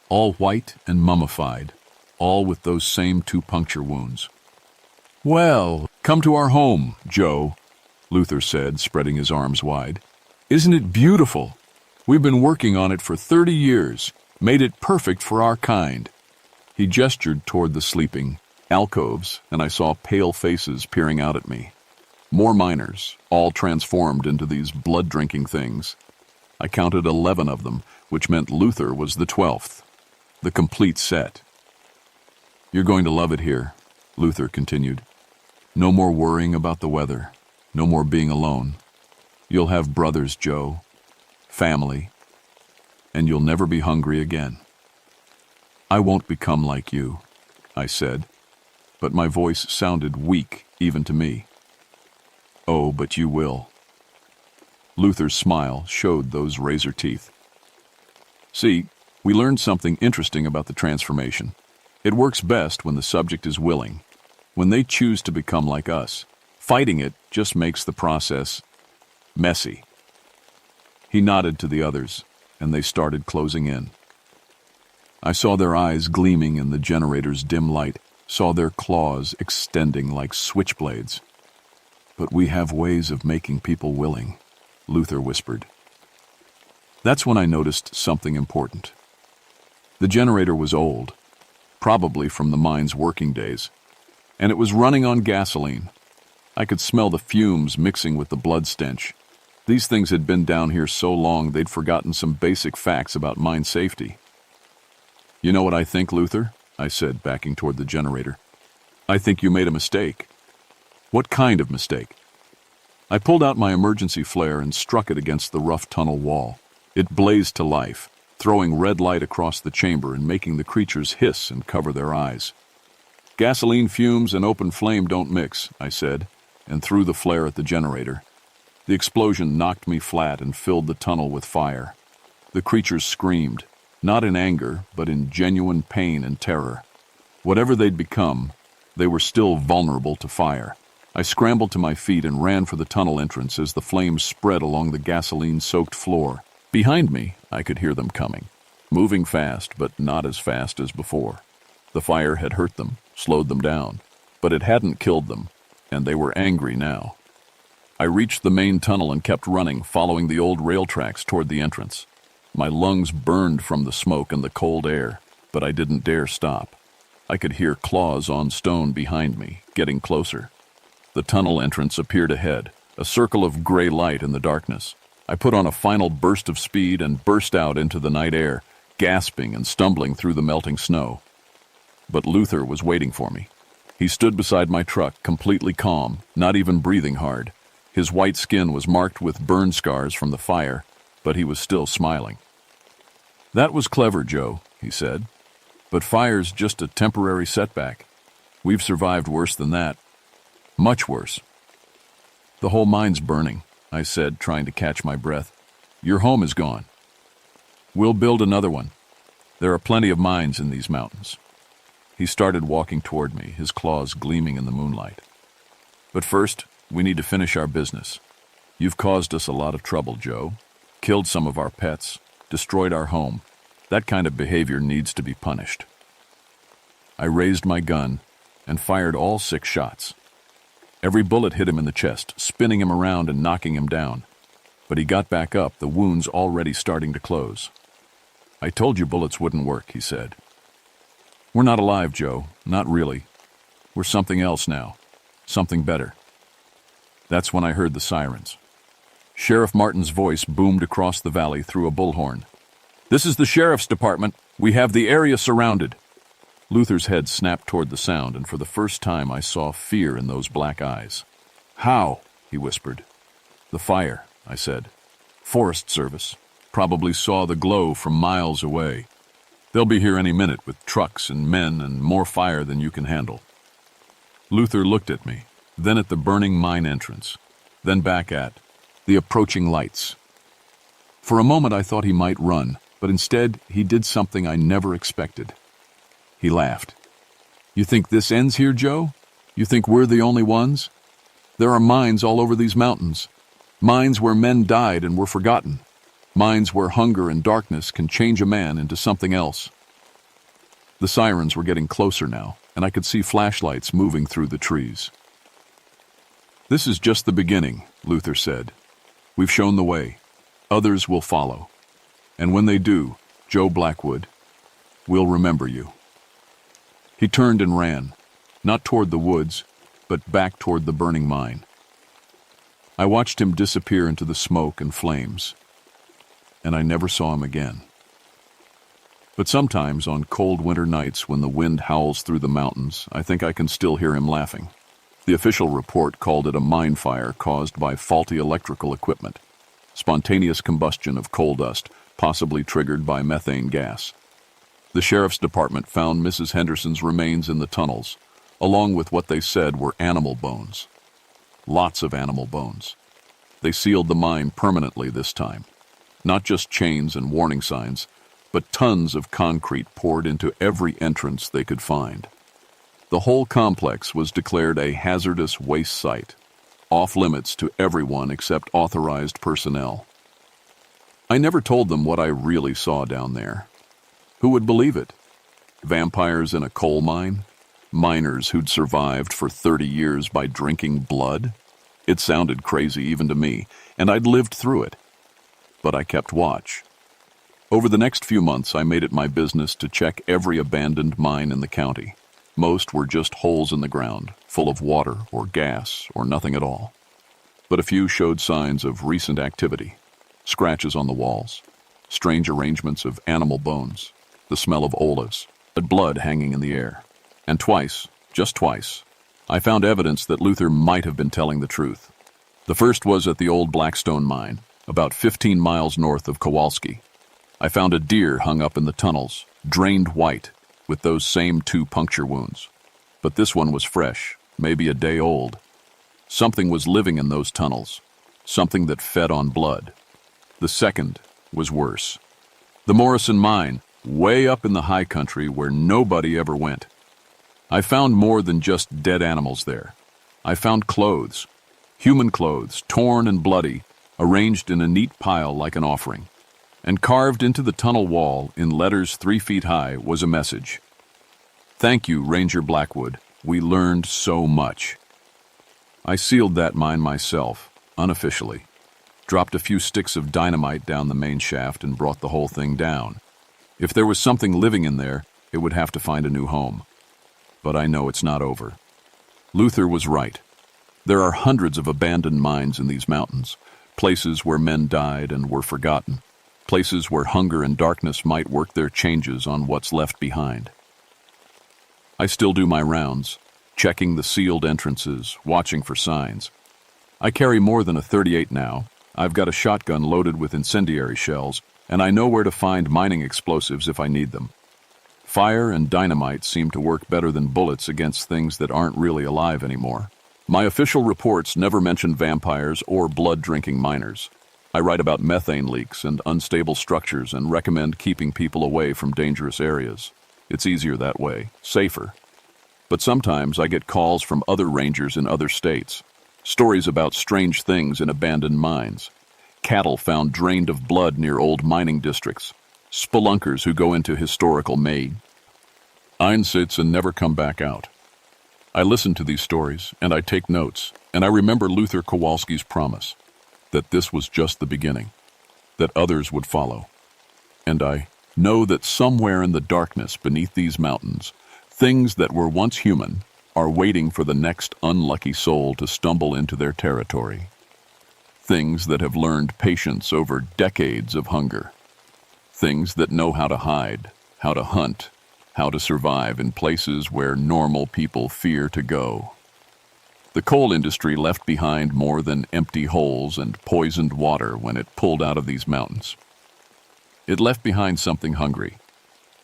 all white and mummified, all with those same 2 puncture wounds. "Well, come to our home, Joe," Luther said, spreading his arms wide. "Isn't it beautiful? We've been working on it for 30 years, made it perfect for our kind." He gestured toward the sleeping alcoves, and I saw pale faces peering out at me. More miners, all transformed into these blood-drinking things. I counted 11 of them, which meant Luther was the 12th. The complete set. "You're going to love it here," Luther continued. "No more worrying about the weather. No more being alone. You'll have brothers, Joe. Family. And you'll never be hungry again." "I won't become like you," I said, but my voice sounded weak even to me. "Oh, but you will." Luther's smile showed those razor teeth. "See, we learned something interesting about the transformation. It works best when the subject is willing, when they choose to become like us. Fighting it just makes the process messy." He nodded to the others, and they started closing in. I saw their eyes gleaming in the generator's dim light, saw their claws extending like switchblades. "But we have ways of making people willing," Luther whispered. That's when I noticed something important. The generator was old, probably from the mine's working days, and it was running on gasoline. I could smell the fumes mixing with the blood stench. These things had been down here so long they'd forgotten some basic facts about mine safety. "You know what I think, Luther?" I said, backing toward the generator. "I think you made a mistake." "What kind of mistake?" I pulled out my emergency flare and struck it against the rough tunnel wall. It blazed to life, throwing red light across the chamber and making the creatures hiss and cover their eyes. "Gasoline fumes and open flame don't mix," I said, and threw the flare at the generator. The explosion knocked me flat and filled the tunnel with fire. The creatures screamed, not in anger, but in genuine pain and terror. Whatever they'd become, they were still vulnerable to fire. I scrambled to my feet and ran for the tunnel entrance as the flames spread along the gasoline-soaked floor. Behind me, I could hear them coming, moving fast, but not as fast as before. The fire had hurt them, slowed them down, but it hadn't killed them, and they were angry now. I reached the main tunnel and kept running, following the old rail tracks toward the entrance. My lungs burned from the smoke and the cold air, but I didn't dare stop. I could hear claws on stone behind me, getting closer. The tunnel entrance appeared ahead, a circle of gray light in the darkness. I put on a final burst of speed and burst out into the night air, gasping and stumbling through the melting snow. But Luther was waiting for me. He stood beside my truck, completely calm, not even breathing hard. His white skin was marked with burn scars from the fire, but he was still smiling. "That was clever, Joe," he said. "But fire's just a temporary setback. We've survived worse than that. Much worse." "The whole mine's burning," I said, trying to catch my breath. "Your home is gone. We'll build another one. There are plenty of mines in these mountains." He started walking toward me, his claws gleaming in the moonlight. "But first, we need to finish our business. You've caused us a lot of trouble, Joe. Killed some of our pets, destroyed our home. That kind of behavior needs to be punished." I raised my gun and fired all 6 shots. Every bullet hit him in the chest, spinning him around and knocking him down. But he got back up, the wounds already starting to close. "I told you bullets wouldn't work," he said. "We're not alive, Joe. Not really. We're something else now. Something better." That's when I heard the sirens. Sheriff Martin's voice boomed across the valley through a bullhorn. "This is the sheriff's department. We have the area surrounded." Luther's head snapped toward the sound, and for the first time I saw fear in those black eyes. "How?" he whispered. "The fire," I said. "Forest Service. Probably saw the glow from miles away. They'll be here any minute with trucks and men and more fire than you can handle." Luther looked at me, then at the burning mine entrance, then back at the approaching lights. For a moment I thought he might run, but instead he did something I never expected. He laughed. "You think this ends here, Joe? You think we're the only ones?" There are mines all over these mountains. Mines where men died and were forgotten. Mines where hunger and darkness can change a man into something else. The sirens were getting closer now, and I could see flashlights moving through the trees. "This is just the beginning," Luther said. "We've shown the way. Others will follow. And when they do, Joe Blackwood, we'll remember you." He turned and ran, not toward the woods, but back toward the burning mine. I watched him disappear into the smoke and flames, and I never saw him again. But sometimes on cold winter nights when the wind howls through the mountains, I think I can still hear him laughing. The official report called it a mine fire caused by faulty electrical equipment, spontaneous combustion of coal dust, possibly triggered by methane gas. The sheriff's department found Mrs. Henderson's remains in the tunnels, along with what they said were animal bones. Lots of animal bones. They sealed the mine permanently this time. Not just chains and warning signs, but tons of concrete poured into every entrance they could find. The whole complex was declared a hazardous waste site, off limits to everyone except authorized personnel. I never told them what I really saw down there. Who would believe it? Vampires in a coal mine? Miners who'd survived for 30 years by drinking blood? It sounded crazy even to me, and I'd lived through it. But I kept watch. Over the next few months, I made it my business to check every abandoned mine in the county. Most were just holes in the ground, full of water or gas or nothing at all. But a few showed signs of recent activity. Scratches on the walls, strange arrangements of animal bones, the smell of olives, and blood hanging in the air. And twice, just twice, I found evidence that Luther might have been telling the truth. The first was at the old Blackstone mine, about 15 miles north of Kowalski. I found a deer hung up in the tunnels, drained white, with those same 2 puncture wounds. But this one was fresh, maybe a day old. Something was living in those tunnels, something that fed on blood. The second was worse. The Morrison mine, way up in the high country where nobody ever went. I found more than just dead animals there. I found clothes, human clothes, torn and bloody, arranged in a neat pile like an offering. And carved into the tunnel wall in letters 3 feet high was a message. "Thank you, Ranger Blackwood. We learned so much." I sealed that mine myself, unofficially. Dropped a few sticks of dynamite down the main shaft and brought the whole thing down. If there was something living in there, it would have to find a new home. But I know it's not over. Luther was right. There are hundreds of abandoned mines in these mountains, places where men died and were forgotten. Places where hunger and darkness might work their changes on what's left behind. I still do my rounds, checking the sealed entrances, watching for signs. I carry more than a .38 now. I've got a shotgun loaded with incendiary shells, and I know where to find mining explosives if I need them. Fire and dynamite seem to work better than bullets against things that aren't really alive anymore. My official reports never mention vampires or blood-drinking miners. I write about methane leaks and unstable structures and recommend keeping people away from dangerous areas. It's easier that way, safer. But sometimes I get calls from other rangers in other states. Stories about strange things in abandoned mines. Cattle found drained of blood near old mining districts. Spelunkers who go into historical Einsitz and never come back out. I listen to these stories, and I take notes, and I remember Luther Kowalski's promise. That this was just the beginning, that others would follow. And I know that somewhere in the darkness beneath these mountains, things that were once human are waiting for the next unlucky soul to stumble into their territory. Things that have learned patience over decades of hunger. Things that know how to hide, how to hunt, how to survive in places where normal people fear to go. The coal industry left behind more than empty holes and poisoned water when it pulled out of these mountains. It left behind something hungry,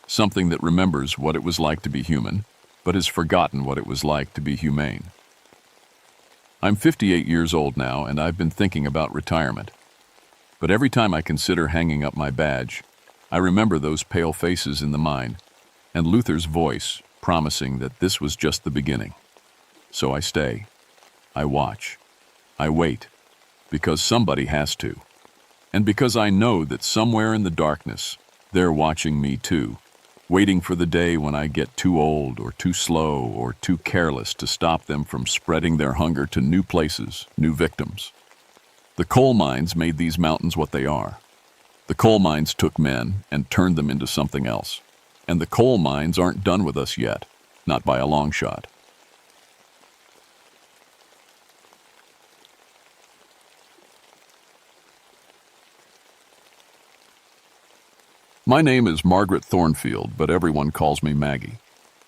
something that remembers what it was like to be human, but has forgotten what it was like to be humane. I'm 58 years old now, and I've been thinking about retirement. But every time I consider hanging up my badge, I remember those pale faces in the mine, and Luther's voice promising that this was just the beginning. So I stay. I watch. I wait, because somebody has to. And because I know that somewhere in the darkness, they're watching me too, waiting for the day when I get too old or too slow or too careless to stop them from spreading their hunger to new places, new victims. The coal mines made these mountains what they are. The coal mines took men and turned them into something else. And the coal mines aren't done with us yet, not by a long shot. My name is Margaret Thornfield, but everyone calls me Maggie.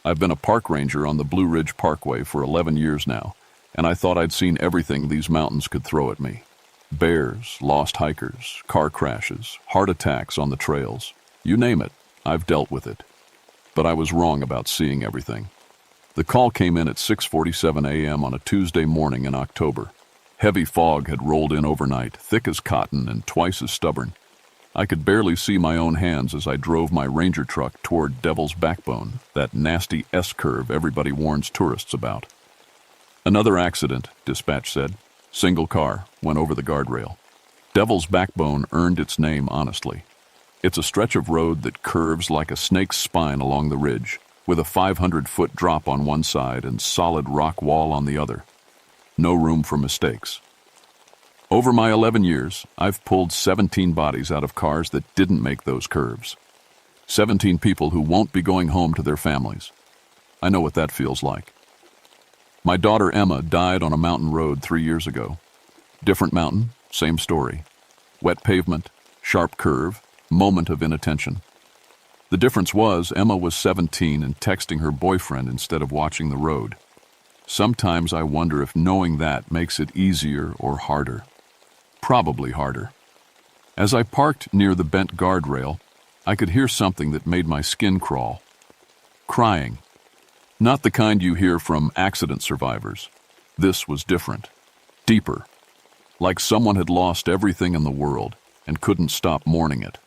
I've been a park ranger on the Blue Ridge Parkway for 11 years now, and I thought I'd seen everything these mountains could throw at me. Bears, lost hikers, car crashes, heart attacks on the trails. You name it, I've dealt with it. But I was wrong about seeing everything. The call came in at 6:47 a.m. on a Tuesday morning in October. Heavy fog had rolled in overnight, thick as cotton and twice as stubborn. I could barely see my own hands as I drove my ranger truck toward Devil's Backbone, that nasty S-curve everybody warns tourists about. Another accident, dispatch said. Single car, went over the guardrail. Devil's Backbone earned its name honestly. It's a stretch of road that curves like a snake's spine along the ridge, with a 500-foot drop on one side and solid rock wall on the other. No room for mistakes. Over my 11 years, I've pulled 17 bodies out of cars that didn't make those curves. 17 people who won't be going home to their families. I know what that feels like. My daughter Emma died on a mountain road 3 years ago. Different mountain, same story. Wet pavement, sharp curve, moment of inattention. The difference was Emma was 17 and texting her boyfriend instead of watching the road. Sometimes I wonder if knowing that makes it easier or harder. Probably harder. As I parked near the bent guardrail, I could hear something that made my skin crawl. Crying. Not the kind you hear from accident survivors. This was different. Deeper. Like someone had lost everything in the world and couldn't stop mourning it.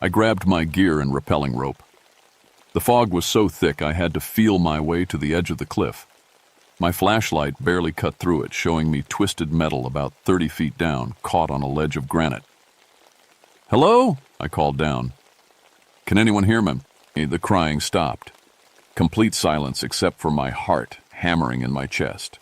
I grabbed my gear and rappelling rope. The fog was so thick I had to feel my way to the edge of the cliff. My flashlight barely cut through it, showing me twisted metal about 30 feet down, caught on a ledge of granite. "Hello?" I called down. "Can anyone hear me?" The crying stopped. Complete silence except for my heart hammering in my chest.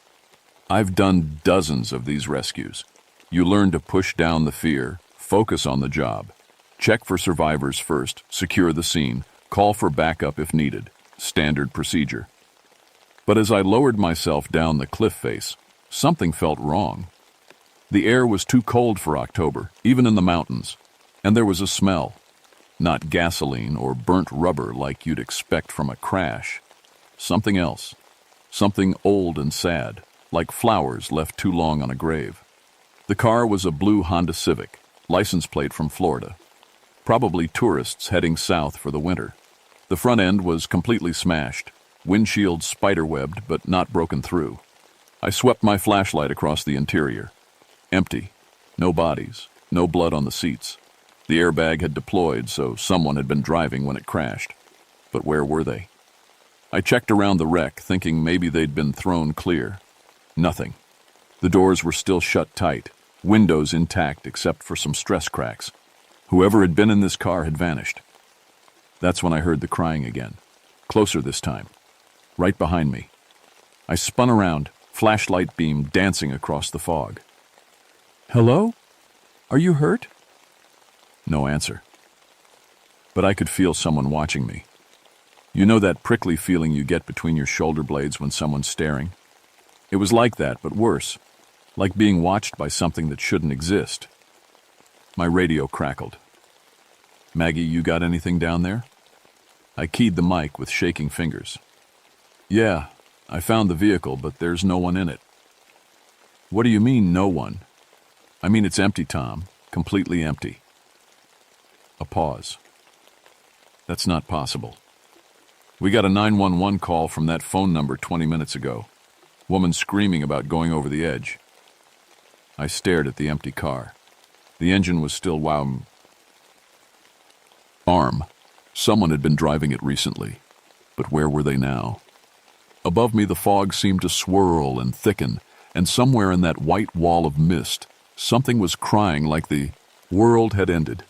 I've done dozens of these rescues. You learn to push down the fear, focus on the job. Check for survivors first, secure the scene, call for backup if needed. Standard procedure. But as I lowered myself down the cliff face, something felt wrong. The air was too cold for October, even in the mountains, and there was a smell. Not gasoline or burnt rubber like you'd expect from a crash. Something else. Something old and sad, like flowers left too long on a grave. The car was a blue Honda Civic, license plate from Florida. Probably tourists heading south for the winter. The front end was completely smashed. Windshield spiderwebbed but not broken through. I swept my flashlight across the interior. Empty. No bodies. No blood on the seats. The airbag had deployed, so someone had been driving when it crashed. But where were they? I checked around the wreck, thinking maybe they'd been thrown clear. Nothing. The doors were still shut tight, windows intact except for some stress cracks. Whoever had been in this car had vanished. That's when I heard the crying again. Closer this time. Right behind me. I spun around, flashlight beam dancing across the fog. "Hello? Are you hurt?" No answer. But I could feel someone watching me. You know that prickly feeling you get between your shoulder blades when someone's staring? It was like that, but worse. Like being watched by something that shouldn't exist. My radio crackled. "Maggie, you got anything down there?" I keyed the mic with shaking fingers. "Yeah, I found the vehicle, but there's no one in it." "What do you mean, no one?" "I mean it's empty, Tom. Completely empty." A pause. "That's not possible. We got a 911 call from that phone number 20 minutes ago. Woman screaming about going over the edge." I stared at the empty car. The engine was still wowing. Arm. Someone had been driving it recently. But where were they now? Above me, the fog seemed to swirl and thicken, and somewhere in that white wall of mist, something was crying like the world had ended.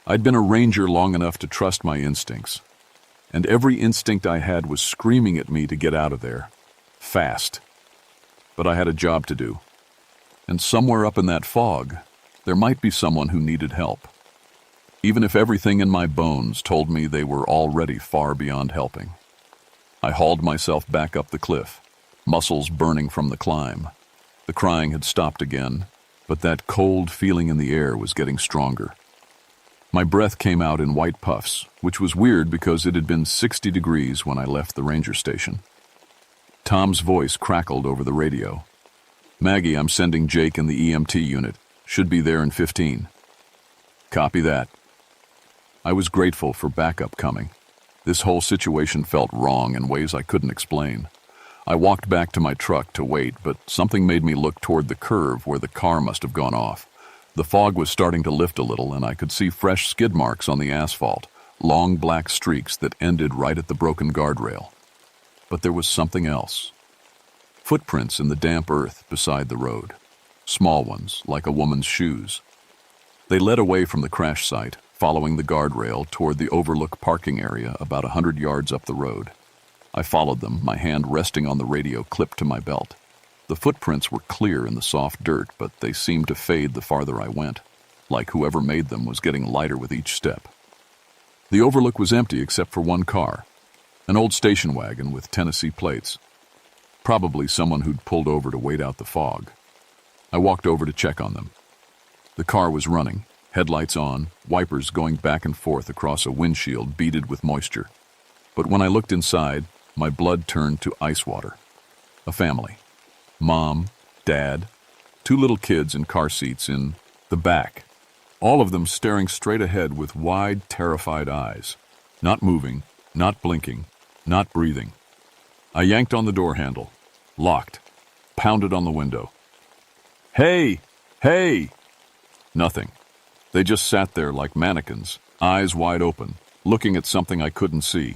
I'd been a ranger long enough to trust my instincts, and every instinct I had was screaming at me to get out of there, fast. But I had a job to do, and somewhere up in that fog, there might be someone who needed help, even if everything in my bones told me they were already far beyond helping. I hauled myself back up the cliff, muscles burning from the climb. The crying had stopped again, but that cold feeling in the air was getting stronger. My breath came out in white puffs, which was weird because it had been 60 degrees when I left the ranger station. Tom's voice crackled over the radio. "Maggie, I'm sending Jake and the EMT unit. Should be there in 15. "Copy that." I was grateful for backup coming. This whole situation felt wrong in ways I couldn't explain. I walked back to my truck to wait, but something made me look toward the curve where the car must have gone off. The fog was starting to lift a little, and I could see fresh skid marks on the asphalt, long black streaks that ended right at the broken guardrail. But there was something else. Footprints in the damp earth beside the road. Small ones, like a woman's shoes. They led away from the crash site, following the guardrail toward the overlook parking area about 100 yards up the road. I followed them, my hand resting on the radio clipped to my belt. The footprints were clear in the soft dirt, but they seemed to fade the farther I went, like whoever made them was getting lighter with each step. The overlook was empty except for one car, an old station wagon with Tennessee plates. Probably someone who'd pulled over to wait out the fog. I walked over to check on them. The car was running, headlights on, wipers going back and forth across a windshield beaded with moisture. But when I looked inside, my blood turned to ice water. A family. Mom, Dad, 2 little kids in car seats in the back. All of them staring straight ahead with wide, terrified eyes. Not moving, not blinking, not breathing. I yanked on the door handle. Locked. Pounded on the window. "Hey! Hey!" Nothing. They just sat there like mannequins, eyes wide open, looking at something I couldn't see.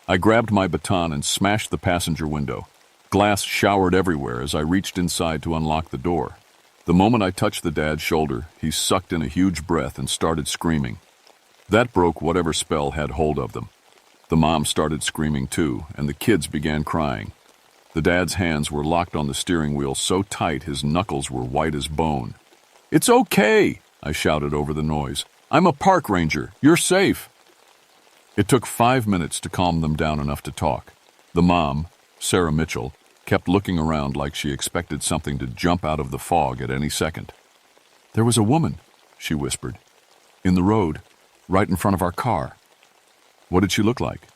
I grabbed my baton and smashed the passenger window. Glass showered everywhere as I reached inside to unlock the door. The moment I touched the dad's shoulder, he sucked in a huge breath and started screaming. That broke whatever spell had hold of them. The mom started screaming too, and the kids began crying. The dad's hands were locked on the steering wheel so tight his knuckles were white as bone. "It's okay," I shouted over the noise. "I'm a park ranger. You're safe." It took 5 minutes to calm them down enough to talk. The mom, Sarah Mitchell, kept looking around like she expected something to jump out of the fog at any second. "There was a woman," she whispered, "in the road, right in front of our car." "What did she look like?"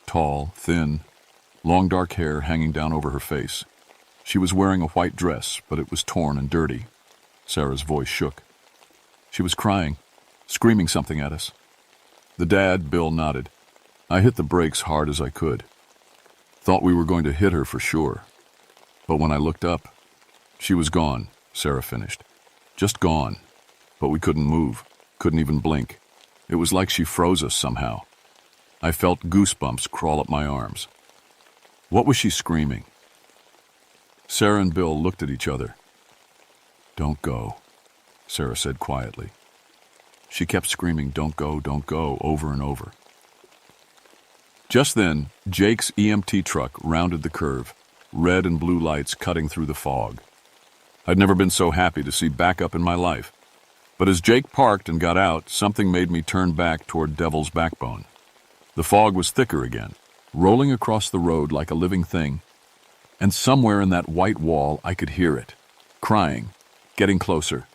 "Tall, thin, long dark hair hanging down over her face. She was wearing a white dress, but it was torn and dirty." Sarah's voice shook. "She was crying, screaming something at us." The dad, Bill, nodded. I hit the brakes hard as I could. Thought we were going to hit her for sure. But when I looked up, she was gone, Sarah finished. Just gone. But we couldn't move, couldn't even blink. It was like she froze us somehow. I felt goosebumps crawl up my arms. What was she screaming? Sarah and Bill looked at each other. "Don't go," Sarah said quietly. She kept screaming, don't go," over and over. Just then, Jake's EMT truck rounded the curve, red and blue lights cutting through the fog. I'd never been so happy to see backup in my life. But as Jake parked and got out, something made me turn back toward Devil's Backbone. The fog was thicker again, rolling across the road like a living thing, and somewhere in that white wall I could hear it, crying, getting closer.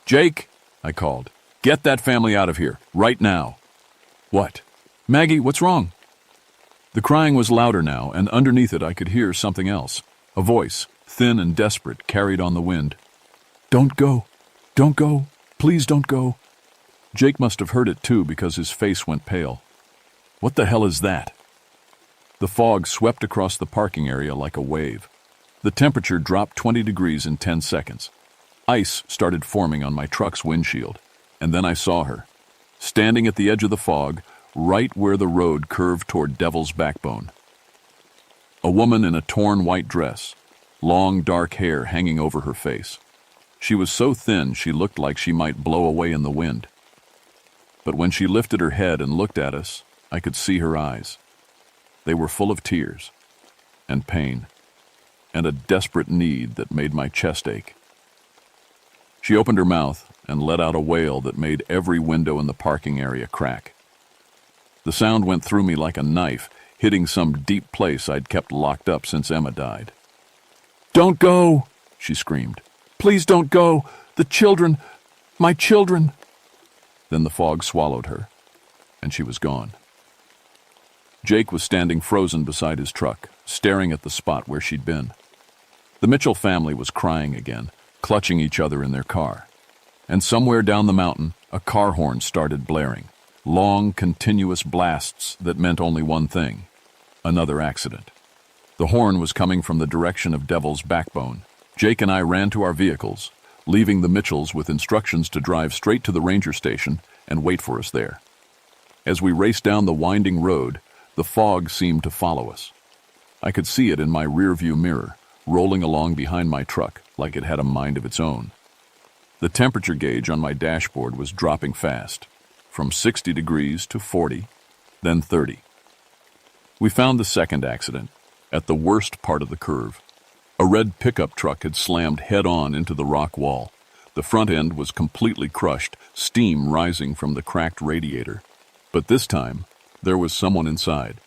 "Jake," I called, "get that family out of here, right now." "What? Maggie, what's wrong?" The crying was louder now, and underneath it I could hear something else, a voice, thin and desperate, carried on the wind. "Don't go, please don't go." Jake must have heard it too because his face went pale. "What the hell is that?" The fog swept across the parking area like a wave. The temperature dropped 20 degrees in 10 seconds. Ice started forming on my truck's windshield, and then I saw her, standing at the edge of the fog, right where the road curved toward Devil's Backbone. A woman in a torn white dress, long dark hair hanging over her face. She was so thin she looked like she might blow away in the wind. But when she lifted her head and looked at us, I could see her eyes. They were full of tears and pain and a desperate need that made my chest ache. She opened her mouth and let out a wail that made every window in the parking area crack. The sound went through me like a knife, hitting some deep place I'd kept locked up since Emma died. "Don't go!" she screamed. "Please don't go! The children! My children!" Then the fog swallowed her, and she was gone. Jake was standing frozen beside his truck, staring at the spot where she'd been. The Mitchell family was crying again, clutching each other in their car. And somewhere down the mountain, a car horn started blaring. Long, continuous blasts that meant only one thing: another accident. The horn was coming from the direction of Devil's Backbone. Jake and I ran to our vehicles, leaving the Mitchells with instructions to drive straight to the ranger station and wait for us there. As we raced down the winding road, the fog seemed to follow us. I could see it in my rearview mirror, rolling along behind my truck like it had a mind of its own. The temperature gauge on my dashboard was dropping fast, from 60 degrees to 40, then 30. We found the second accident, at the worst part of the curve. A red pickup truck had slammed head-on into the rock wall. The front end was completely crushed, steam rising from the cracked radiator. But this time, there was someone inside.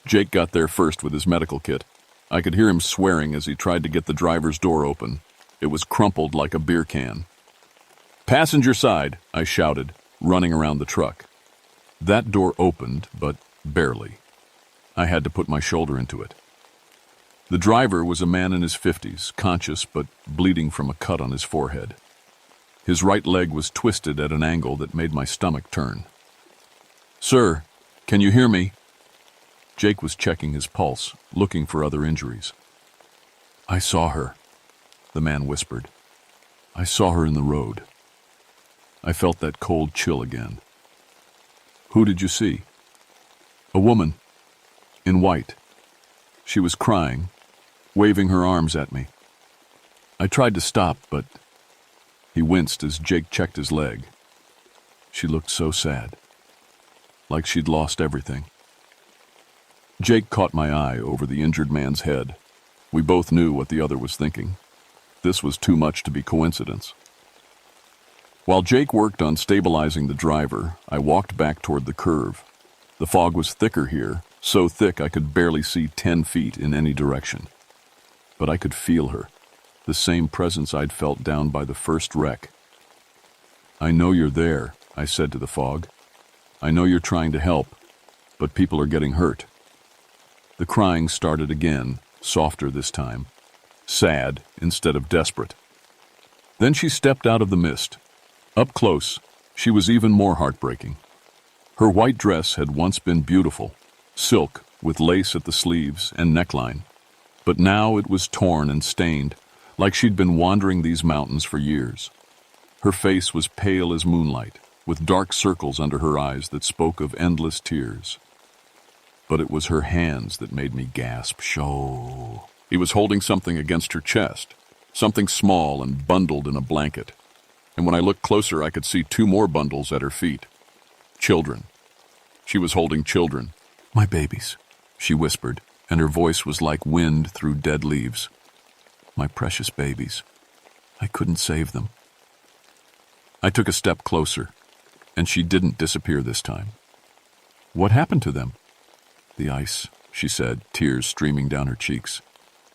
Jake got there first with his medical kit. I could hear him swearing as he tried to get the driver's door open. It was crumpled like a beer can. "Passenger side," I shouted, running around the truck. That door opened, but barely. I had to put my shoulder into it. The driver was a man in his 50s, conscious but bleeding from a cut on his forehead. His right leg was twisted at an angle that made my stomach turn. "Sir, can you hear me?" Jake was checking his pulse, looking for other injuries. "I saw her," the man whispered. "I saw her in the road." I felt that cold chill again. "Who did you see?" "A woman, in white. She was crying, waving her arms at me. I tried to stop, but..." He winced as Jake checked his leg. "She looked so sad, like she'd lost everything." Jake caught my eye over the injured man's head. We both knew what the other was thinking. This was too much to be coincidence. While Jake worked on stabilizing the driver, I walked back toward the curve. The fog was thicker here, so thick I could barely see 10 feet in any direction. But I could feel her, the same presence I'd felt down by the first wreck. "I know you're there," I said to the fog. "I know you're trying to help, but people are getting hurt." The crying started again, softer this time, sad instead of desperate. Then she stepped out of the mist. Up close, she was even more heartbreaking. Her white dress had once been beautiful, silk with lace at the sleeves and neckline. But now it was torn and stained, like she'd been wandering these mountains for years. Her face was pale as moonlight, with dark circles under her eyes that spoke of endless tears. But it was her hands that made me gasp. "Sho." He was holding something against her chest, something small and bundled in a blanket. And when I looked closer, I could see 2 more bundles at her feet. Children. She was holding children. "My babies," she whispered, and her voice was like wind through dead leaves. "My precious babies. I couldn't save them." I took a step closer, and she didn't disappear this time. "What happened to them?" "The ice," she said, tears streaming down her cheeks.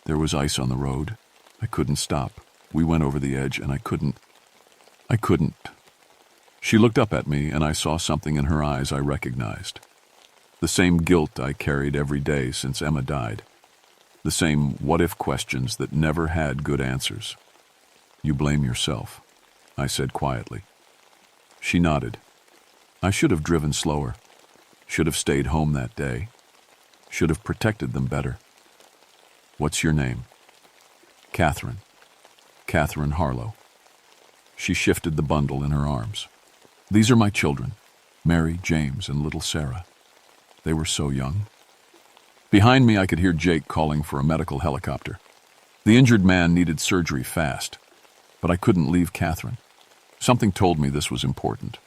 "There was ice on the road. I couldn't stop. We went over the edge, and I couldn't. She looked up at me, and I saw something in her eyes I recognized. The same guilt I carried every day since Emma died. The same what-if questions that never had good answers. "You blame yourself," I said quietly. She nodded. "I should have driven slower. Should have stayed home that day. Should have protected them better." "What's your name?" "Catherine. Catherine Harlow." She shifted the bundle in her arms. "These are my children, Mary, James, and little Sarah. They were so young." Behind me, I could hear Jake calling for a medical helicopter. The injured man needed surgery fast, but I couldn't leave Catherine. Something told me this was important,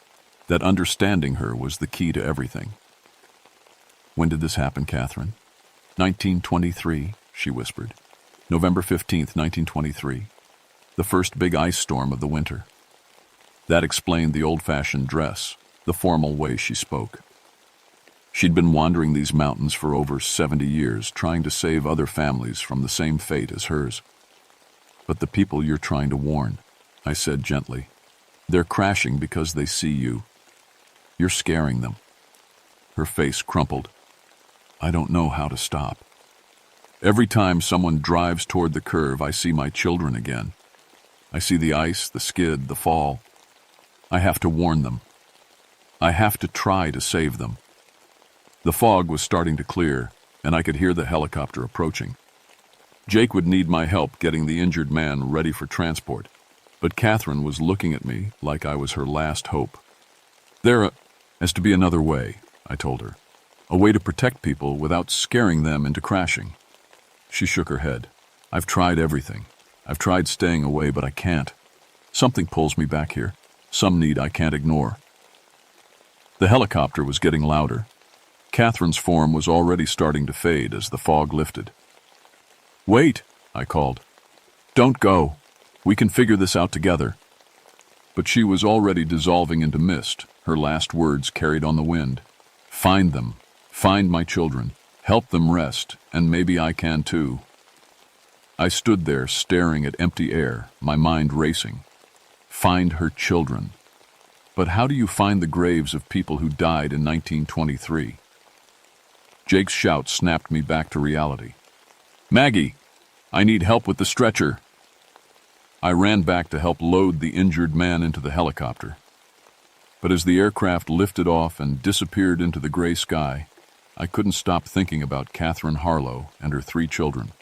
that understanding her was the key to everything. When did this happen, Catherine? 1923, she whispered. November 15th, 1923. The first big ice storm of the winter. That explained the old-fashioned dress, the formal way she spoke. She'd been wandering these mountains for over 70 years, trying to save other families from the same fate as hers. But the people you're trying to warn, I said gently, they're crashing because they see you. You're scaring them. Her face crumpled. I don't know how to stop. Every time someone drives toward the curve, I see my children again. I see the ice, the skid, the fall. I have to warn them. I have to try to save them. The fog was starting to clear, and I could hear the helicopter approaching. Jake would need my help getting the injured man ready for transport, but Catherine was looking at me like I was her last hope. There has to be another way, I told her. A way to protect people without scaring them into crashing. She shook her head. I've tried everything. I've tried staying away, but I can't. Something pulls me back here. Some need I can't ignore. The helicopter was getting louder. Catherine's form was already starting to fade as the fog lifted. Wait, I called. Don't go. We can figure this out together. But she was already dissolving into mist, her last words carried on the wind. Find them. Find my children. Help them rest, and maybe I can too. I stood there staring at empty air, my mind racing. Find her children. But how do you find the graves of people who died in 1923? Jake's shout snapped me back to reality. Maggie, I need help with the stretcher. I ran back to help load the injured man into the helicopter. But as the aircraft lifted off and disappeared into the gray sky, I couldn't stop thinking about Catherine Harlow and her 3 children.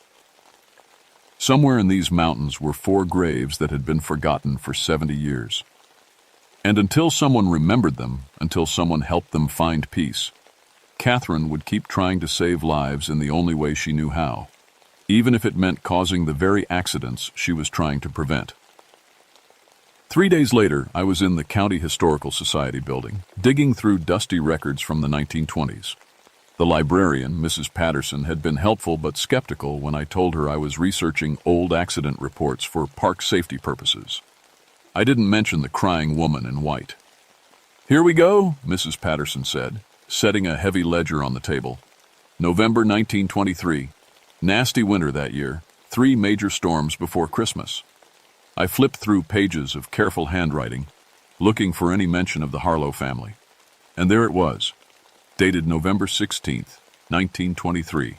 Somewhere in these mountains were 4 graves that had been forgotten for 70 years. And until someone remembered them, until someone helped them find peace, Catherine would keep trying to save lives in the only way she knew how, even if it meant causing the very accidents she was trying to prevent. 3 days later, I was in the County Historical Society building, digging through dusty records from the 1920s. The librarian, Mrs. Patterson, had been helpful but skeptical when I told her I was researching old accident reports for park safety purposes. I didn't mention the crying woman in white. Here we go, Mrs. Patterson said, setting a heavy ledger on the table. November 1923. Nasty winter that year, 3 major storms before Christmas. I flipped through pages of careful handwriting, looking for any mention of the Harlow family. And there it was, dated November 16th, 1923.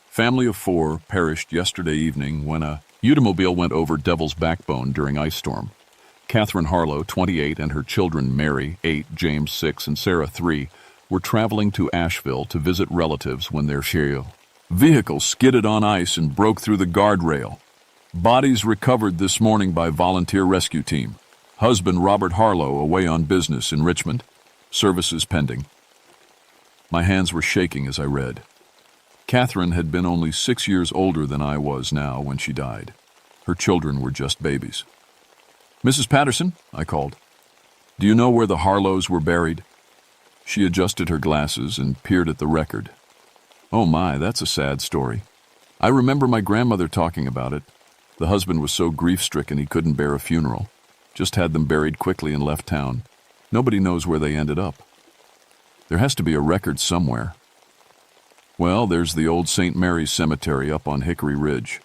Family of 4 perished yesterday evening when a automobile went over Devil's Backbone during ice storm. Catherine Harlow, 28, and her children Mary, 8, James, 6, and Sarah, 3, were traveling to Asheville to visit relatives when their vehicle skidded on ice and broke through the guardrail. Bodies recovered this morning by volunteer rescue team. Husband Robert Harlow away on business in Richmond. Services pending. My hands were shaking as I read. Catherine had been only 6 years older than I was now when she died. Her children were just babies. Mrs. Patterson, I called. Do you know where the Harlows were buried? She adjusted her glasses and peered at the record. Oh my, that's a sad story. I remember my grandmother talking about it. The husband was so grief-stricken he couldn't bear a funeral. Just had them buried quickly and left town. Nobody knows where they ended up. There has to be a record somewhere. Well, there's the old St. Mary's Cemetery up on Hickory Ridge.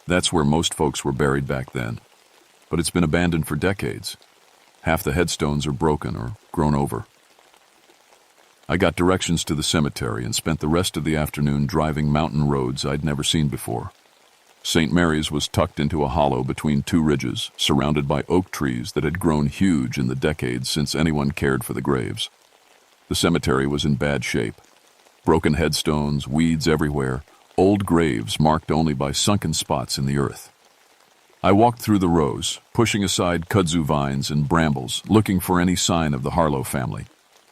That's where most folks were buried back then. But it's been abandoned for decades. Half the headstones are broken or grown over. I got directions to the cemetery and spent the rest of the afternoon driving mountain roads I'd never seen before. St. Mary's was tucked into a hollow between 2 ridges, surrounded by oak trees that had grown huge in the decades since anyone cared for the graves. The cemetery was in bad shape. Broken headstones, weeds everywhere, old graves marked only by sunken spots in the earth. I walked through the rows, pushing aside kudzu vines and brambles, looking for any sign of the Harlow family.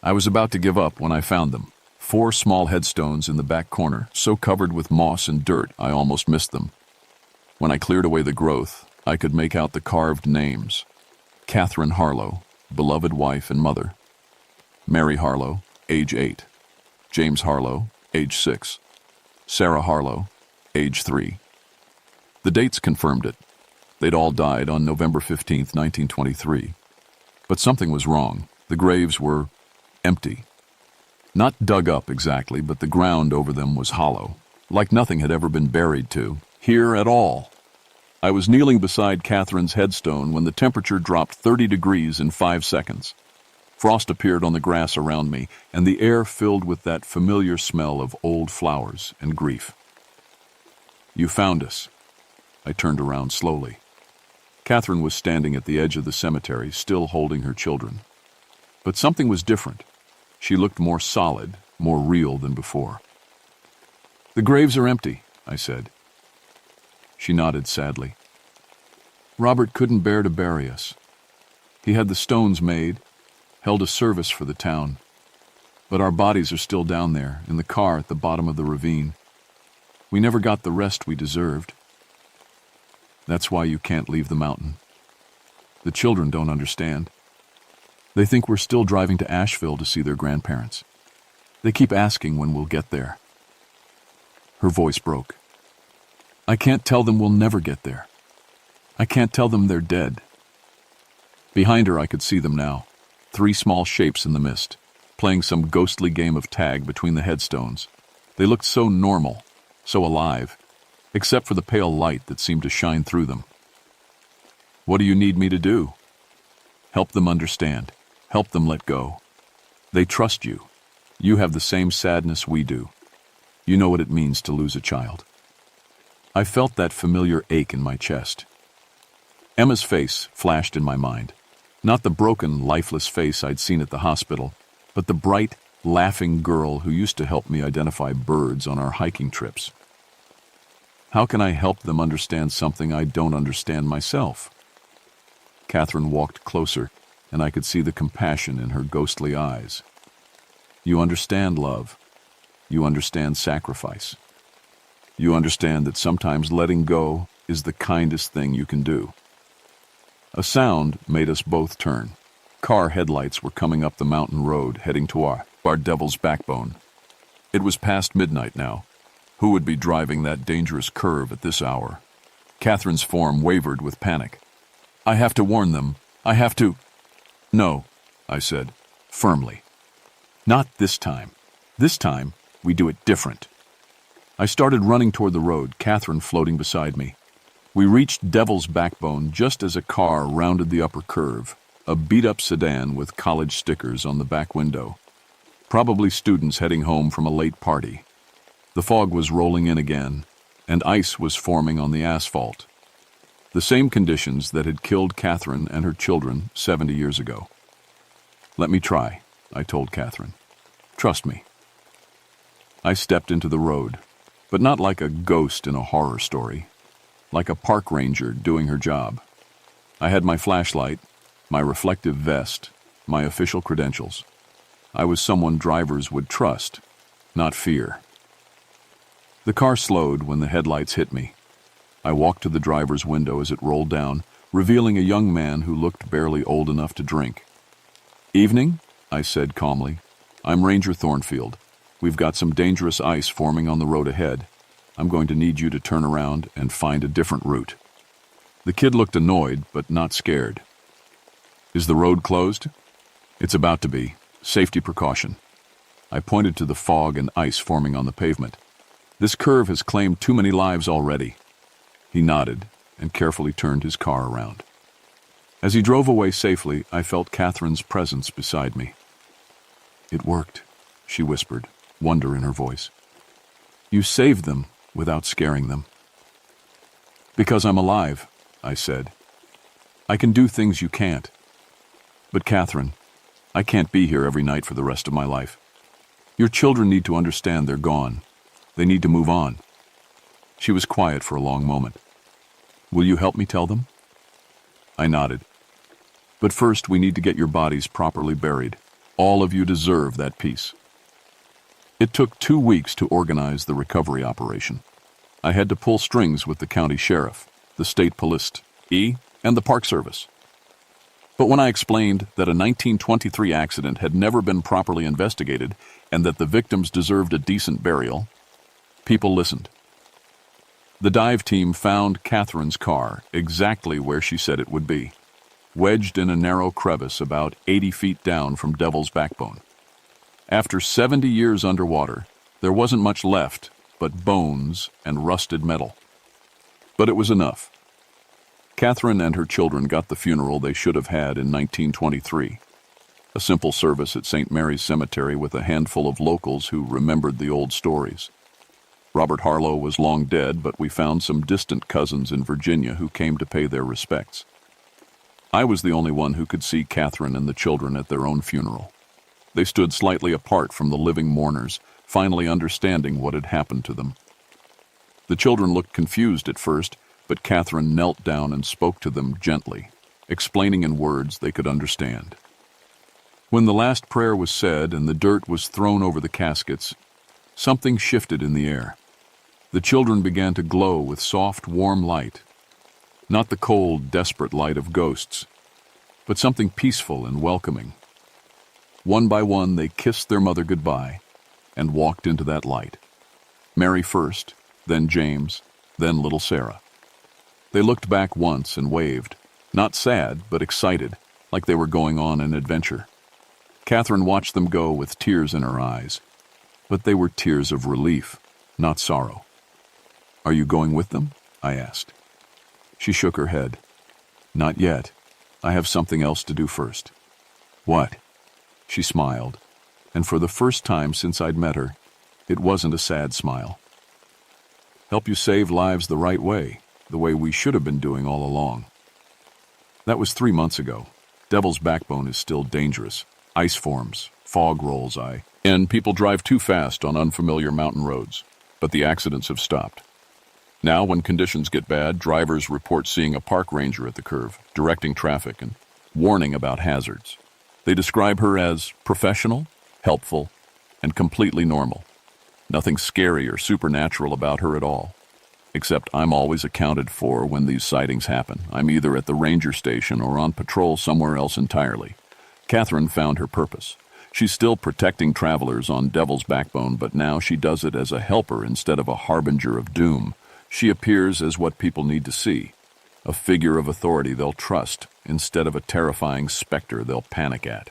I was about to give up when I found them. 4 small headstones in the back corner, so covered with moss and dirt I almost missed them. When I cleared away the growth, I could make out the carved names. Catherine Harlow, beloved wife and mother. Mary Harlow, age 8. James Harlow, age 6. Sarah Harlow, age 3. The dates confirmed it. They'd all died on November 15, 1923. But something was wrong. The graves were empty. Not dug up exactly, but the ground over them was hollow, like nothing had ever been buried here at all. I was kneeling beside Catherine's headstone when the temperature dropped 30 degrees in 5 seconds. Frost appeared on the grass around me, and the air filled with that familiar smell of old flowers and grief. "You found us." I turned around slowly. Catherine was standing at the edge of the cemetery, still holding her children. But something was different. She looked more solid, more real than before. "The graves are empty," I said. She nodded sadly. "Robert couldn't bear to bury us. He had the stones made, held a service for the town. But our bodies are still down there, in the car at the bottom of the ravine. We never got the rest we deserved. That's why you can't leave the mountain. The children don't understand. They think we're still driving to Asheville to see their grandparents. They keep asking when we'll get there." Her voice broke. "I can't tell them we'll never get there. I can't tell them they're dead." Behind her I could see them now, 3 small shapes in the mist, playing some ghostly game of tag between the headstones. They looked so normal, so alive, except for the pale light that seemed to shine through them. "What do you need me to do?" "Help them understand. Help them let go. They trust you. You have the same sadness we do. You know what it means to lose a child." I felt that familiar ache in my chest. Emma's face flashed in my mind. Not the broken, lifeless face I'd seen at the hospital, but the bright, laughing girl who used to help me identify birds on our hiking trips. How can I help them understand something I don't understand myself? Catherine walked closer, and I could see the compassion in her ghostly eyes. "You understand love. You understand sacrifice. You understand that sometimes letting go is the kindest thing you can do." A sound made us both turn. Car headlights were coming up the mountain road, heading to our Devil's Backbone. It was past midnight now. Who would be driving that dangerous curve at this hour? Catherine's form wavered with panic. "I have to warn them. I have to—" "No," I said, firmly. "Not this time. This time, we do it different." I started running toward the road, Catherine floating beside me. We reached Devil's Backbone just as a car rounded the upper curve, a beat-up sedan with college stickers on the back window. Probably students heading home from a late party. The fog was rolling in again, and ice was forming on the asphalt. The same conditions that had killed Catherine and her children 70 years ago. "Let me try," I told Catherine. "Trust me." I stepped into the road, but not like a ghost in a horror story, like a park ranger doing her job. I had my flashlight, my reflective vest, my official credentials. I was someone drivers would trust, not fear. The car slowed when the headlights hit me. I walked to the driver's window as it rolled down, revealing a young man who looked barely old enough to drink. "Evening," I said calmly. "I'm Ranger Thornfield. We've got some dangerous ice forming on the road ahead. I'm going to need you to turn around and find a different route." The kid looked annoyed, but not scared. "Is the road closed?" "It's about to be. Safety precaution." I pointed to the fog and ice forming on the pavement. "This curve has claimed too many lives already." He nodded and carefully turned his car around. As he drove away safely, I felt Catherine's presence beside me. "It worked," she whispered, wonder in her voice. "You saved them without scaring them." "Because I'm alive," I said. "I can do things you can't. But Catherine, I can't be here every night for the rest of my life. Your children need to understand they're gone. They need to move on." She was quiet for a long moment. "Will you help me tell them?" I nodded. "But first, we need to get your bodies properly buried. All of you deserve that peace." It took 2 weeks to organize the recovery operation. I had to pull strings with the county sheriff, the state police, and the Park Service. But when I explained that a 1923 accident had never been properly investigated and that the victims deserved a decent burial, people listened. The dive team found Catherine's car exactly where she said it would be, wedged in a narrow crevice about 80 feet down from Devil's Backbone. After 70 years underwater, there wasn't much left but bones and rusted metal. But it was enough. Catherine and her children got the funeral they should have had in 1923. A simple service at St. Mary's Cemetery with a handful of locals who remembered the old stories. Robert Harlow was long dead, but we found some distant cousins in Virginia who came to pay their respects. I was the only one who could see Catherine and the children at their own funeral. They stood slightly apart from the living mourners, finally understanding what had happened to them. The children looked confused at first, but Catherine knelt down and spoke to them gently, explaining in words they could understand. When the last prayer was said and the dirt was thrown over the caskets, something shifted in the air. The children began to glow with soft, warm light, not the cold, desperate light of ghosts, but something peaceful and welcoming. One by one, they kissed their mother goodbye and walked into that light. Mary first, then James, then little Sarah. They looked back once and waved, not sad, but excited, like they were going on an adventure. Catherine watched them go with tears in her eyes, but they were tears of relief, not sorrow. "Are you going with them?" I asked. She shook her head. "Not yet. I have something else to do first." "What?" She smiled, and for the first time since I'd met her, it wasn't a sad smile. "Help you save lives the right way, the way we should have been doing all along." That was 3 months ago. Devil's Backbone is still dangerous. Ice forms, fog rolls, and people drive too fast on unfamiliar mountain roads, but the accidents have stopped. Now, when conditions get bad, drivers report seeing a park ranger at the curve, directing traffic and warning about hazards. They describe her as professional, helpful, and completely normal. Nothing scary or supernatural about her at all. Except I'm always accounted for when these sightings happen. I'm either at the ranger station or on patrol somewhere else entirely. Catherine found her purpose. She's still protecting travelers on Devil's Backbone, but now she does it as a helper instead of a harbinger of doom. She appears as what people need to see, a figure of authority they'll trust instead of a terrifying specter they'll panic at.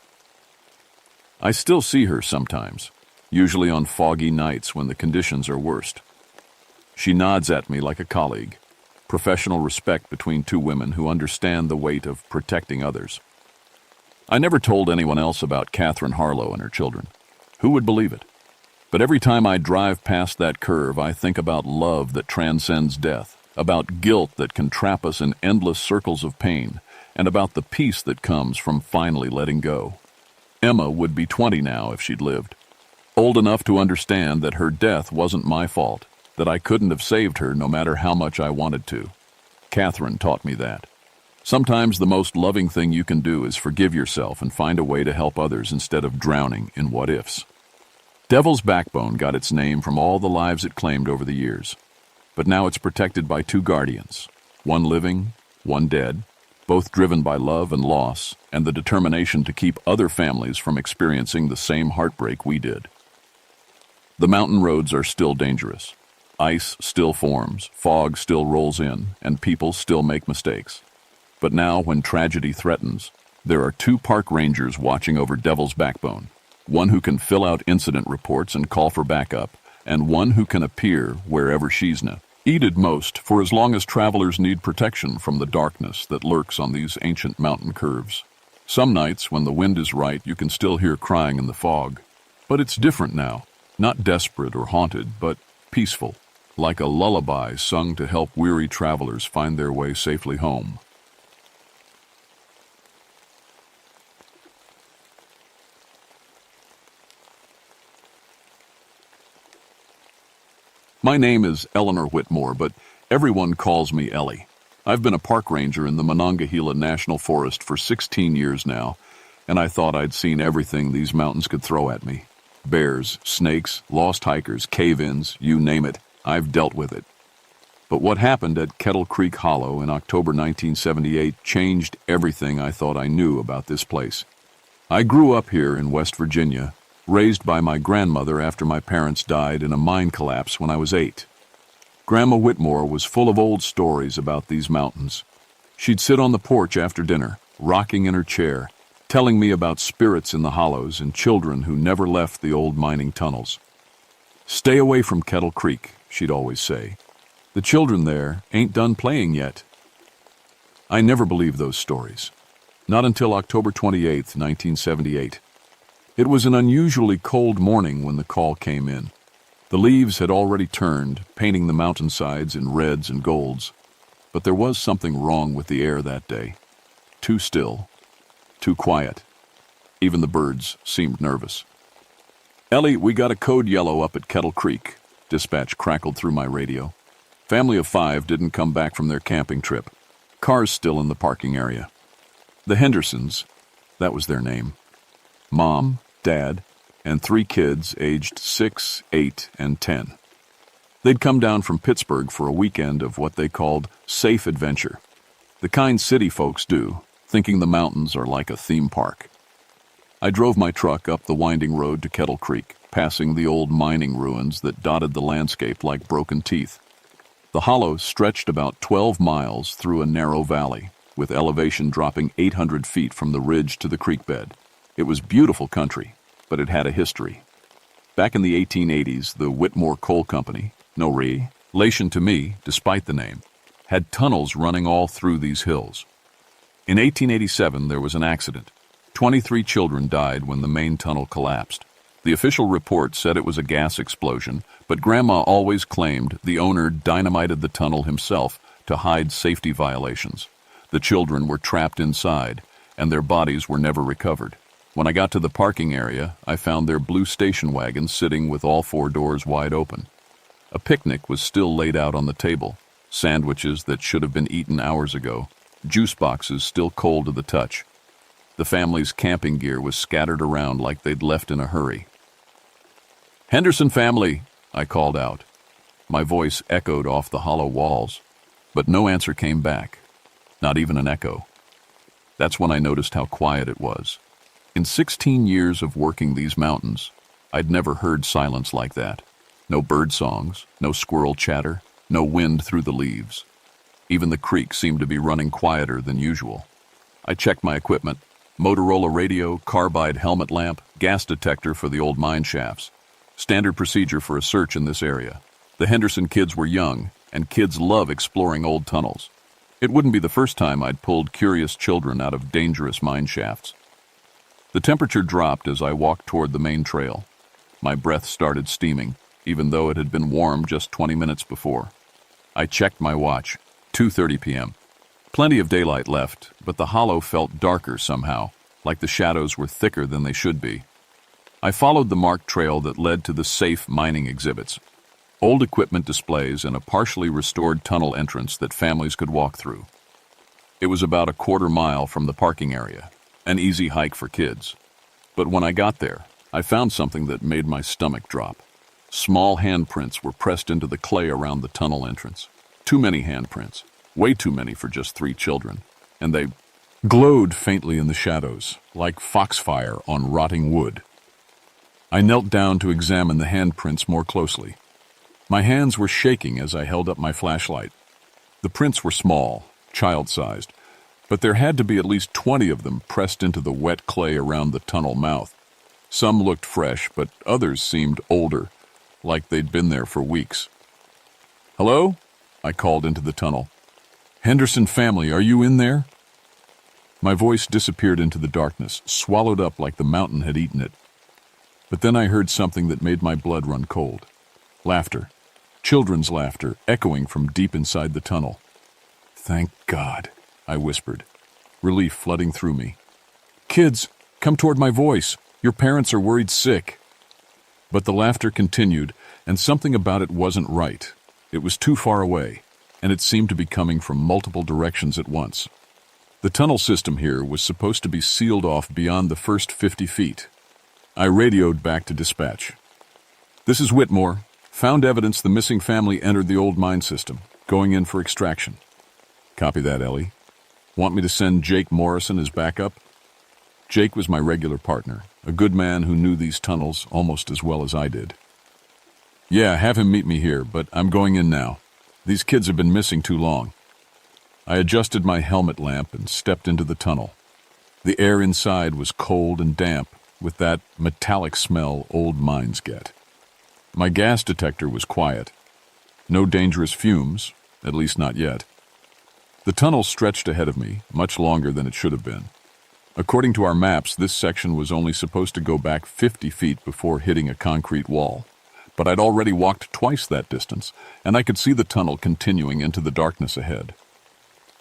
I still see her sometimes, usually on foggy nights when the conditions are worst. She nods at me like a colleague, professional respect between two women who understand the weight of protecting others. I never told anyone else about Catherine Harlow and her children. Who would believe it? But every time I drive past that curve, I think about love that transcends death, about guilt that can trap us in endless circles of pain, and about the peace that comes from finally letting go. Emma would be 20 now if she'd lived, old enough to understand that her death wasn't my fault, that I couldn't have saved her no matter how much I wanted to. Catherine taught me that. Sometimes the most loving thing you can do is forgive yourself and find a way to help others instead of drowning in what-ifs. Devil's Backbone got its name from all the lives it claimed over the years. But now it's protected by two guardians, one living, one dead, both driven by love and loss and the determination to keep other families from experiencing the same heartbreak we did. The mountain roads are still dangerous. Ice still forms, fog still rolls in, and people still make mistakes. But now, when tragedy threatens, there are two park rangers watching over Devil's Backbone, one who can fill out incident reports and call for backup, and one who can appear wherever she's needed most for as long as travelers need protection from the darkness that lurks on these ancient mountain curves. Some nights, when the wind is right, you can still hear crying in the fog. But it's different now, not desperate or haunted, but peaceful, like a lullaby sung to help weary travelers find their way safely home. My name is Eleanor Whitmore, but everyone calls me Ellie. I've been a park ranger in the Monongahela National Forest for 16 years now, and I thought I'd seen everything these mountains could throw at me. Bears, snakes, lost hikers, cave-ins, you name it, I've dealt with it. But what happened at Kettle Creek Hollow in October 1978 changed everything I thought I knew about this place. I grew up here in West Virginia, raised by my grandmother after my parents died in a mine collapse when I was 8. Grandma Whitmore was full of old stories about these mountains. She'd sit on the porch after dinner, rocking in her chair, telling me about spirits in the hollows and children who never left the old mining tunnels. "Stay away from Kettle Creek," she'd always say. "The children there ain't done playing yet." I never believed those stories. Not until October 28, 1978. It was an unusually cold morning when the call came in. The leaves had already turned, painting the mountainsides in reds and golds. But there was something wrong with the air that day. Too still. Too quiet. Even the birds seemed nervous. "Ellie, we got a code yellow up at Kettle Creek," dispatch crackled through my radio. Family of 5 didn't come back from their camping trip. Cars still in the parking area. The Hendersons, that was their name. Mom, Dad, and 3 kids aged 6, 8, and 10. They'd come down from Pittsburgh for a weekend of what they called safe adventure. The kind city folks do, thinking the mountains are like a theme park. I drove my truck up the winding road to Kettle Creek, passing the old mining ruins that dotted the landscape like broken teeth. The hollow stretched about 12 miles through a narrow valley, with elevation dropping 800 feet from the ridge to the creek bed. It was beautiful country, but it had a history. Back in the 1880s, the Whitmore Coal Company, no relation to me, despite the name, had tunnels running all through these hills. In 1887, there was an accident. 23 children died when the main tunnel collapsed. The official report said it was a gas explosion, but Grandma always claimed the owner dynamited the tunnel himself to hide safety violations. The children were trapped inside, and their bodies were never recovered. When I got to the parking area, I found their blue station wagon sitting with all 4 doors wide open. A picnic was still laid out on the table, sandwiches that should have been eaten hours ago, juice boxes still cold to the touch. The family's camping gear was scattered around like they'd left in a hurry. "Henderson family," I called out. My voice echoed off the hollow walls, but no answer came back. Not even an echo. That's when I noticed how quiet it was. In 16 years of working these mountains, I'd never heard silence like that. No bird songs, no squirrel chatter, no wind through the leaves. Even the creek seemed to be running quieter than usual. I checked my equipment: Motorola radio, carbide helmet lamp, gas detector for the old mine shafts. Standard procedure for a search in this area. The Henderson kids were young, and kids love exploring old tunnels. It wouldn't be the first time I'd pulled curious children out of dangerous mine shafts. The temperature dropped as I walked toward the main trail. My breath started steaming, even though it had been warm just 20 minutes before. I checked my watch, 2:30 p.m. Plenty of daylight left, but the hollow felt darker somehow, like the shadows were thicker than they should be. I followed the marked trail that led to the safe mining exhibits. Old equipment displays and a partially restored tunnel entrance that families could walk through. It was about a quarter mile from the parking area, an easy hike for kids. But when I got there, I found something that made my stomach drop. Small handprints were pressed into the clay around the tunnel entrance. Too many handprints, way too many for just 3 children, and they glowed faintly in the shadows, like foxfire on rotting wood. I knelt down to examine the handprints more closely. My hands were shaking as I held up my flashlight. The prints were small, child-sized, but there had to be at least 20 of them pressed into the wet clay around the tunnel mouth. Some looked fresh, but others seemed older, like they'd been there for weeks. "Hello?" I called into the tunnel. "Henderson family, are you in there?" My voice disappeared into the darkness, swallowed up like the mountain had eaten it. But then I heard something that made my blood run cold. Laughter. Children's laughter, echoing from deep inside the tunnel. "Thank God," I whispered, relief flooding through me. "Kids, come toward my voice. Your parents are worried sick." But the laughter continued, and something about it wasn't right. It was too far away, and it seemed to be coming from multiple directions at once. The tunnel system here was supposed to be sealed off beyond the first 50 feet. I radioed back to dispatch. "This is Whitmore. Found evidence the missing family entered the old mine system. Going in for extraction. Copy that, Ellie. Want me to send Jake Morrison as backup? Jake was my regular partner, a good man who knew these tunnels almost as well as I did. Yeah, have him meet me here, but I'm going in now. These kids have been missing too long. I adjusted my helmet lamp and stepped into the tunnel. The air inside was cold and damp, with that metallic smell old mines get. My gas detector was quiet. No dangerous fumes, at least not yet. The tunnel stretched ahead of me, much longer than it should have been. According to our maps, this section was only supposed to go back 50 feet before hitting a concrete wall. But I'd already walked twice that distance, and I could see the tunnel continuing into the darkness ahead.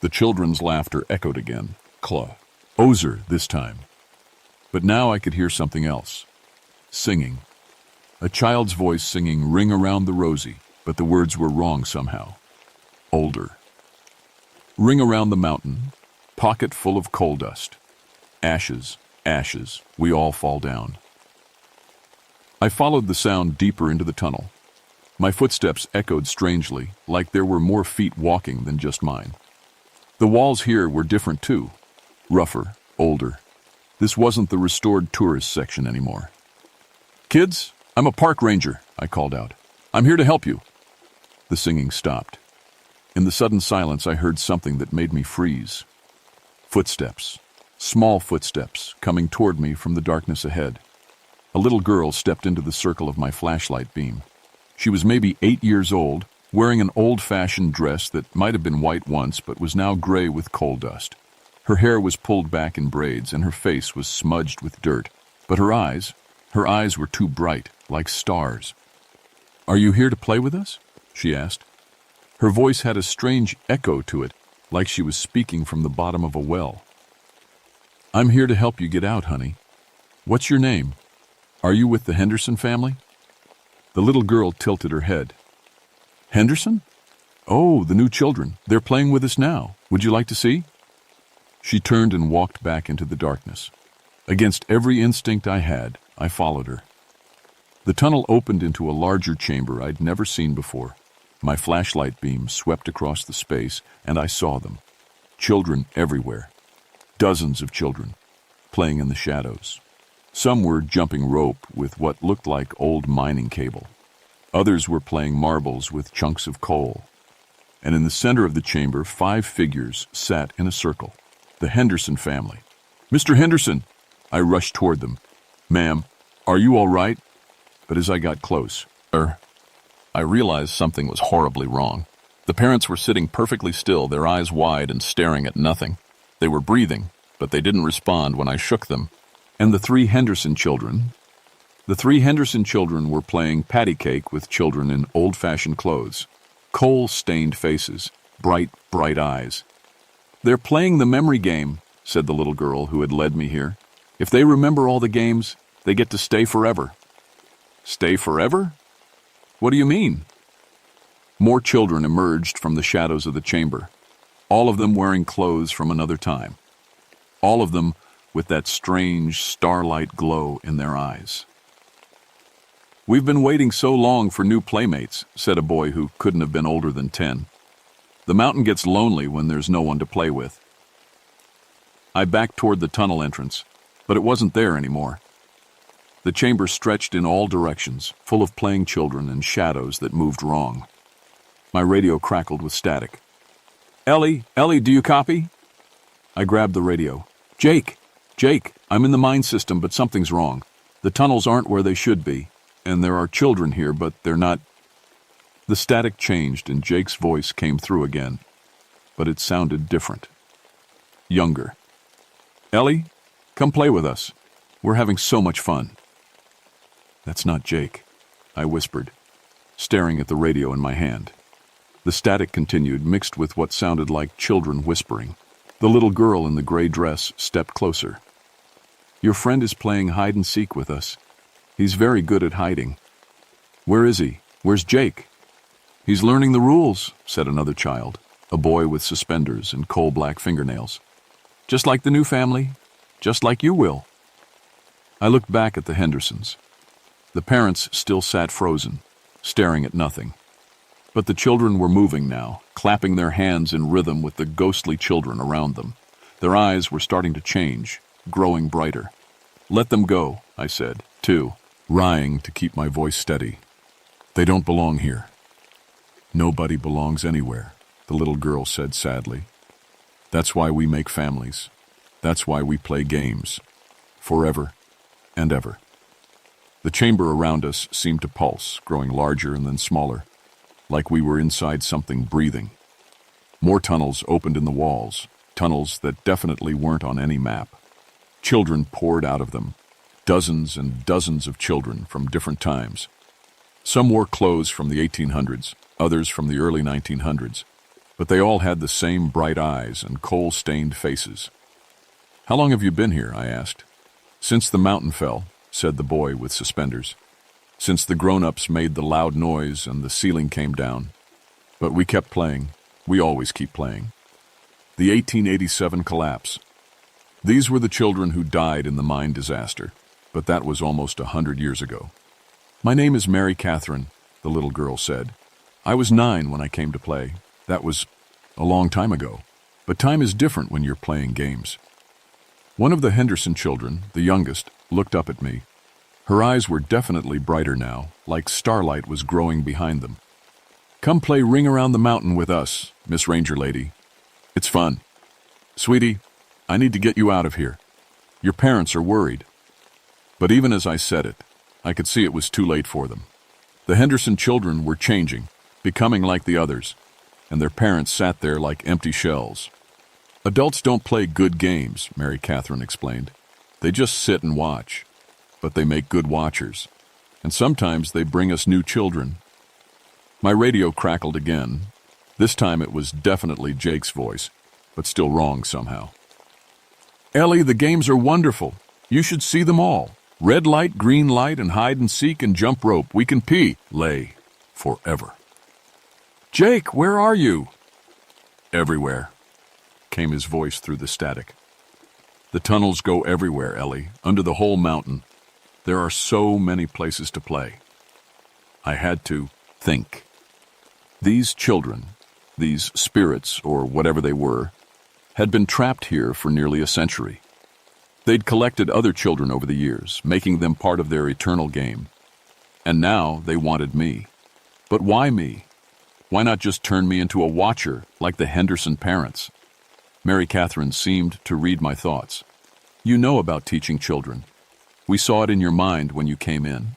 The children's laughter echoed again. Ozer this time. But now I could hear something else. Singing. A child's voice singing Ring Around the Rosie, but the words were wrong somehow. Older. Ring around the mountain, pocket full of coal dust. Ashes, ashes, we all fall down. I followed the sound deeper into the tunnel. My footsteps echoed strangely, like there were more feet walking than just mine. The walls here were different too. Rougher, older. This wasn't the restored tourist section anymore. Kids, I'm a park ranger, I called out. I'm here to help you. The singing stopped. In the sudden silence, I heard something that made me freeze. Footsteps. Small footsteps coming toward me from the darkness ahead. A little girl stepped into the circle of my flashlight beam. She was maybe 8 years old, wearing an old-fashioned dress that might have been white once but was now gray with coal dust. Her hair was pulled back in braids and her face was smudged with dirt, but her eyes were too bright, like stars. "Are you here to play with us?" she asked. Her voice had a strange echo to it, like she was speaking from the bottom of a well. "I'm here to help you get out, honey. What's your name? Are you with the Henderson family?" The little girl tilted her head. "Henderson? Oh, the new children. They're playing with us now. Would you like to see?" She turned and walked back into the darkness. Against every instinct I had, I followed her. The tunnel opened into a larger chamber I'd never seen before. My flashlight beam swept across the space, and I saw them. Children everywhere. Dozens of children, playing in the shadows. Some were jumping rope with what looked like old mining cable. Others were playing marbles with chunks of coal. And in the center of the chamber, 5 figures sat in a circle. The Henderson family. "Mr. Henderson!" I rushed toward them. "Ma'am, are you all right?" But as I got close, I realized something was horribly wrong. The parents were sitting perfectly still, their eyes wide and staring at nothing. They were breathing, but they didn't respond when I shook them. And the 3 Henderson children were playing patty cake with children in old-fashioned clothes. Coal-stained faces, bright, bright eyes. "They're playing the memory game," said the little girl who had led me here. "If they remember all the games, they get to stay forever." "Stay forever? What do you mean?" More children emerged from the shadows of the chamber, all of them wearing clothes from another time. All of them with that strange starlight glow in their eyes. "We've been waiting so long for new playmates," said a boy who couldn't have been older than 10. "The mountain gets lonely when there's no one to play with." I backed toward the tunnel entrance, but it wasn't there anymore. The chamber stretched in all directions, full of playing children and shadows that moved wrong. My radio crackled with static. Ellie, do you copy?" I grabbed the radio. Jake, I'm in the mine system, but something's wrong. The tunnels aren't where they should be, and there are children here, but they're not." The static changed and Jake's voice came through again, but it sounded different. Younger. "Ellie, come play with us. We're having so much fun." "That's not Jake," I whispered, staring at the radio in my hand. The static continued, mixed with what sounded like children whispering. The little girl in the gray dress stepped closer. "Your friend is playing hide and seek with us. He's very good at hiding." "Where is he? Where's Jake?" "He's learning the rules," said another child, a boy with suspenders and coal-black fingernails. "Just like the new family, just like you will." I looked back at the Hendersons. The parents still sat frozen, staring at nothing. But the children were moving now, clapping their hands in rhythm with the ghostly children around them. Their eyes were starting to change, growing brighter. "Let them go," I said, too, lying to keep my voice steady. "They don't belong here." "Nobody belongs anywhere," the little girl said sadly. "That's why we make families. That's why we play games. Forever and ever." The chamber around us seemed to pulse, growing larger and then smaller, like we were inside something breathing. More tunnels opened in the walls, tunnels that definitely weren't on any map. Children poured out of them, dozens and dozens of children from different times. Some wore clothes from the 1800s, others from the early 1900s, but they all had the same bright eyes and coal-stained faces. "How long have you been here?" I asked. "Since the mountain fell," said the boy with suspenders. "Since the grown-ups made the loud noise and the ceiling came down. But we kept playing. We always keep playing." The 1887 collapse. These were the children who died in the mine disaster, but that was almost 100 years ago. "My name is Mary Catherine," the little girl said. "I was 9 when I came to play. That was a long time ago. But time is different when you're playing games." One of the Henderson children, the youngest, looked up at me. Her eyes were definitely brighter now, like starlight was growing behind them. "Come play Ring Around the Mountain with us, Miss Ranger Lady. It's fun. Sweetie, I need to get you out of here. Your parents are worried." But even as I said it, I could see it was too late for them. The Henderson children were changing, becoming like the others, and their parents sat there like empty shells. "Adults don't play good games," Mary Catherine explained. "They just sit and watch. But they make good watchers. And sometimes they bring us new children." My radio crackled again. This time it was definitely Jake's voice, but still wrong somehow. "Ellie, the games are wonderful. You should see them all. Red light, green light, and hide and seek and jump rope. We can lay forever." "Jake, where are you?" "Everywhere," came his voice through the static. "The tunnels go everywhere, Ellie, under the whole mountain. There are so many places to play." I had to think. These children, these spirits, or whatever they were, had been trapped here for nearly a century. They'd collected other children over the years, making them part of their eternal game. And now they wanted me. But why me? Why not just turn me into a watcher like the Henderson parents? Mary Catherine seemed to read my thoughts. "You know about teaching children. We saw it in your mind when you came in.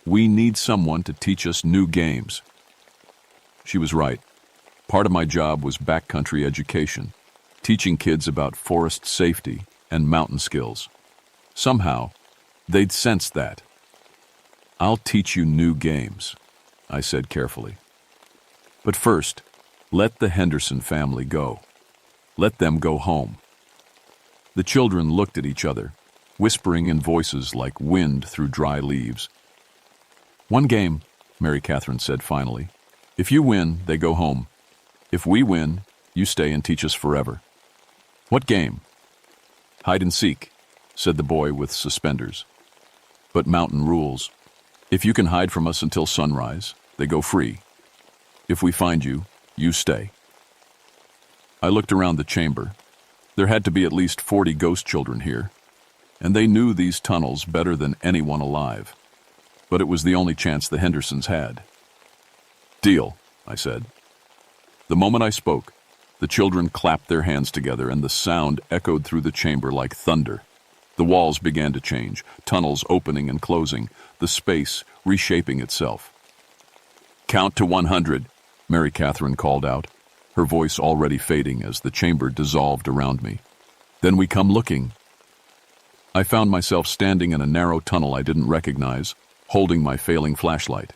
We need someone to teach us new games." She was right. Part of my job was backcountry education, teaching kids about forest safety and mountain skills. Somehow, they'd sensed that. "I'll teach you new games," I said carefully. "But first, let the Henderson family go. Let them go home." The children looked at each other, whispering in voices like wind through dry leaves. "One game," Mary Catherine said finally. "If you win, they go home. If we win, you stay and teach us forever." "What game?" "Hide and seek," said the boy with suspenders. "But mountain rules. If you can hide from us until sunrise, they go free. If we find you, you stay." I looked around the chamber. There had to be at least 40 ghost children here, and they knew these tunnels better than anyone alive. But it was the only chance the Hendersons had. "Deal," I said. The moment I spoke, the children clapped their hands together and the sound echoed through the chamber like thunder. The walls began to change, tunnels opening and closing, the space reshaping itself. "Count to 100, Mary Catherine called out, her voice already fading as the chamber dissolved around me. "Then we come looking." I found myself standing in a narrow tunnel I didn't recognize, holding my failing flashlight.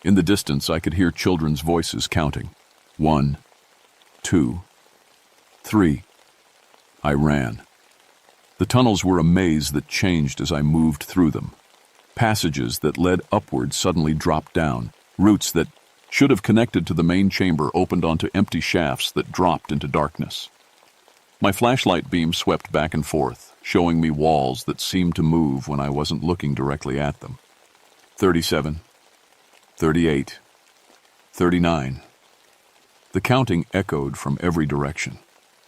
In the distance, I could hear children's voices counting. 1, 2, 3. I ran. The tunnels were a maze that changed as I moved through them. Passages that led upward suddenly dropped down. Routes that should have connected to the main chamber opened onto empty shafts that dropped into darkness. My flashlight beam swept back and forth, showing me walls that seemed to move when I wasn't looking directly at them. 37, 38, 39. The counting echoed from every direction.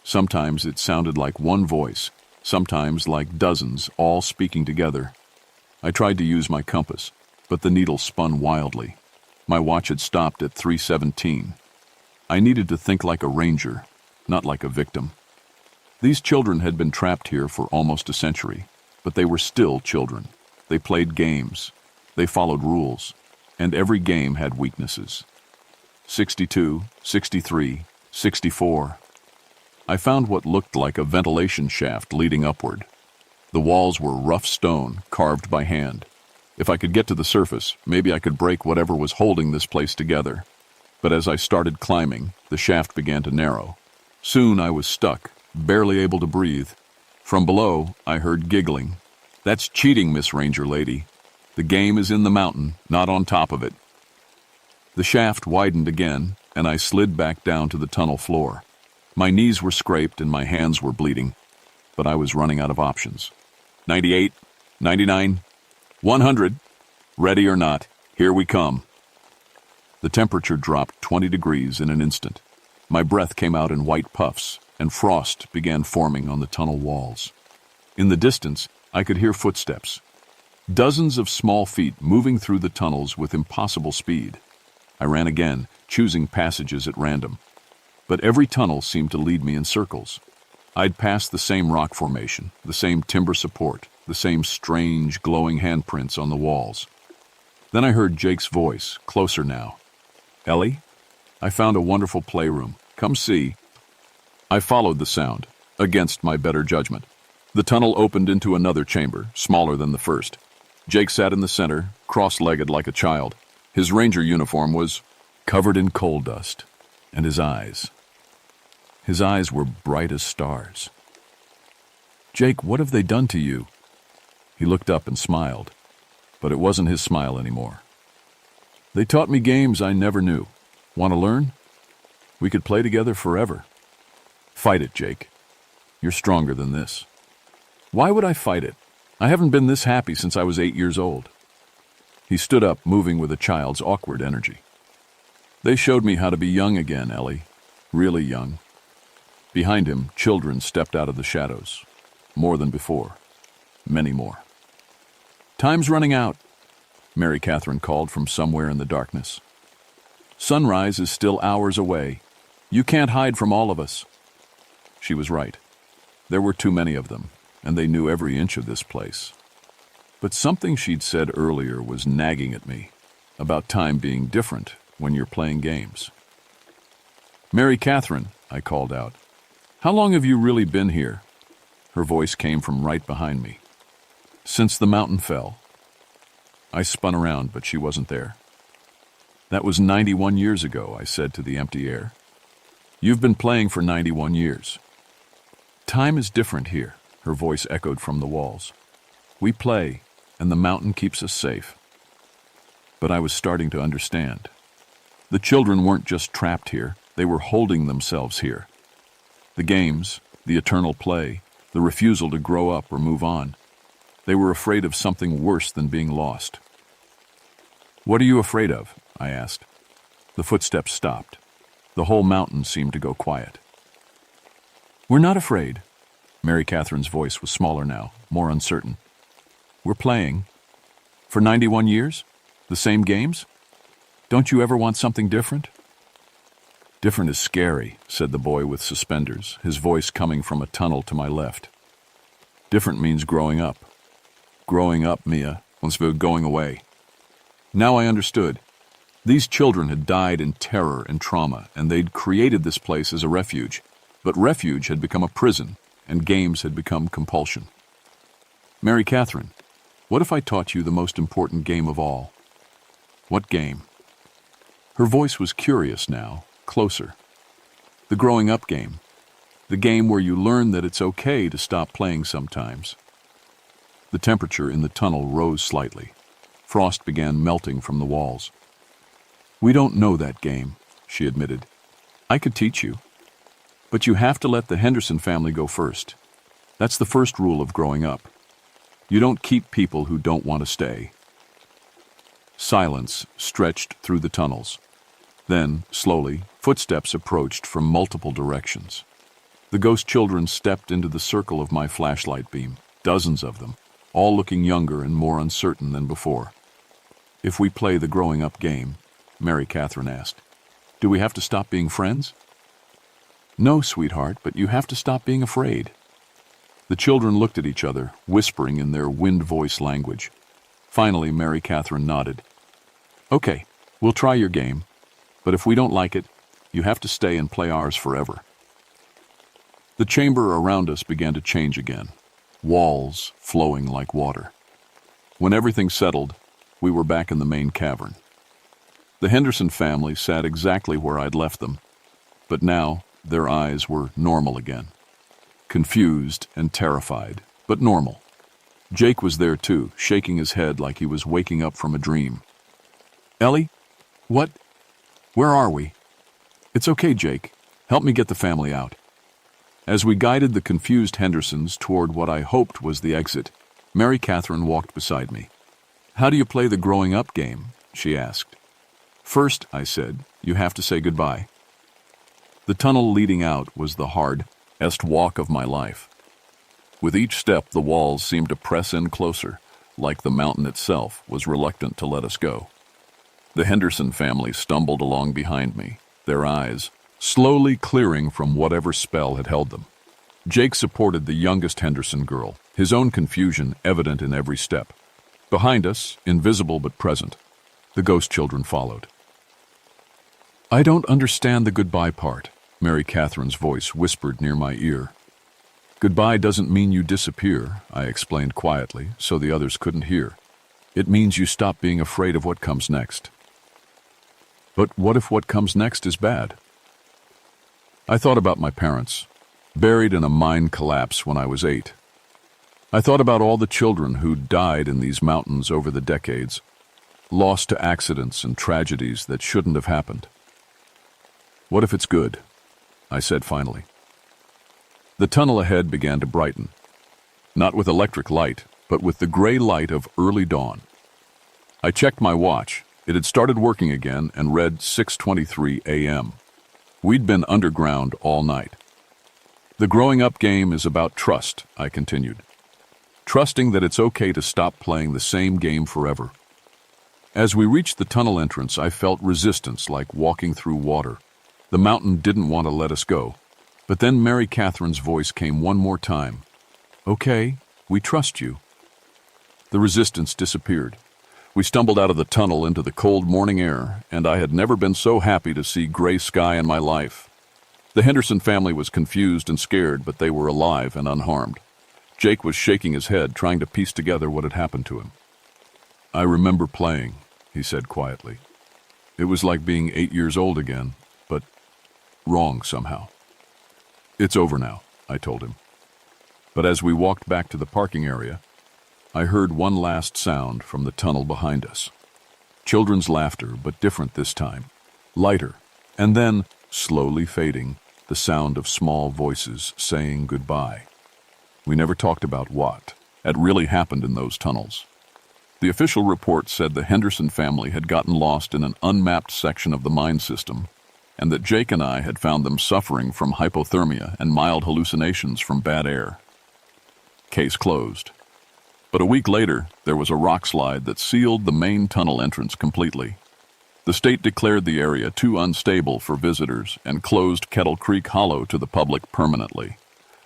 Sometimes it sounded like one voice, sometimes like dozens, all speaking together. I tried to use my compass, but the needle spun wildly. My watch had stopped at 3:17. I needed to think like a ranger, not like a victim. These children had been trapped here for almost a century, but they were still children. They played games. They followed rules, and every game had weaknesses. 62, 63, 64. I found what looked like a ventilation shaft leading upward. The walls were rough stone, carved by hand. If I could get to the surface, maybe I could break whatever was holding this place together. But as I started climbing, the shaft began to narrow. Soon I was stuck, barely able to breathe. From below, I heard giggling. "That's cheating, Miss Ranger Lady. The game is in the mountain, not on top of it." The shaft widened again, and I slid back down to the tunnel floor. My knees were scraped and my hands were bleeding, but I was running out of options. 98, 99, 100. Ready or not, here we come. The temperature dropped 20 degrees in an instant. My breath came out in white puffs, and frost began forming on the tunnel walls. In the distance, I could hear footsteps. Dozens of small feet moving through the tunnels with impossible speed. I ran again, choosing passages at random. But every tunnel seemed to lead me in circles. I'd passed the same rock formation, the same timber support, the same strange, glowing handprints on the walls. Then I heard Jake's voice, closer now. "Ellie, I found a wonderful playroom. Come see." I followed the sound, against my better judgment. The tunnel opened into another chamber, smaller than the first. Jake sat in the center, cross-legged like a child. His ranger uniform was covered in coal dust, and his eyes were bright as stars. "Jake, what have they done to you?" He looked up and smiled, but it wasn't his smile anymore. "They taught me games I never knew. Want to learn? We could play together forever." "Fight it, Jake. You're stronger than this." "Why would I fight it? I haven't been this happy since I was 8 years old." He stood up, moving with a child's awkward energy. "They showed me how to be young again, Ellie. Really young." Behind him, children stepped out of the shadows. More than before. Many more. "Time's running out," Mary Catherine called from somewhere in the darkness. "Sunrise is still hours away. You can't hide from all of us." She was right. There were too many of them, and they knew every inch of this place. But something she'd said earlier was nagging at me, about time being different when you're playing games. "Mary Catherine," I called out, "how long have you really been here?" Her voice came from right behind me. "Since the mountain fell." I spun around, but she wasn't there. "That was 91 years ago," I said to the empty air. "You've been playing for 91 years. "Time is different here," her voice echoed from the walls. "We play, and the mountain keeps us safe." But I was starting to understand. The children weren't just trapped here, they were holding themselves here. The games, the eternal play, the refusal to grow up or move on. They were afraid of something worse than being lost. "What are you afraid of?" I asked. The footsteps stopped. The whole mountain seemed to go quiet. "We're not afraid." Mary Catherine's voice was smaller now, more uncertain. "We're playing. For 91 years? The same games? Don't you ever want something different?" "Different is scary," said the boy with suspenders, his voice coming from a tunnel to my left. "Different means growing up. Growing up, Mia, once we're going away." Now I understood. These children had died in terror and trauma, and they'd created this place as a refuge. But refuge had become a prison, and games had become compulsion. "Mary Catherine, what if I taught you the most important game of all?" "What game?" Her voice was curious now, closer. "The growing up game. The game where you learn that it's okay to stop playing sometimes." The temperature in the tunnel rose slightly. Frost began melting from the walls. "We don't know that game," she admitted. "I could teach you. But you have to let the Henderson family go first. That's the first rule of growing up. You don't keep people who don't want to stay." Silence stretched through the tunnels. Then, slowly, footsteps approached from multiple directions. The ghost children stepped into the circle of my flashlight beam, dozens of them, all looking younger and more uncertain than before. "If we play the growing up game," Mary Catherine asked, "do we have to stop being friends?" "No, sweetheart, but you have to stop being afraid." The children looked at each other, whispering in their wind voice language. Finally, Mary Catherine nodded. "Okay, we'll try your game, but if we don't like it, you have to stay and play ours forever." The chamber around us began to change again, walls flowing like water. When everything settled, we were back in the main cavern. The Henderson family sat exactly where I'd left them, but now their eyes were normal again. Confused and terrified, but normal. Jake was there too, shaking his head like he was waking up from a dream. "Ellie? What? Where are we?" "It's okay, Jake. Help me get the family out." As we guided the confused Hendersons toward what I hoped was the exit, Mary Catherine walked beside me. "How do you play the growing up game?" she asked. "First," I said, "you have to say goodbye." The tunnel leading out was the hardest walk of my life. With each step, the walls seemed to press in closer, like the mountain itself was reluctant to let us go. The Henderson family stumbled along behind me, their eyes slowly clearing from whatever spell had held them. Jake supported the youngest Henderson girl, his own confusion evident in every step. Behind us, invisible but present, the ghost children followed. "I don't understand the goodbye part," Mary Catherine's voice whispered near my ear. "Goodbye doesn't mean you disappear," I explained quietly so the others couldn't hear. "It means you stop being afraid of what comes next." "But what if what comes next is bad?" I thought about my parents, buried in a mine collapse when I was 8. I thought about all the children who died in these mountains over the decades, lost to accidents and tragedies that shouldn't have happened. "What if it's good?" I said finally. The tunnel ahead began to brighten, not with electric light, but with the gray light of early dawn. I checked my watch. It had started working again and read 6:23 a.m. We'd been underground all night. "The growing up game is about trust," I continued. "Trusting that it's okay to stop playing the same game forever." As we reached the tunnel entrance, I felt resistance like walking through water. The mountain didn't want to let us go. But then Mary Catherine's voice came one more time. "Okay, we trust you." The resistance disappeared. We stumbled out of the tunnel into the cold morning air, and I had never been so happy to see gray sky in my life. The Henderson family was confused and scared, but they were alive and unharmed. Jake was shaking his head, trying to piece together what had happened to him. "I remember playing," he said quietly. "It was like being 8 years old again, but wrong somehow." "It's over now," I told him. But as we walked back to the parking area, I heard one last sound from the tunnel behind us. Children's laughter, but different this time, lighter, and then, slowly fading, the sound of small voices saying goodbye. We never talked about what had really happened in those tunnels. The official report said the Henderson family had gotten lost in an unmapped section of the mine system, and that Jake and I had found them suffering from hypothermia and mild hallucinations from bad air. Case closed. But a week later, there was a rock slide that sealed the main tunnel entrance completely. The state declared the area too unstable for visitors and closed Kettle Creek Hollow to the public permanently.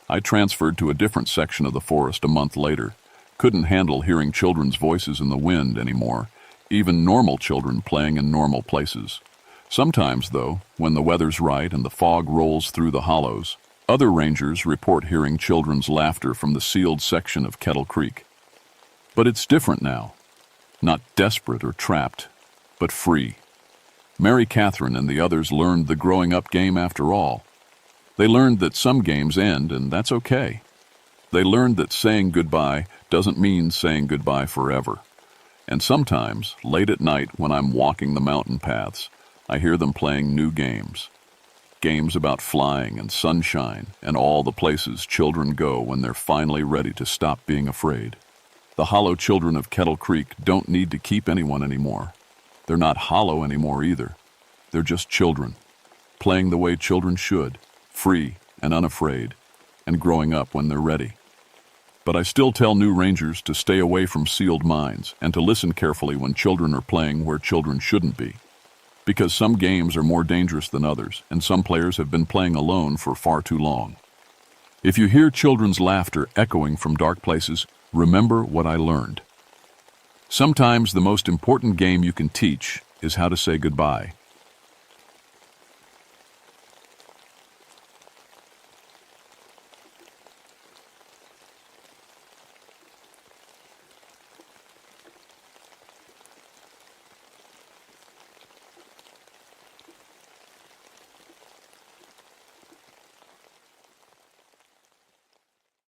I transferred to a different section of the forest a month later. Couldn't handle hearing children's voices in the wind anymore, even normal children playing in normal places. Sometimes, though, when the weather's right and the fog rolls through the hollows, other rangers report hearing children's laughter from the sealed section of Kettle Creek. But it's different now. Not desperate or trapped, but free. Mary Catherine and the others learned the growing up game after all. They learned that some games end, and that's okay. They learned that saying goodbye doesn't mean saying goodbye forever. And sometimes, late at night when I'm walking the mountain paths, I hear them playing new games. Games about flying and sunshine and all the places children go when they're finally ready to stop being afraid. The hollow children of Kettle Creek don't need to keep anyone anymore. They're not hollow anymore either. They're just children, playing the way children should, free and unafraid, and growing up when they're ready. But I still tell new rangers to stay away from sealed mines and to listen carefully when children are playing where children shouldn't be. Because some games are more dangerous than others, and some players have been playing alone for far too long. If you hear children's laughter echoing from dark places, remember what I learned. Sometimes the most important game you can teach is how to say goodbye.